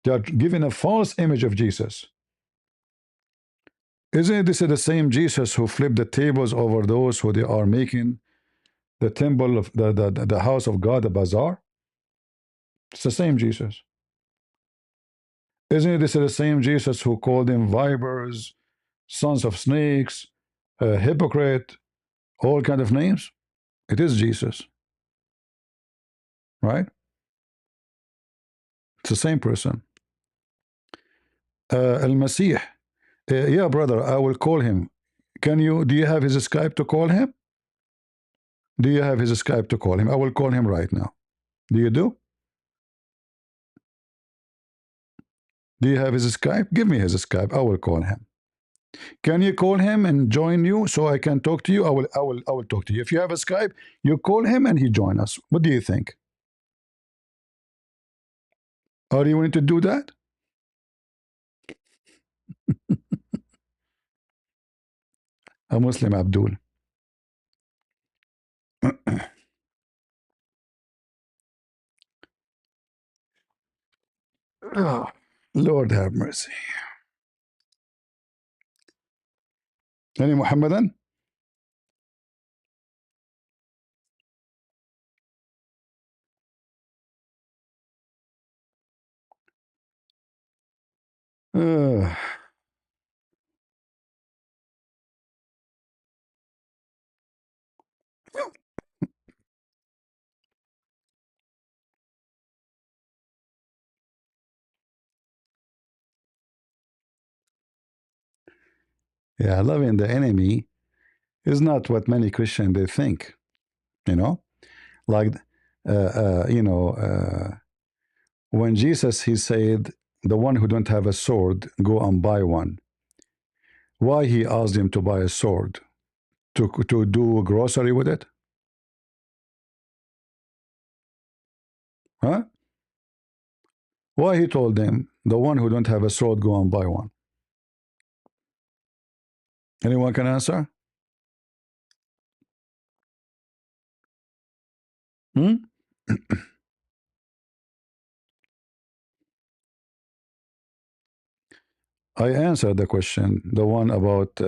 They are giving a false image of Jesus. Isn't this the same Jesus who flipped the tables over those who they are making the temple of the house of God a bazaar? It's the same Jesus. Isn't this the same Jesus who called them vipers, sons of snakes, hypocrite, all kind of names? It is Jesus. Right? It's the same person. Al-Masih. Yeah, brother, I will call him. Do you have his Skype to call him? Do you have his Skype to call him? I will call him right now. Do you do? Do you have his Skype? Give me his Skype. I will call him. Can you call him and join you so I can talk to you? I will talk to you. If you have a Skype, you call him and he join us. What do you think? Are you willing to do that? A Muslim Abdul. Oh, Lord have mercy. Any Muhammadan? Yeah, loving the enemy is not what many Christians they think. You know, like when Jesus he said, "The one who don't have a sword, go and buy one." Why he asked him to buy a sword? To do grocery with it? Huh? Why he told them, "The one who don't have a sword, go and buy one"? Anyone can answer? Hmm? I answered the question, the one about.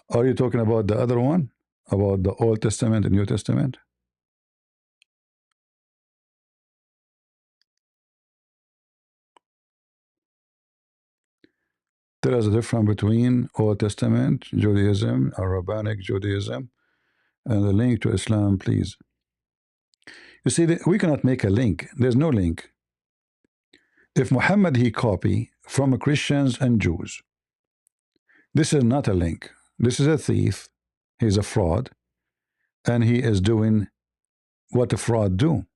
Are you talking about the other one? About the Old Testament and New Testament? There is a difference between Old Testament Judaism or Rabbinic Judaism and the link to Islam, please. You see, we cannot make a link. There's no link. If Muhammad he copy from Christians and Jews, this is not a link. This is a thief. He's a fraud, and he is doing what a fraud do.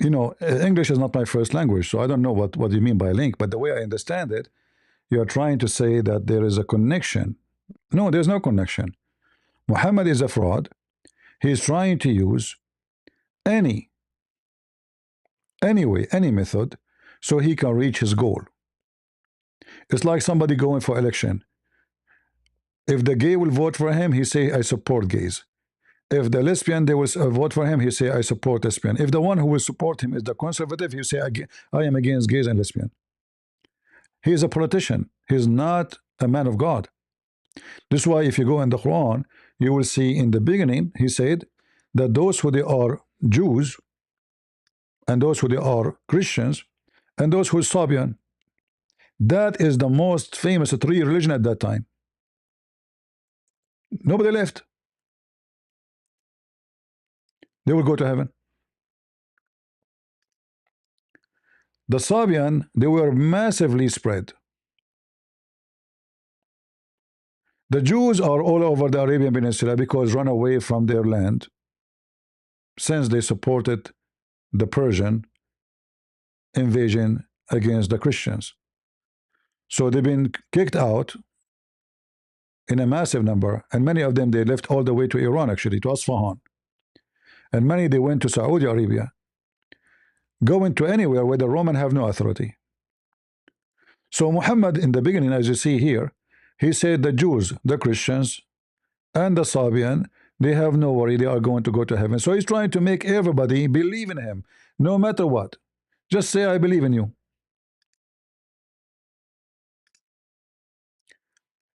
You know, English is not my first language, so I don't know what you mean by link. But the way I understand it, you are trying to say that there is a connection. No, there's no connection. Muhammad is a fraud. He's trying to use any way, any method, so he can reach his goal. It's like somebody going for election. If the gay will vote for him, he say, I support gays. If the lesbian, they will vote for him, he say, I support lesbian. If the one who will support him is the conservative, he say, I am against gays and lesbian. He is a politician. He's not a man of God. This is why if you go in the Quran, you will see in the beginning, he said that those who they are Jews and those who they are Christians and those who are Sabian, that is the most famous three religion at that time. Nobody left. They will go to heaven. The Sabian, they were massively spread. The Jews are all over the Arabian Peninsula because run away from their land since they supported the Persian invasion against the Christians. So they've been kicked out in a massive number, and many of them they left all the way to Iran, actually, to Isfahan. And many they went to Saudi Arabia, going to anywhere where the Roman have no authority. So Muhammad in the beginning, as you see here, he said the Jews, the Christians, and the Sabian, they have no worry, they are going to go to heaven. So he's trying to make everybody believe in him, no matter what. Just say, I believe in you.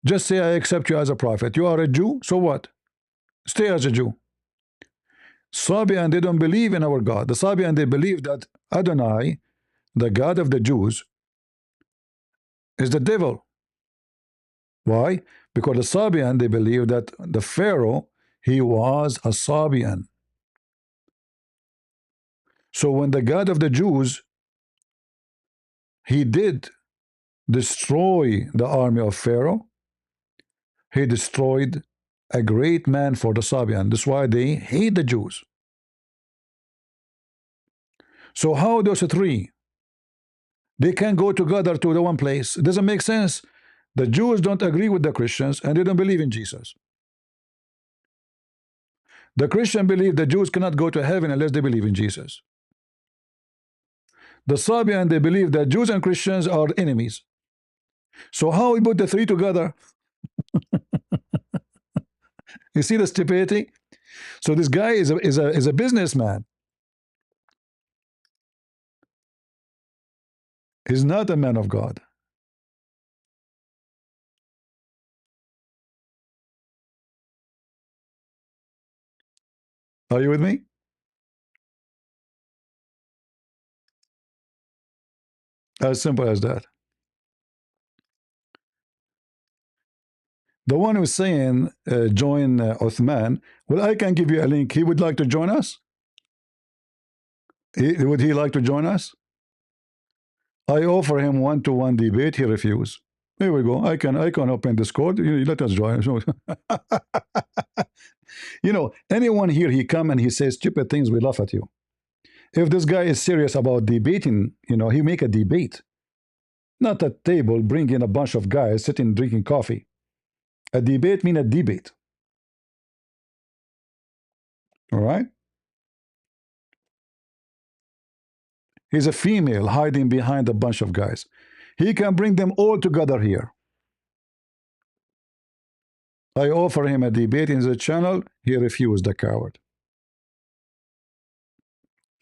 Just say, I accept you as a prophet. You are a Jew, so what? Stay as a Jew. Sabian, they don't believe in our God. The Sabian, they believe that Adonai, the God of the Jews, is the devil. Why? Because the Sabian, they believe that the Pharaoh, he was a Sabian. So when the God of the Jews, he did destroy the army of Pharaoh, he destroyed a great man for the Sabian. That's why they hate the Jews. So how those three, they can go together to the one place? It doesn't make sense. The Jews don't agree with the Christians and they don't believe in Jesus. The Christian believe the Jews cannot go to heaven unless they believe in Jesus. The Sabian, they believe that Jews and Christians are enemies. So how we put the three together? You see the stupidity? So this guy is a businessman. He's not a man of God. Are you with me? As simple as that. The one who's saying join Uthman, well, I can give you a link. He would like to join us? Would he like to join us? I offer him one-to-one debate. He refused. There we go. I can open Discord. Let us join. You know, anyone here, he come and he says stupid things, we laugh at you. If this guy is serious about debating, he make a debate. Not a table, bring in a bunch of guys sitting drinking coffee. A debate mean a debate. All right? He's a female hiding behind a bunch of guys. He can bring them all together here. I offer him a debate in the channel. He refused, the coward.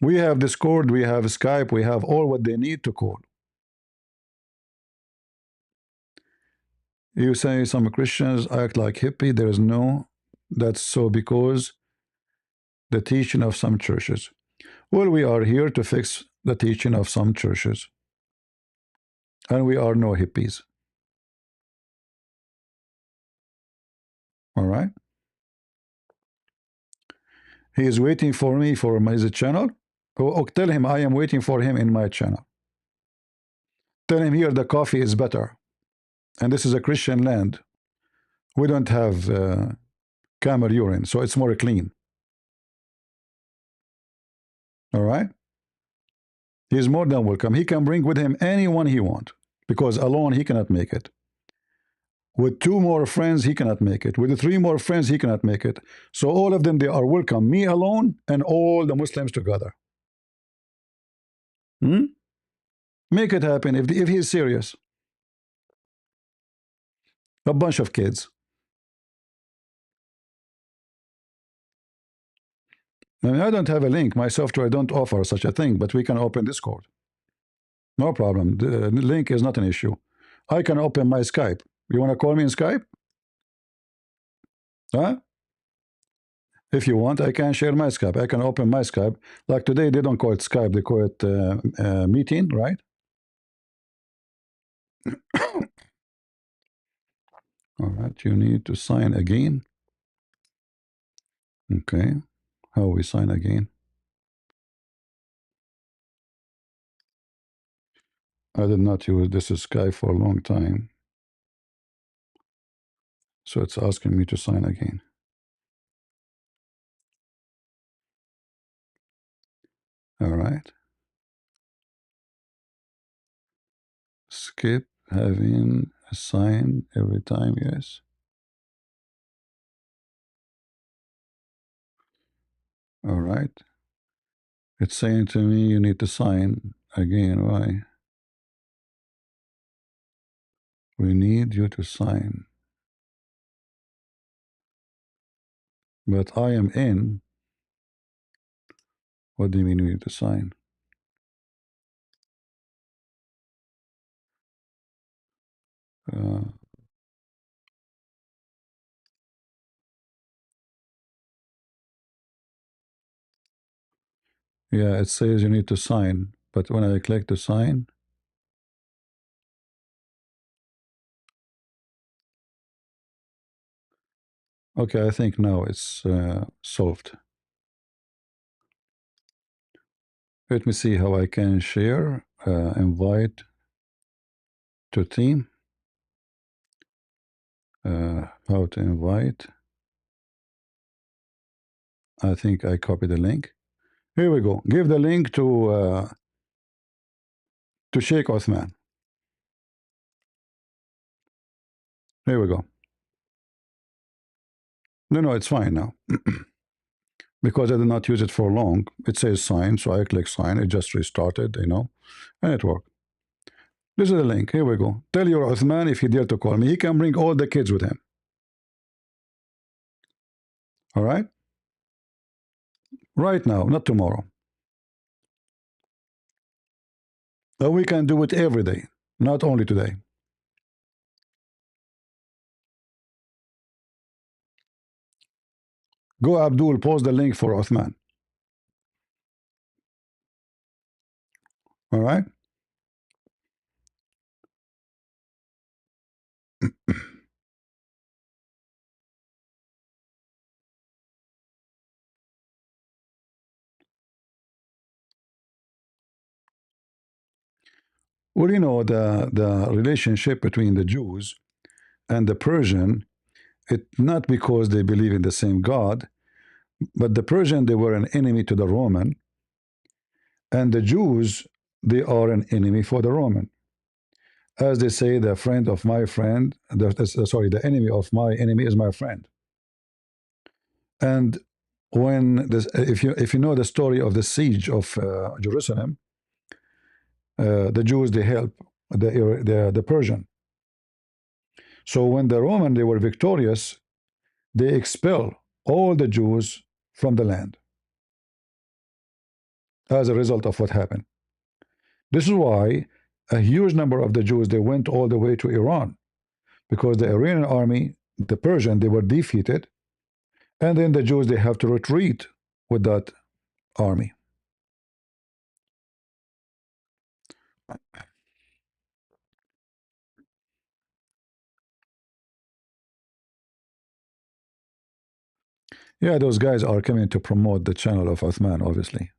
We have Discord, we have Skype, we have all what they need to call. You say some Christians act like hippie. There is no. That's so because the teaching of some churches. Well, we are here to fix the teaching of some churches. and we are no hippies. All right. He is waiting for me for his channel. Oh, tell him I am waiting for him in my channel. Tell him here the coffee is better. And this is a Christian land. We don't have camel urine, so it's more clean. All right? He's more than welcome. He can bring with him anyone he wants, because alone he cannot make it. With 2 more friends, he cannot make it. With 3 more friends, he cannot make it. So all of them, they are welcome. Me alone and all the Muslims together. Make it happen if he is serious. A bunch of kids. I mean, I don't have a link. My software don't offer such a thing, but we can open Discord. No problem. The link is not an issue. I can open my Skype. You want to call me in Skype? Huh? If you want, I can share my Skype. I can open my Skype. Like today, they don't call it Skype. They call it meeting, right? All right. You need to sign again. Okay. How we sign again? I did not use this Skype for a long time. So it's asking me to sign again. All right. Skip having a sign every time, yes. All right. It's saying to me you need to sign again. Why? We need you to sign. But I am in. What do you mean we need to sign? Yeah, it says you need to sign. But when I click to sign, okay, I think now it's solved. Let me see how I can share, invite to team, how to invite. I think I copied the link. Here we go. Give the link to Sheikh Othman. Here we go. No, it's fine now. Because I did not use it for long. It says sign, so I click sign. It just restarted, and it worked. This is the link. Here we go. Tell your Uthman if he dare to call me. He can bring all the kids with him. All right? Right now, not tomorrow. But we can do it every day, not only today. Go, Abdul, post the link for Uthman. All right? Well, the relationship between the Jews and the Persian, it's not because they believe in the same God, but the Persian, they were an enemy to the Roman, and the Jews, they are an enemy for the Roman. As they say, the friend of my friend, the enemy of my enemy is my friend. And when this, if you know the story of the siege of Jerusalem, the Jews, they help the Persian. So when the Roman, they were victorious, they expel all the Jews from the land as a result of what happened. This is why a huge number of the Jews, they went all the way to Iran, because the Iranian army, the Persian, they were defeated, and then the Jews, they have to retreat with that army. Yeah, those guys are coming to promote the channel of Uthman, obviously.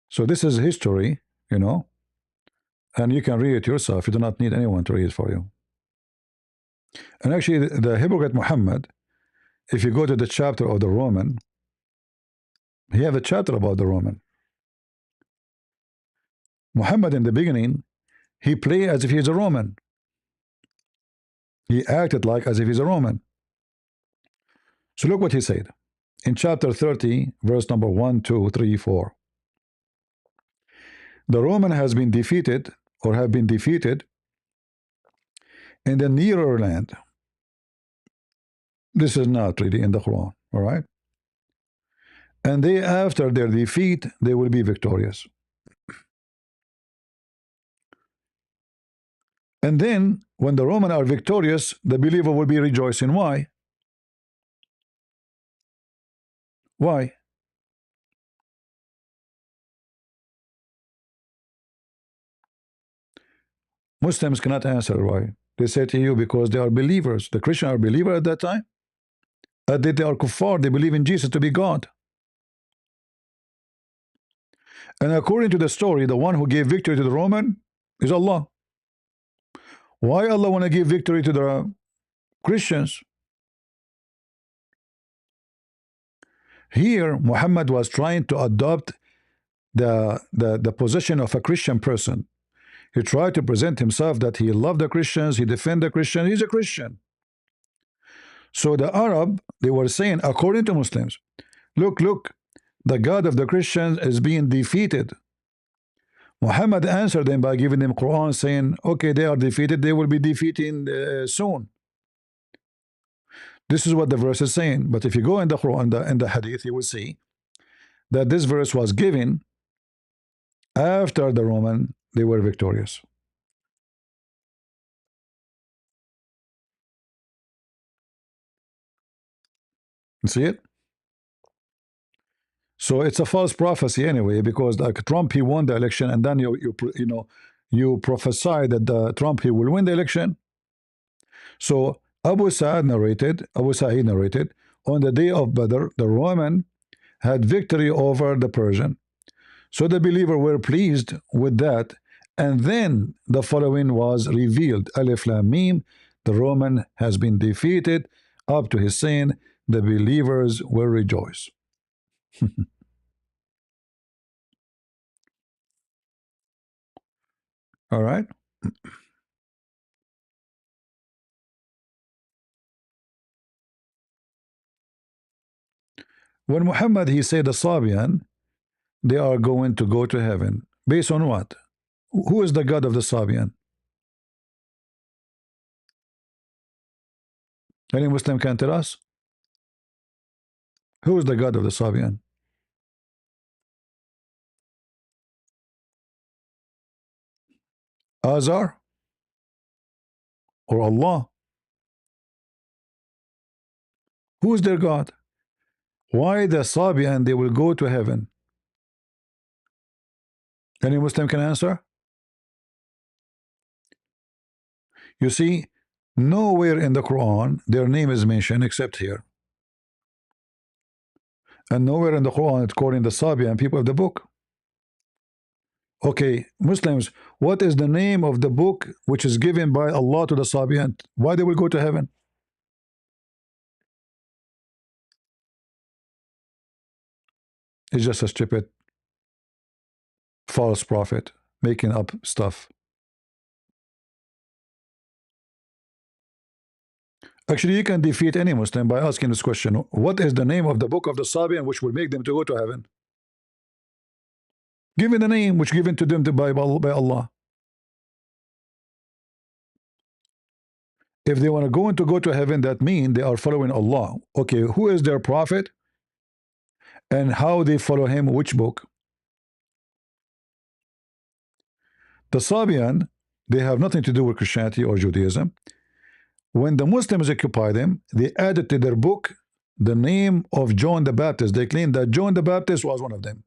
So this is history, you know, and you can read it yourself. You do not need anyone to read it for you. And actually, the hypocrite Muhammad, if you go to the chapter of the Roman, he have a chapter about the Roman. Muhammad in the beginning, he played as if he's a Roman. He acted like as if he's a Roman. So look what he said in chapter 30, verse number 1, 2, 3, 4. The Roman has been defeated or have been defeated in the nearer land. This is not really in the Quran, all right? And they, after their defeat, they will be victorious. And then, when the Roman are victorious, the believer will be rejoicing. Why? Why? Muslims cannot answer why. They say to you because they are believers. The Christians are believers at that time. They are kuffar. They believe in Jesus to be God. And according to the story, the one who gave victory to the Roman is Allah. Why Allah want to give victory to the Christians? Here, Muhammad was trying to adopt the position of a Christian person. He tried to present himself that he loved the Christians, he defended the Christians, he's a Christian. So the Arab, they were saying, according to Muslims, look, the God of the Christians is being defeated. Muhammad answered them by giving them Quran saying, okay, they are defeated, they will be defeating soon. This is what the verse is saying. But if you go in the Quran, in the Hadith, you will see that this verse was given after the Roman, they were victorious. You see it? So it's a false prophecy anyway, because like Trump, he won the election, and then you prophesy that Trump, he will win the election. So Abu Sa'id narrated, on the day of Badr, the Roman had victory over the Persian. So the believers were pleased with that, and then the following was revealed: Alif Lam Mim, the Roman has been defeated. Up to his saying, the believers will rejoice. All right. When Muhammad, he said the Sabian, they are going to go to heaven. Based on what? Who is the God of the Sabian? Any Muslim can tell us? Who is the God of the Sabian? Azar? Or Allah? Who is their God? Why the Sabian, they will go to heaven? Any Muslim can answer? You see, nowhere in the Quran their name is mentioned except here. And nowhere in the Quran it's calling the Sabian people of the book. Okay, Muslims, what is the name of the book which is given by Allah to the Sabian? Why they will go to heaven? It's just a stupid false prophet making up stuff. Actually, you can defeat any Muslim by asking this question: what is the name of the book of the Sabian which will make them to go to heaven? Give me the name which given to them by Allah. If they want to go to heaven, that means they are following Allah. Okay, who is their prophet and how they follow him? Which book? The Sabian, they have nothing to do with Christianity or Judaism. When the Muslims occupy them, they added to their book the name of John the Baptist. They claim that John the Baptist was one of them,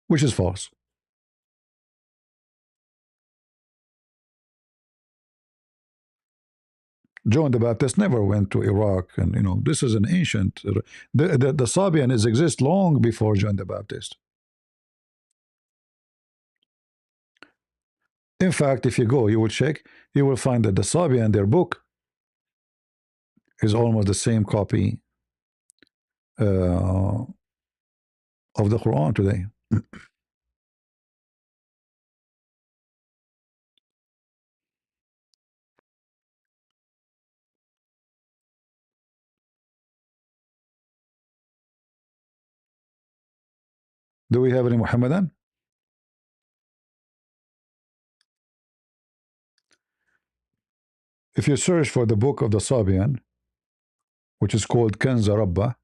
which is false. John the Baptist never went to Iraq, and this is an ancient. The Sabians exist long before John the Baptist. In fact, if you go, you will check, you will find that the Sabian, their book, is almost the same copy of the Quran today. Do we have any Muhammadan? If you search for the book of the Sabian, which is called Kanza Rabba,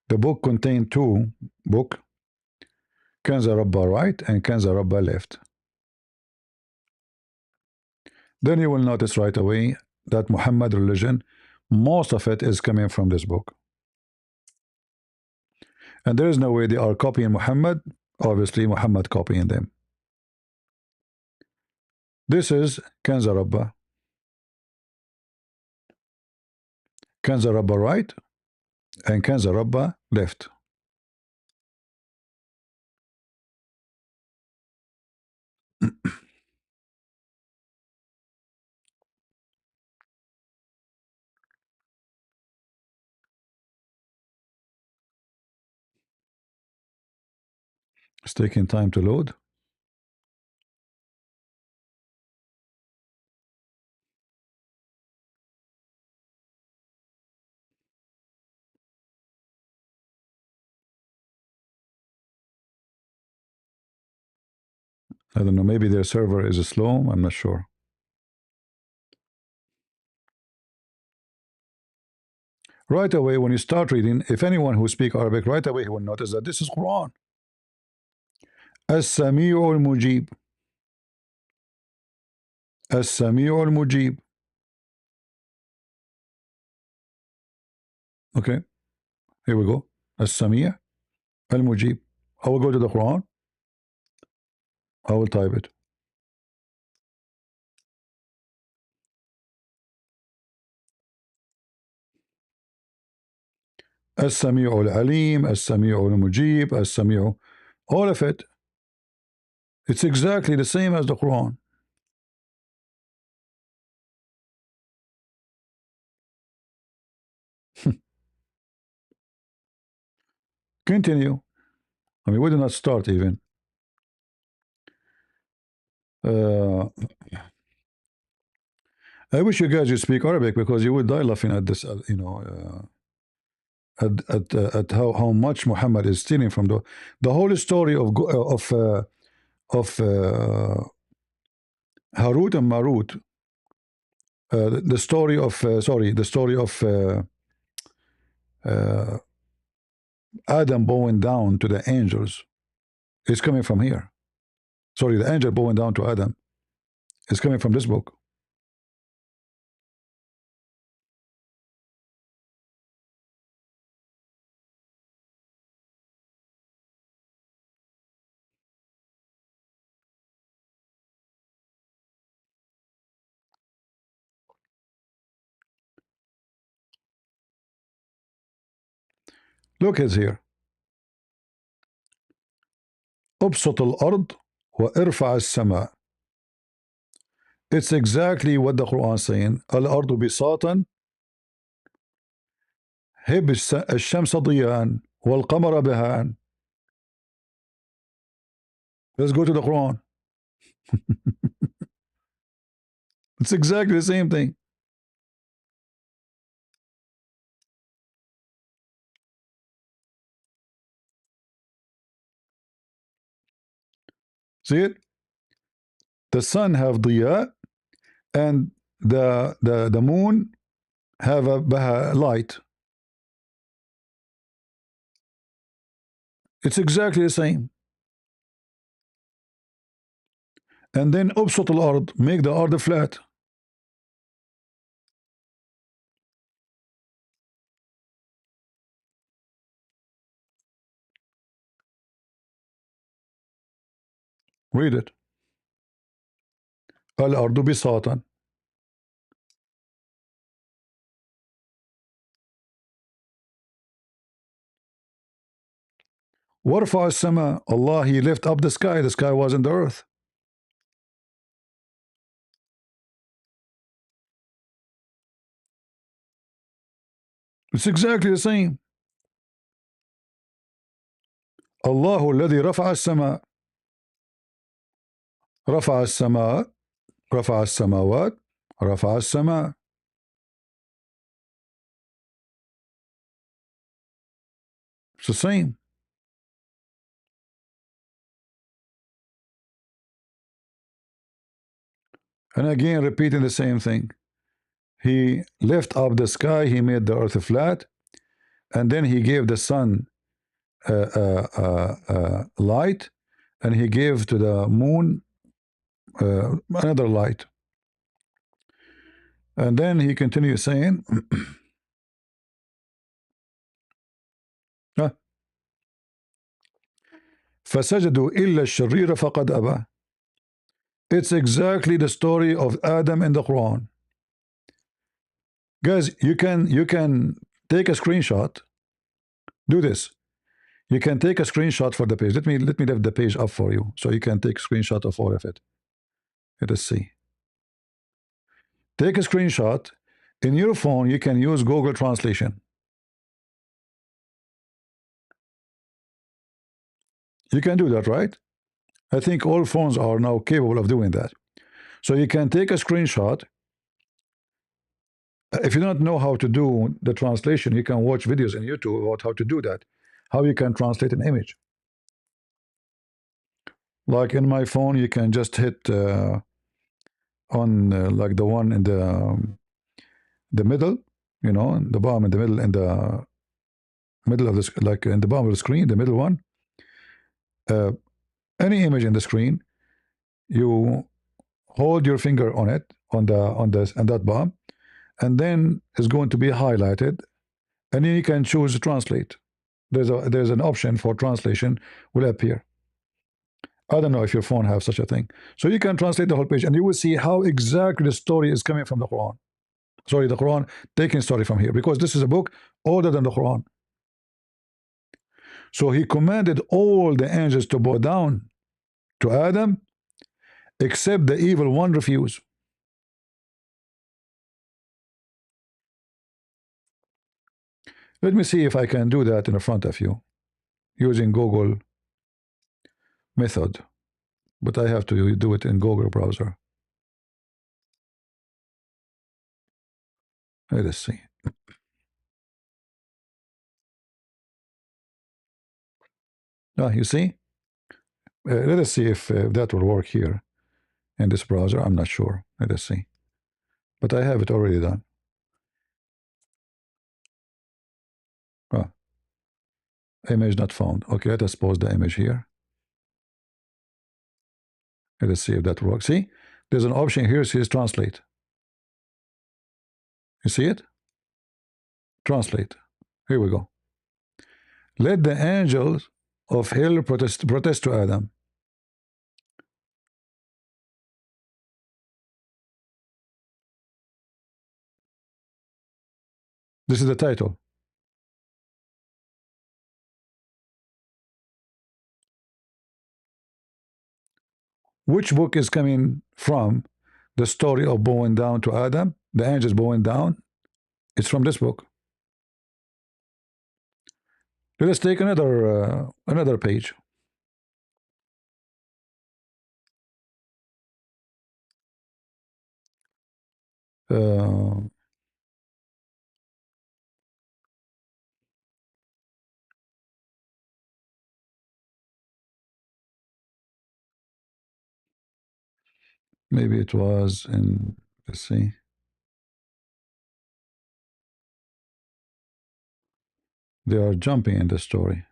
the book contained two books, Kanza Rabba right and Kanza Rabba left. Then you will notice right away that Muhammad religion, most of it is coming from this book. And there is no way they are copying Muhammad. Obviously, Muhammad copying them. This is Kanza Rabba. Kanza Rabba right and Kanza Rabba left. It's taking time to load. I don't know, maybe their server is slow, I'm not sure. Right away, when you start reading, if anyone who speaks Arabic, right away he will notice that this is Quran. As-Sami'u al-Mujib. As-Sami'u al-Mujib. Okay, here we go. As-Sami' al-Mujib. I will go to the Quran. I will type it. As-Sami'u al-Alim, As-Sami'u al-Mujib, As-Sami'u, all of it. It's exactly the same as the Quran. Continue. I mean, we did not start even. I wish you guys would speak Arabic because you would die laughing at this, at how much Muhammad is stealing from the whole story of Harut and Marut. The story of the story of Adam bowing down to the angels is coming from here. Sorry, the angel bowing down to Adam is coming from this book. Look at here. أبسط الأرض وارفع السماء. It's exactly what the Quran is saying. الأرض بساطا هب الشمس ضياء والقمر بهاء. Let's go to the Quran. It's exactly the same thing. See it? The sun have diya and the moon have a baha light. It's exactly the same. And then أبسط الأرض, make the earth flat. Read it. الأرض بساطا. وارفع السماء. Allah, He lift up the sky. The sky wasn't the earth. It's exactly the same. الله الذي رفع السماء. رفع السماء. رفع السماوات. رفع السماء. It's the same. And again, repeating the same thing. He lift up the sky. He made the earth flat. And then He gave the sun light. And He gave to the moon another light. And then He continues saying, فسجدوا إلا الشرير فقد أبى. It's exactly the story of Adam in the Quran. Guys, you can take a screenshot. Do this. You can take a screenshot for the page. Let me leave the page up for you, so you can take a screenshot of all of it. Let us see. Take a screenshot. In your phone, you can use Google Translation. You can do that, right? I think all phones are now capable of doing that. So you can take a screenshot. If you don't know how to do the translation, you can watch videos on YouTube about how to do that. How you can translate an image. Like in my phone, you can just hit on like the one in the middle, you know, the bottom in the middle, in the middle of this, like in the bottom of the screen, the middle one. Any image in the screen, you hold your finger on it, on that bottom, and then it's going to be highlighted, and then you can choose translate. There's an option for translation will appear. I don't know if your phone has such a thing. So you can translate the whole page, and you will see how exactly the story is coming from the Quran. Sorry, the Quran taking story from here, because this is a book older than the Quran. So He commanded all the angels to bow down to Adam, except the evil one refused. Let me see if I can do that in front of you using Google method, but I have to do it in Google browser. Let us see. You see? Let us see if that will work here in this browser. I'm not sure. Let us see. But I have it already done. Image not found. Okay, let us pause the image here. Let us see if that works. See? There's an option here. It says translate. You see it? Translate. Here we go. Let the angels of hell protest to Adam. This is the title. Which book is coming from the story of bowing down to Adam? The angels bowing down? It's from this book. Let us take another page. Maybe it was in, let's see. They are jumping in the story.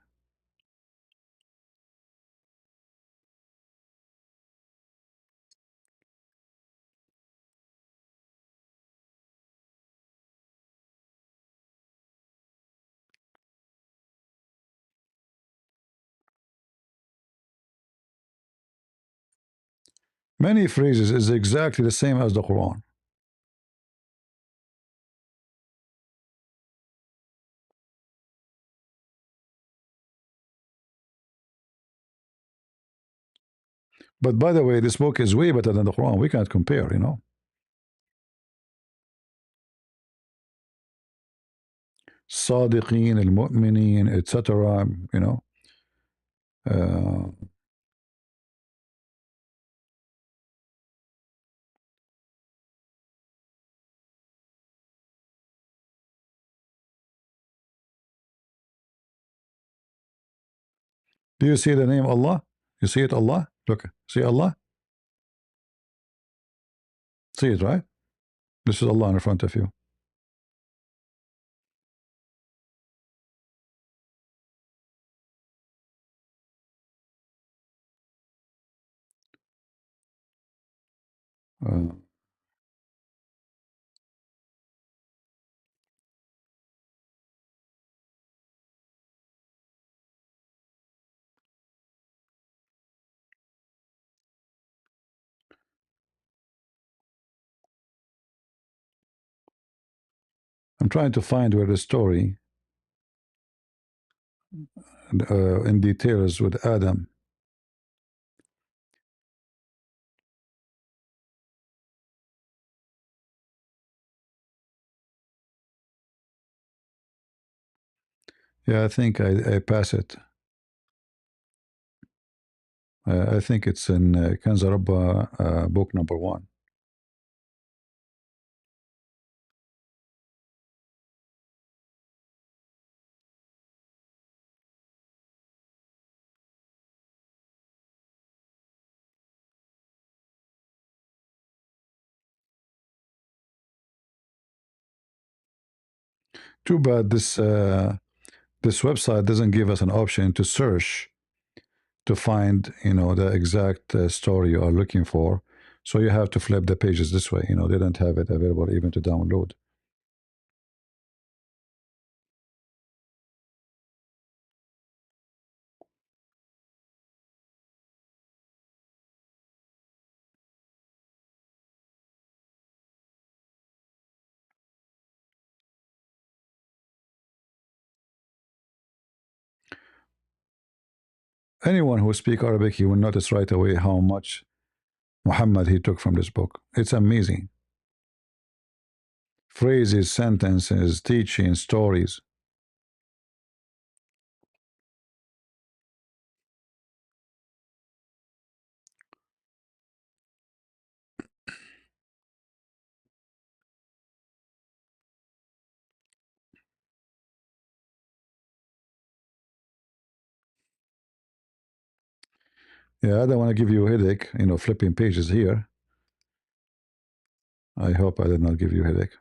Many phrases is exactly the same as the Quran. But by the way, this book is way better than the Quran. We can't compare, you know. Sadiqeen, al-mu'mineen, etc. You know. Do you see the name Allah? You see it, Allah? Look, see Allah? See it, right? This is Allah in front of you. Uh, I'm trying to find where the story in details with Adam. Yeah, I think I pass it. I think it's in Kanz Rabba, book number 1. Too bad this website doesn't give us an option to search to find, you know, the exact story you are looking for. So you have to flip the pages this way. You know, they don't have it available even to download. Anyone who speaks Arabic, he will notice right away how much Muhammad he took from this book. It's amazing. Phrases, sentences, teaching, stories. Yeah, I don't want to give you a headache, you know, flipping pages here. I hope I did not give you a headache.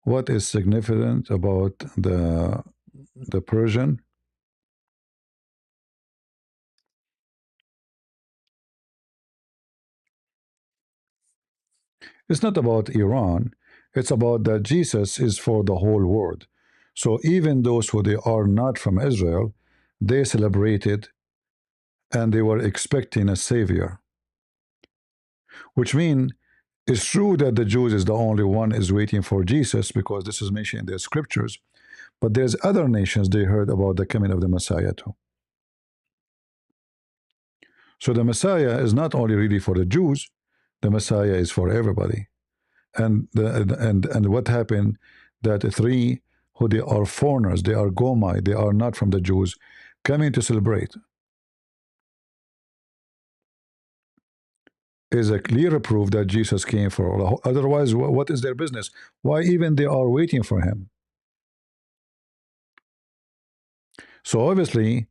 What is significant about the Persian? It's not about Iran. It's about that Jesus is for the whole world. So even those who they are not from Israel, they celebrated and they were expecting a savior. Which means it's true that the Jews is the only one is waiting for Jesus because this is mentioned in their scriptures, but there's other nations they heard about the coming of the Messiah too. So the Messiah is not only really for the Jews, the Messiah is for everybody. And what happened that three who they are foreigners, they are Gomai, they are not from the Jews, coming to celebrate is a clear proof that Jesus came for all. Otherwise, what is their business? Why even they are waiting for him? So obviously,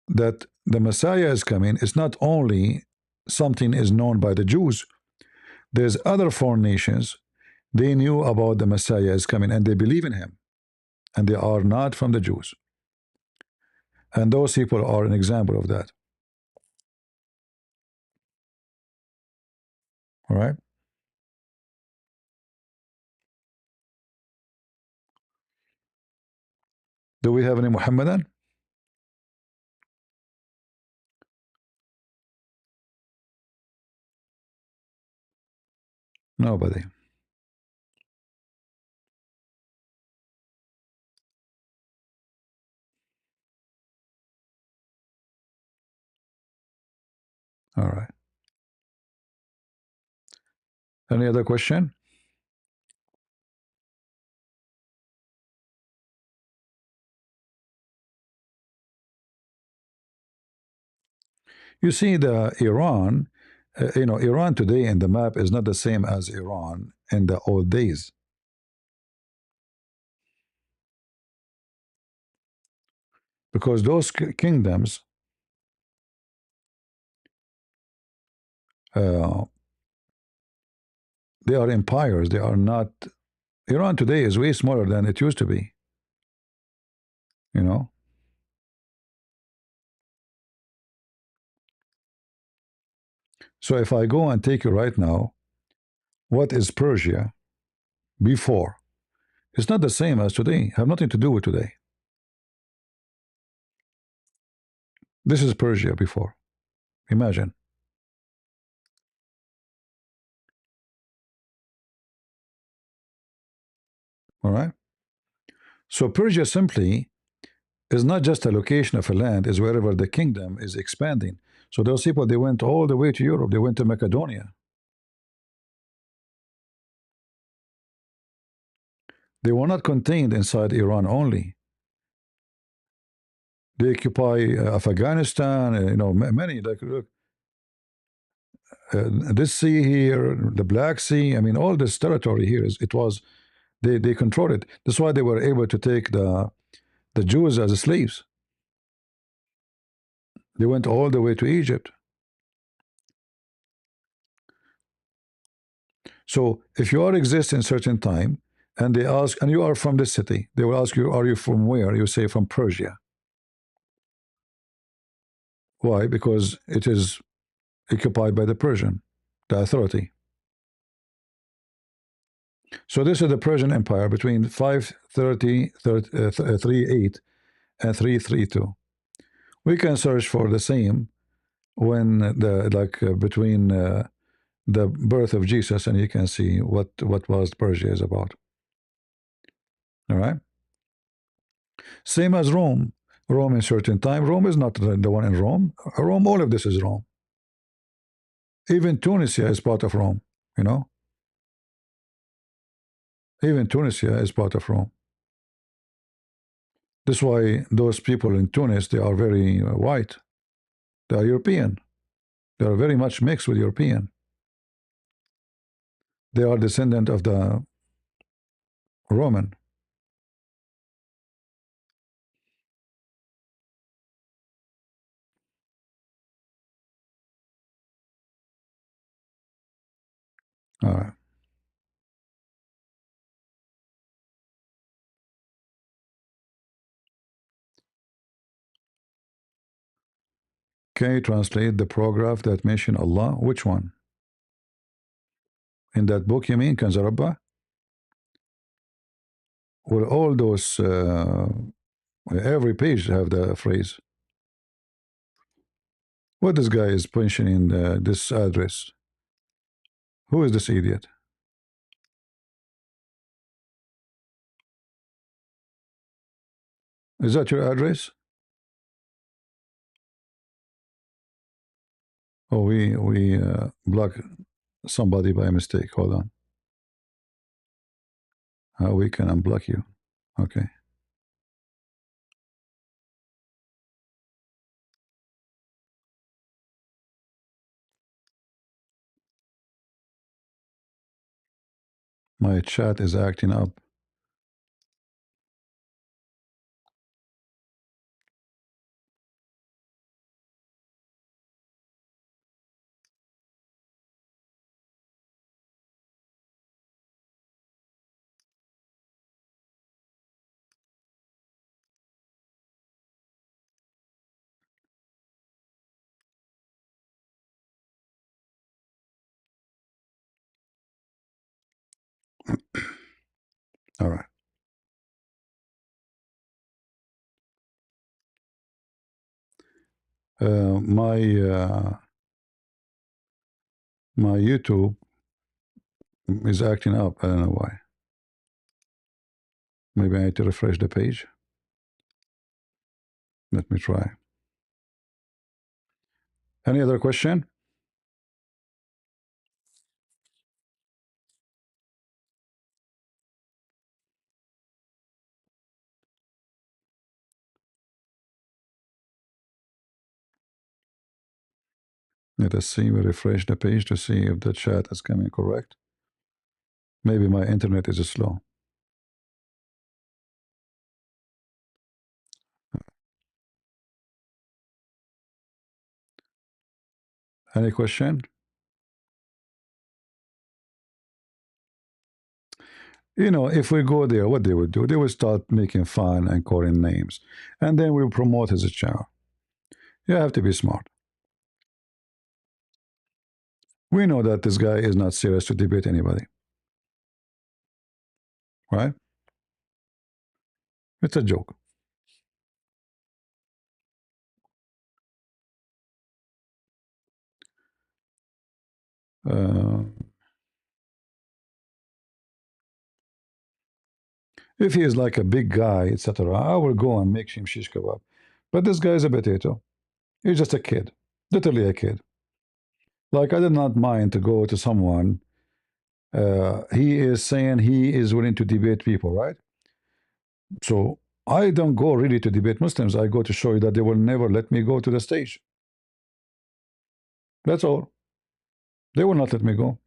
that the Messiah is coming is not only something is known by the Jews. There's other foreign nations. They knew about the Messiah is coming and they believe in him. And they are not from the Jews. And those people are an example of that. All right? Do we have any Muhammadan? Nobody. All right. Any other question? You see, the Iran, Iran today in the map is not the same as Iran in the old days. Because those kingdoms, they are empires. They are not. Iran today is way smaller than it used to be. You know. So if I go and take you right now, what is Persia before? It's not the same as today. Have nothing to do with today. This is Persia before. Imagine. All right. So Persia simply is not just a location of a land, is wherever the kingdom is expanding. So those people, they went all the way to Europe. They went to Macedonia. They were not contained inside Iran only. They occupy Afghanistan, many, like, look, this sea here, the Black Sea, I mean, all this territory here, they controlled it. That's why they were able to take the Jews as slaves. They went all the way to Egypt. So if you are exist in certain time, and they ask, and you are from this city, they will ask you, are you from where? You say from Persia. Why? Because it is occupied by the Persian, the authority. So this is the Persian Empire between 538 and 332. We can search for the same when between the birth of Jesus, and you can see what was Persia is about. All right. Same as Rome. Rome in certain time. Rome is not the one in Rome. Rome, all of this is Rome. Even Tunisia is part of Rome. You know. Even Tunisia is part of Rome. That's why those people in Tunis, they are very white. They are European. They are very much mixed with European. They are descendant of the Roman. All right. Can you translate the paragraph that mentioned Allah? Which one? In that book, you mean, Kanzarabba? Well, all those, every page have the phrase. What this guy is mentioning this address? Who is this idiot? Is that your address? Oh, we block somebody by mistake. Hold on. How we can unblock you? Okay. My chat is acting up. All right. My YouTube is acting up. I don't know why. Maybe I need to refresh the page. Let me try. Any other question? Let us see. We refresh the page to see if the chat is coming correct. Maybe my internet is slow. Any question? You know, if we go there, what they would do, they would start making fun and calling names. And then we'll promote his channel. You have to be smart. We know that this guy is not serious to debate anybody. Right? It's a joke. If he is like a big guy, etc., I will go and make him shish kebab. But this guy is a potato. He's just a kid, literally a kid. Like, I did not mind to go to someone. He is saying he is willing to debate people, right? So I don't go really to debate Muslims. I go to show you that they will never let me go to the stage. That's all. They will not let me go.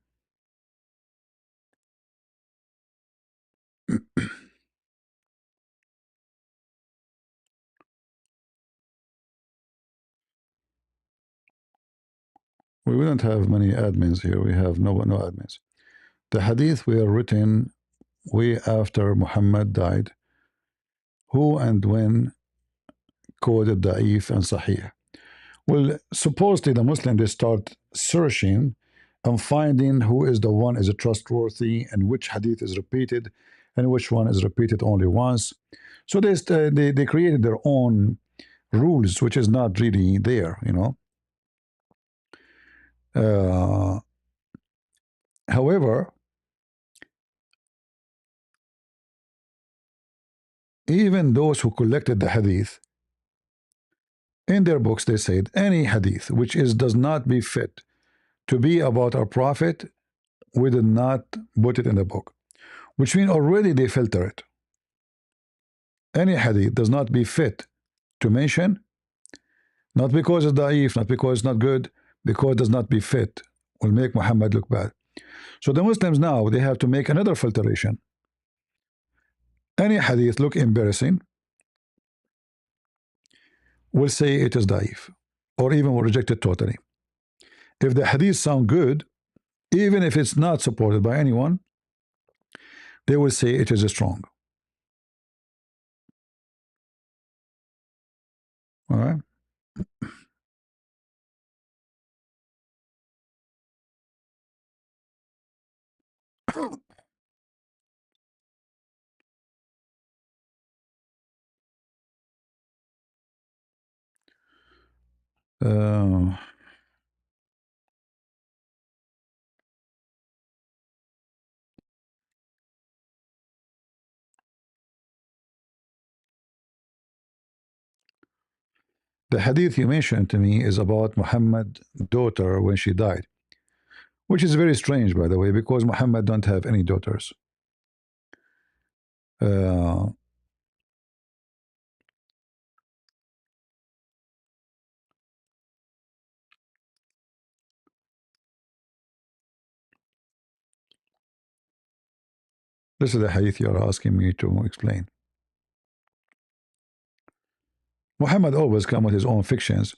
We wouldn't have many admins here. We have no admins. The hadith were written way after Muhammad died. Who and when coded da'if and sahih? Well, supposedly the Muslim, they start searching and finding who is the one is trustworthy and which hadith is repeated and which one is repeated only once. So they created their own rules, which is not really there, you know. However, even those who collected the hadith, in their books they said any hadith which does not be fit to be about our prophet, we did not put it in the book, which means already they filter it. Any hadith does not be fit to mention, not because it's da'if, not because it's not good, because it does not be fit, will make Muhammad look bad. So the Muslims now, they have to make another filtration. Any hadith look embarrassing, will say it is da'if, or even will reject it totally. If the hadith sound good, even if it's not supported by anyone, they will say it is strong. All right? Uh, the hadith you mentioned to me is about Muhammad's daughter when she died, which is very strange, by the way, because Muhammad don't have any daughters. This is the hadith you are asking me to explain. Muhammad always come with his own fictions,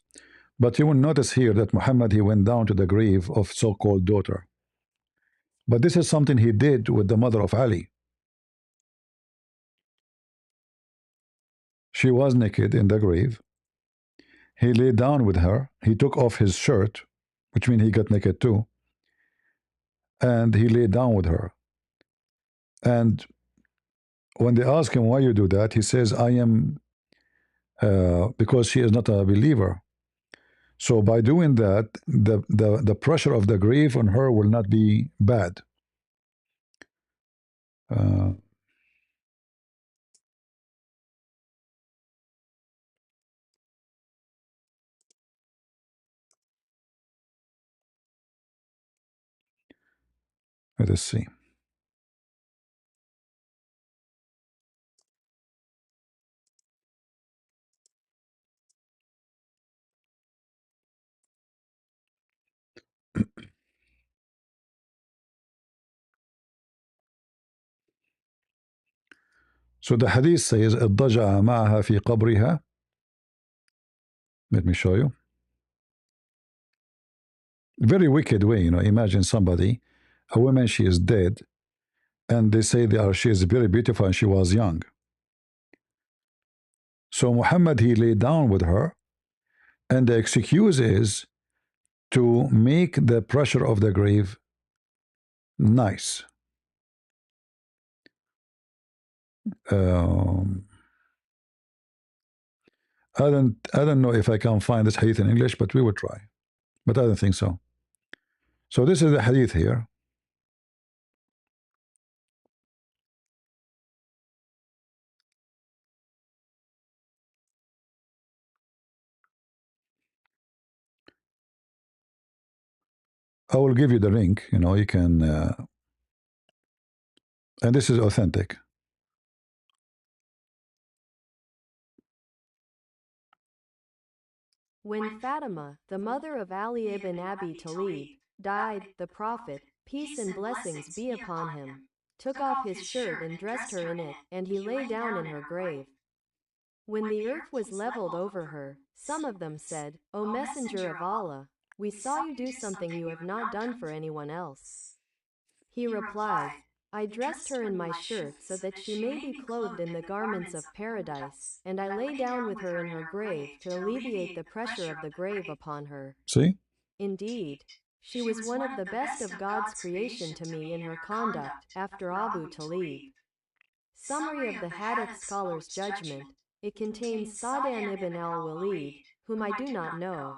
but you will notice here that Muhammad, he went down to the grave of so-called daughter. But this is something he did with the mother of Ali. She was naked in the grave. He lay down with her. He took off his shirt, which means he got naked too, and he lay down with her. And when they ask him why you do that, he says, I am because she is not a believer. So by doing that, the pressure of the grave on her will not be bad. Let us see. So the hadith says اضطجع معها في قبرها. Let me show you. Very wicked way, you know. Imagine somebody, a woman, she is dead, and they say she is very beautiful and she was young. So Muhammad, he lay down with her, and the excuse is to make the pressure of the grave nice. I don't know if I can find this hadith in English, but we will try. But I don't think so. So this is the hadith here. I will give you the link. You know, you can, and this is authentic. When Fatima, the mother of Ali ibn Abi Talib, died, the Prophet, peace and blessings be upon him, took off his shirt and dressed her in it, and he lay down in her grave. When the earth was leveled over her, some of them said, O Messenger of Allah, we saw you do something you have not done for anyone else. He replied, I dressed her in my shirt so that she may be clothed in the garments of paradise, and I lay down with her in her grave to alleviate the pressure of the grave upon her. See? Indeed, she was one of the best of God's creation to me in her conduct, after Abu Talib. Summary of the Hadith scholar's judgment. It contains Sa'dan ibn al-Walid, whom I do not know,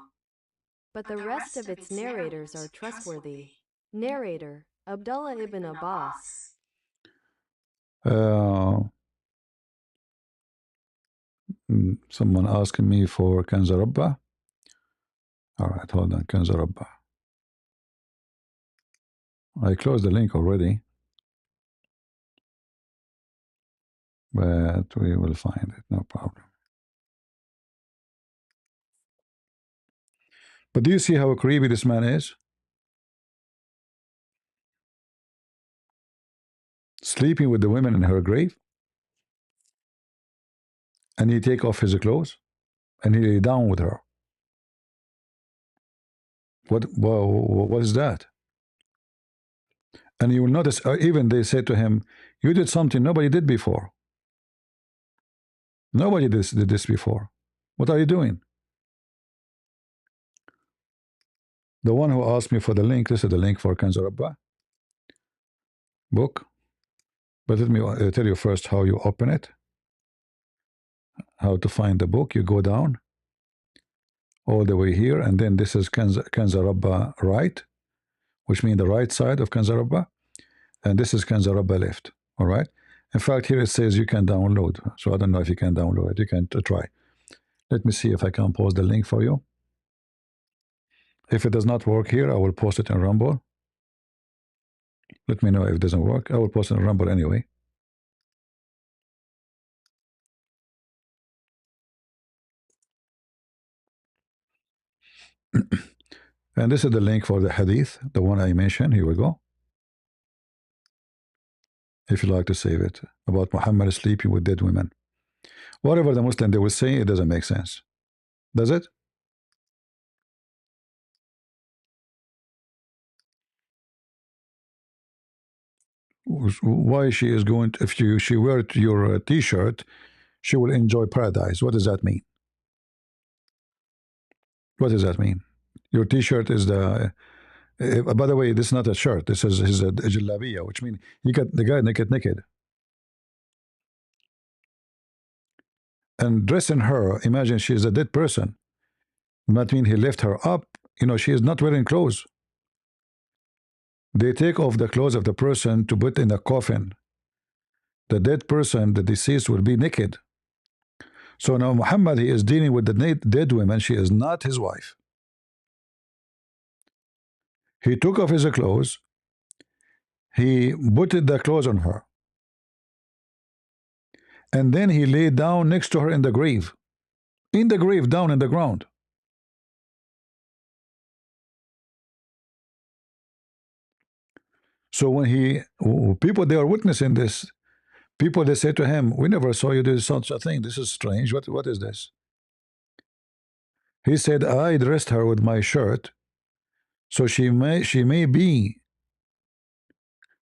but the rest of its narrators are trustworthy. Narrator, Abdullah ibn Abbas. Someone asking me for Kanza Rabba. All right, hold on, Kanza Rabba. I closed the link already, but we will find it, no problem. But do you see how creepy this man is? Sleeping with the women in her grave, and he take off his clothes, and he lay down with her. What is that? And you will notice, even they say to him, you did something nobody did before. Nobody did this before. What are you doing? The one who asked me for the link, this is the link for Kanza Rabba book. But let me tell you first how you open it. How to find the book. You go down all the way here, and then this is Kanza Rabba right, which means the right side of Kanza Rabba, and this is Kanza Rabba left. All right. In fact, here it says you can download. So I don't know if you can download it. You can try. Let me see if I can post the link for you. If it does not work here, I will post it in Rumble. Let me know if it doesn't work. I will post it in Rumble anyway. And this is the link for the hadith, the one I mentioned. Here we go. If you like to save it, about Muhammad sleeping with dead women. Whatever the Muslim they will say, it doesn't make sense. Does it? Why she is going to, if she wear your t-shirt, she will enjoy paradise. What does that mean? What does that mean? Your t-shirt is the by the way, this is not a shirt. This is his jalabiya, which means you got the guy naked. And dressing her, imagine she is a dead person. That means he left her up. You know, she is not wearing clothes. They take off the clothes of the person to put in a coffin. The dead person, the deceased, will be naked. So now Muhammad, he is dealing with the dead woman. She is not his wife. He took off his clothes. He put the clothes on her. And then he lay down next to her in the grave. In the grave, down in the ground. So when people, they are witnessing this, people, they say to him, we never saw you do such a thing. This is strange. What is this? He said, I dressed her with my shirt, so she may be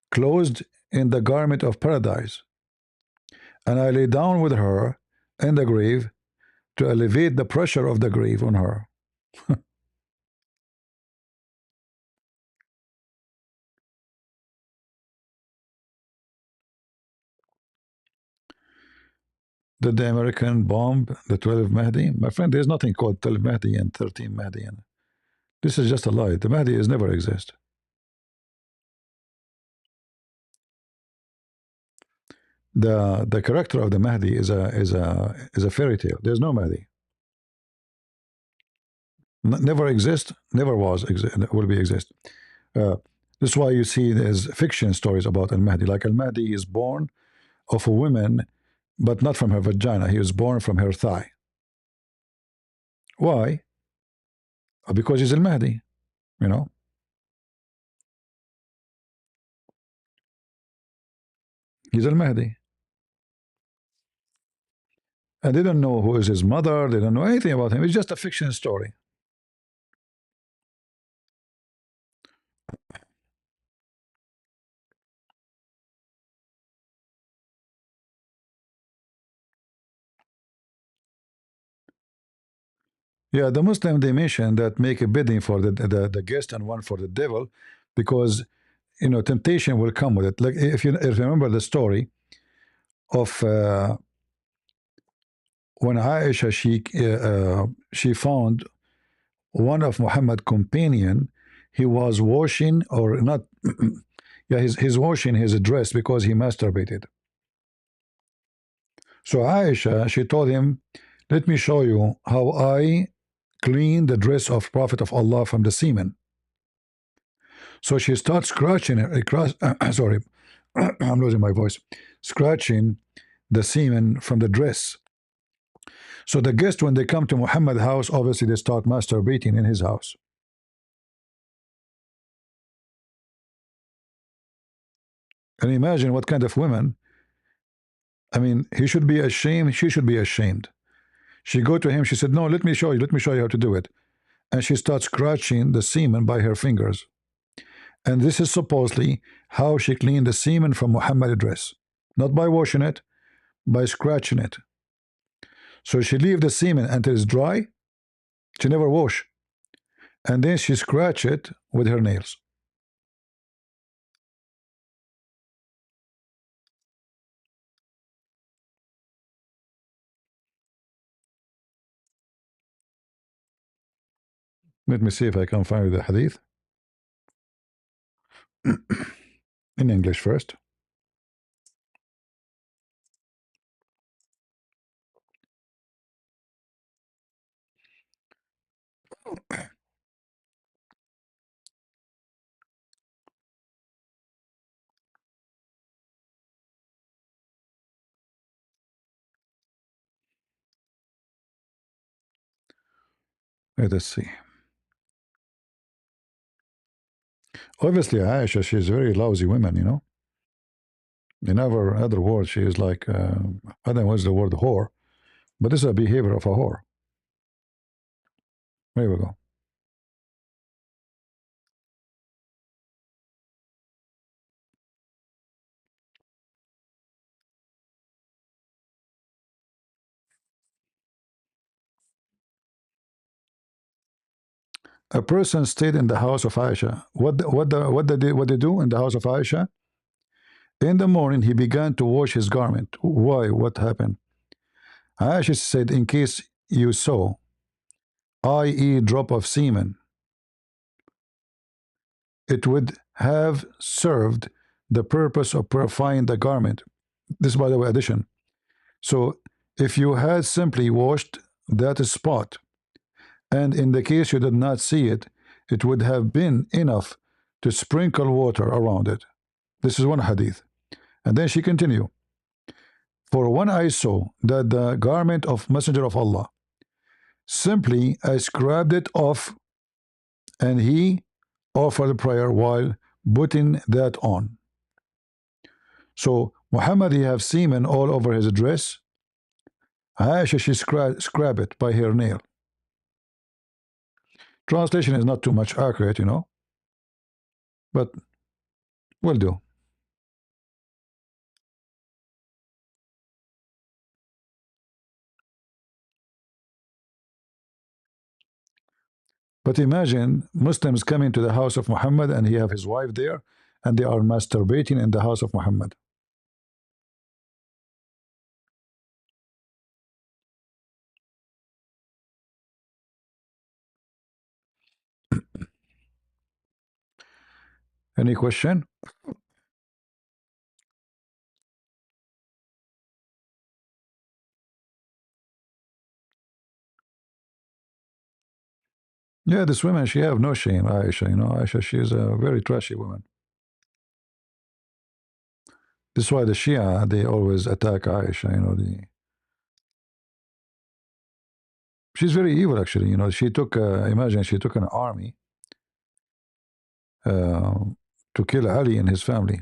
clothed in the garment of paradise. And I lay down with her in the grave to alleviate the pressure of the grave on her. Did the American bomb the 12 Mahdi? My friend, there's nothing called 12 Mahdi and 13 Mahdi. This is just a lie. The Mahdi has never exist. The character of the Mahdi is a fairy tale. There's no Mahdi. Never exist. Never was. Will be exist. This is why you see there's fiction stories about Al Mahdi. Like Al Mahdi is born of a woman, but not from her vagina. He was born from her thigh. Why? Because he's Al Mahdi. You know. He's Al Mahdi. And they don't know who is his mother. They don't know anything about him. It's just a fiction story. Yeah, the Muslim, they mention that make a bidding for the guest and one for the devil, because you know temptation will come with it. Like if you remember the story of when Aisha, she found one of Muhammad's companion. He was washing or not. Yeah, he's washing his dress because he masturbated. So Aisha, she told him, let me show you how I clean the dress of Prophet of Allah from the semen. So she starts scratching it. Sorry, I'm losing my voice. Scratching the semen from the dress. So the guests, when they come to Muhammad's house, obviously they start masturbating in his house. And imagine what kind of women. I mean, he should be ashamed. She should be ashamed. She go to him. She said, "No, let me show you. Let me show you how to do it." And she starts scratching the semen by her fingers. And this is supposedly how she cleaned the semen from Muhammad's dress, not by washing it, by scratching it. So she leave the semen until it's dry. She never wash, and then she scratch it with her nails. Let me see if I can find the hadith in English first. Let us see. Obviously, Aisha, she's a very lousy woman, you know. In other words, she is like, I don't know what's the word whore, but this is a behavior of a whore. There we go. A person stayed in the house of Aisha. What they do in the house of Aisha? In the morning, he began to wash his garment. Why? What happened? Aisha said, in case you saw, i.e., drop of semen, it would have served the purpose of purifying the garment. This is, by the way, addition. So if you had simply washed that spot, and in the case you did not see it, it would have been enough to sprinkle water around it. This is one hadith. And then she continued, for when I saw that the garment of Messenger of Allah, simply I scrubbed it off, and he offered prayer while putting that on. So Muhammad, he have semen all over his dress. Aisha, she scrub it by her nail. Translation is not too much accurate, you know, but will do. But imagine Muslims coming to the house of Muhammad and he have his wife there and they are masturbating in the house of Muhammad. Any question? Yeah, this woman, she have no shame, Aisha. You know, Aisha, she is a very trashy woman. This is why the Shia, they always attack Aisha. You know, she's very evil, actually. You know, she took, imagine, she took an army to kill Ali and his family.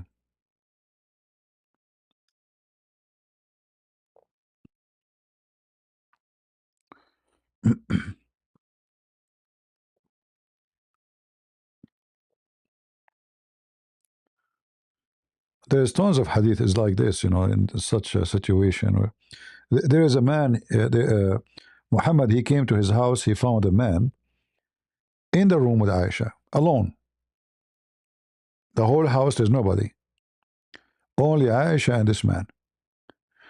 There's tons of hadiths like this, you know, in such a situation. Where there is a man, Muhammad, he came to his house, he found a man in the room with Aisha, alone. The whole house, there's nobody. Only Aisha and this man.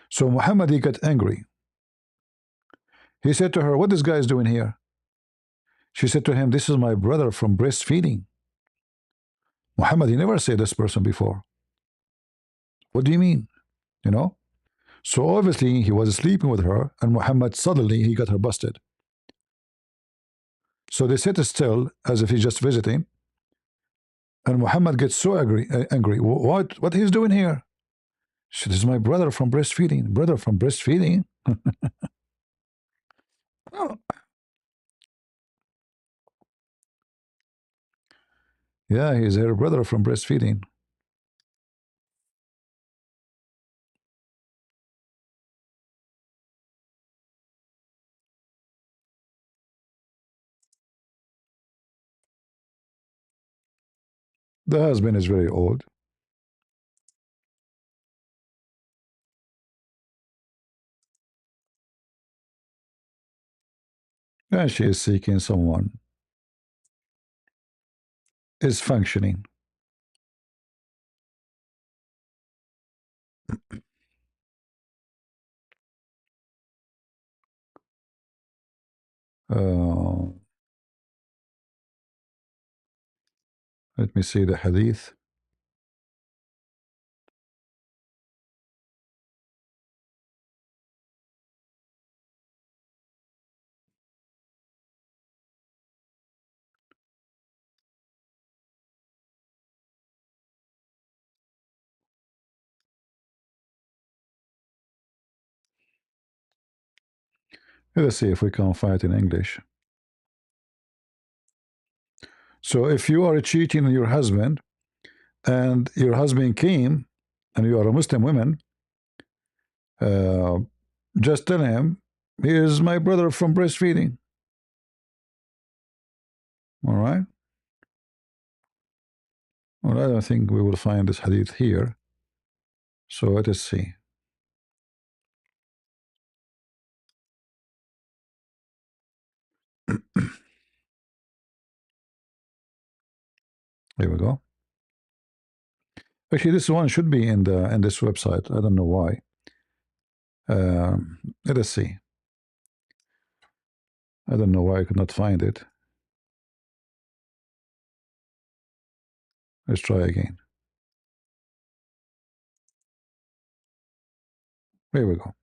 So Muhammad, he got angry. He said to her, what this guy is doing here? She said to him, this is my brother from breastfeeding. Muhammad, he never said this person before. What do you mean? You know? So obviously he was sleeping with her, and Muhammad suddenly he got her busted. So they sit still as if he's just visiting, and Muhammad gets so angry. What he's doing here? She said, this is my brother from breastfeeding. Brother from breastfeeding? Oh. Yeah, he's her brother from breastfeeding. The husband is very old. And she is seeking someone. Is functioning. Let me see the hadith. Let's see if we can find it in English. So if you are cheating on your husband and your husband came and you are a Muslim woman, just tell him, he is my brother from breastfeeding. All right? Well, I don't think we will find this hadith here. So let us see. Here we go. Actually, this one should be in this website. I don't know why. Let us see. I don't know why I could not find it. Let's try again. There we go.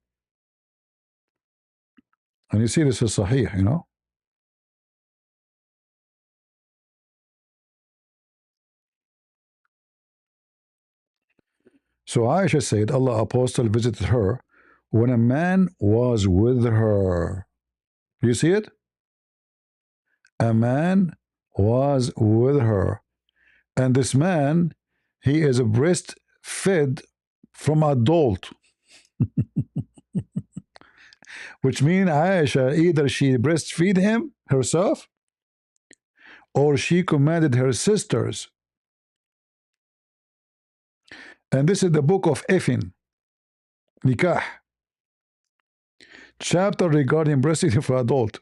And you see this is Sahih, you know. So Aisha said, Allah Apostle visited her when a man was with her. You see it? A man was with her. And this man, he is breastfed from adult. Which means Aisha, either she breastfeed him herself or she commanded her sisters. And this is the book of Effin, Nikah, chapter regarding breastfeeding for adult.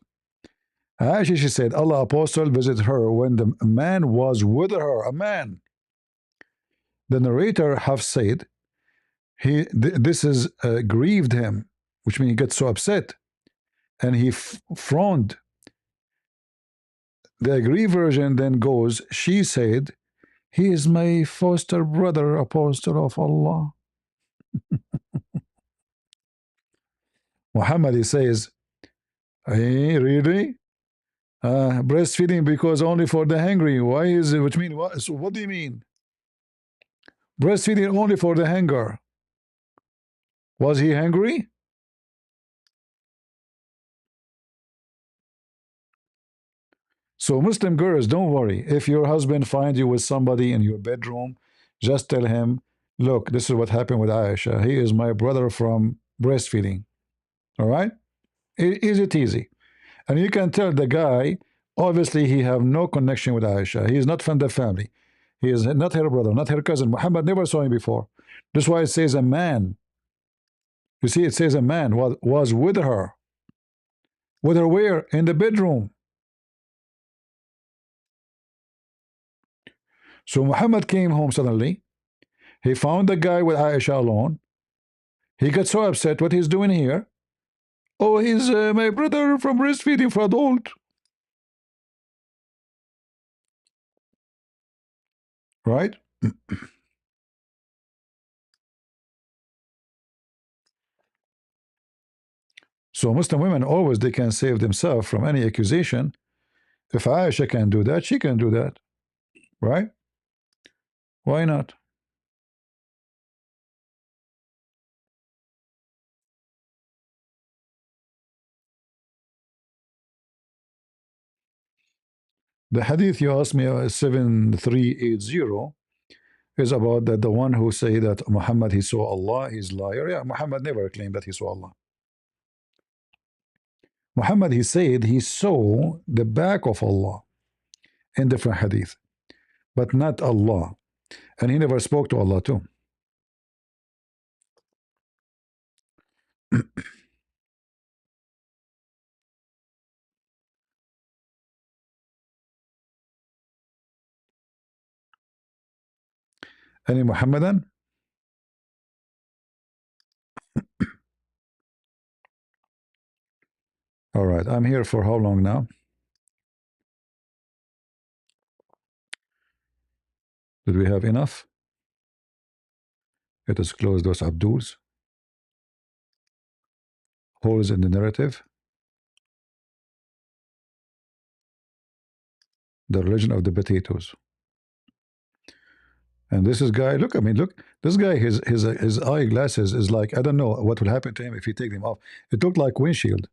Aisha, she said, Allah Apostle visited her when the man was with her, a man. The narrator have said, this is grieved him, which means he gets so upset, and he frowned. The Agree version then goes, she said, he is my foster brother, Apostle of Allah. Muhammad, he says, hey, really? Breastfeeding because only for the hungry. Why is it? Which means what? So what do you mean? Breastfeeding only for the hunger. Was he hungry? So Muslim girls, don't worry. If your husband finds you with somebody in your bedroom, just tell him, look, this is what happened with Aisha. He is my brother from breastfeeding. All right? Is it easy? And you can tell the guy, obviously he have no connection with Aisha. He is not from the family. He is not her brother, not her cousin. Muhammad never saw him before. That's why it says a man. You see, it says a man was with her. With her where? In the bedroom. So Muhammad came home suddenly. He found the guy with Aisha alone. He got so upset. What he's doing here? Oh, he's my brother from breastfeeding for adult. Right? So Muslim women always they can save themselves from any accusation. If Aisha can do that, she can do that. Right? Why not? The hadith you asked me, 7380, is about that the one who say that Muhammad he saw Allah, he's liar. Yeah, Muhammad never claimed that he saw Allah. Muhammad he said he saw the back of Allah in different hadith, but not Allah. And he never spoke to Allah too. Any Muhammadan? All right, I'm here for how long now? Did we have enough? Let us close those Abduls. Holes in the narrative. The religion of the potatoes. And this is guy, look, I mean, look, this guy, his eyeglasses is like, I don't know what will happen to him if he take them off. It looked like windshield,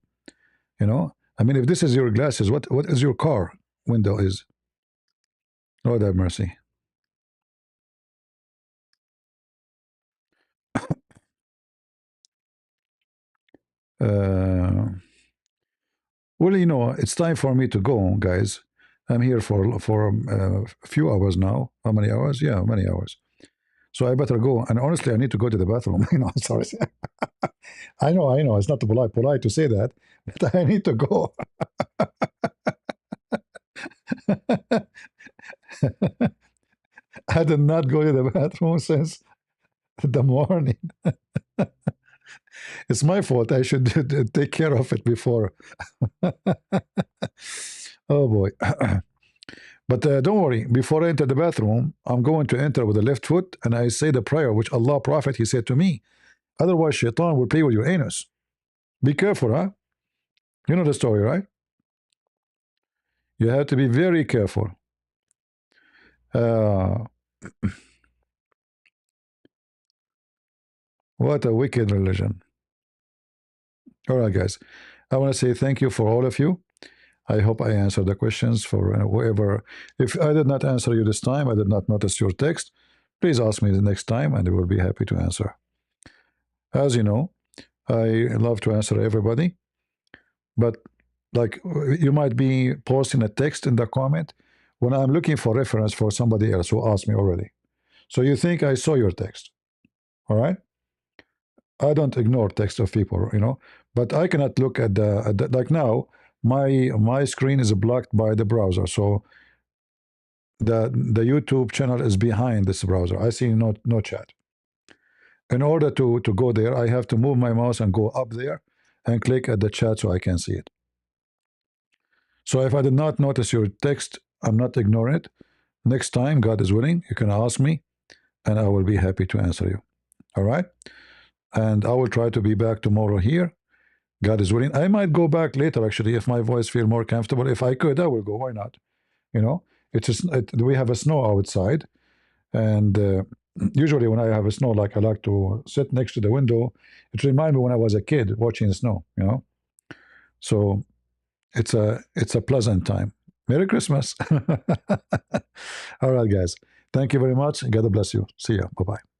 you know? I mean, if this is your glasses, what is your car window is? Lord have mercy. Well, you know, it's time for me to go, guys. I'm here for a few hours now. How many hours? Yeah, many hours. So I better go. And honestly, I need to go to the bathroom. You know, sorry. I know. It's not polite to say that, but I need to go. I did not go to the bathroom since the morning. It's my fault. I should take care of it before. Oh boy. But don't worry, before I enter the bathroom, I'm going to enter with the left foot and I say the prayer which Allah Prophet he said to me. Otherwise, shaitan will play with your anus. Be careful, huh? You know the story, right? You have to be very careful. What a wicked religion. All right, guys. I want to say thank you for all of you. I hope I answered the questions for whoever. If I did not answer you this time, I did not notice your text, please ask me the next time and I will be happy to answer. As you know, I love to answer everybody, but like you might be posting a text in the comment when I'm looking for reference for somebody else who asked me already. So you think I saw your text, all right? I don't ignore text of people, you know, but I cannot look at the like now. My screen is blocked by the browser, so the YouTube channel is behind this browser. I see no chat. In order to go there, I have to move my mouse and go up there and click at the chat so I can see it. So if I did not notice your text, I'm not ignoring it. Next time, God is willing, you can ask me, and I will be happy to answer you. All right? And I will try to be back tomorrow here. God is willing. I might go back later, actually, if my voice feel more comfortable. If I could, I will go. Why not? You know, it's just we have a snow outside, and usually when I have a snow, like I like to sit next to the window. It reminds me when I was a kid watching snow. You know, so it's a pleasant time. Merry Christmas. All right, guys. Thank you very much. God bless you. See ya. Bye bye.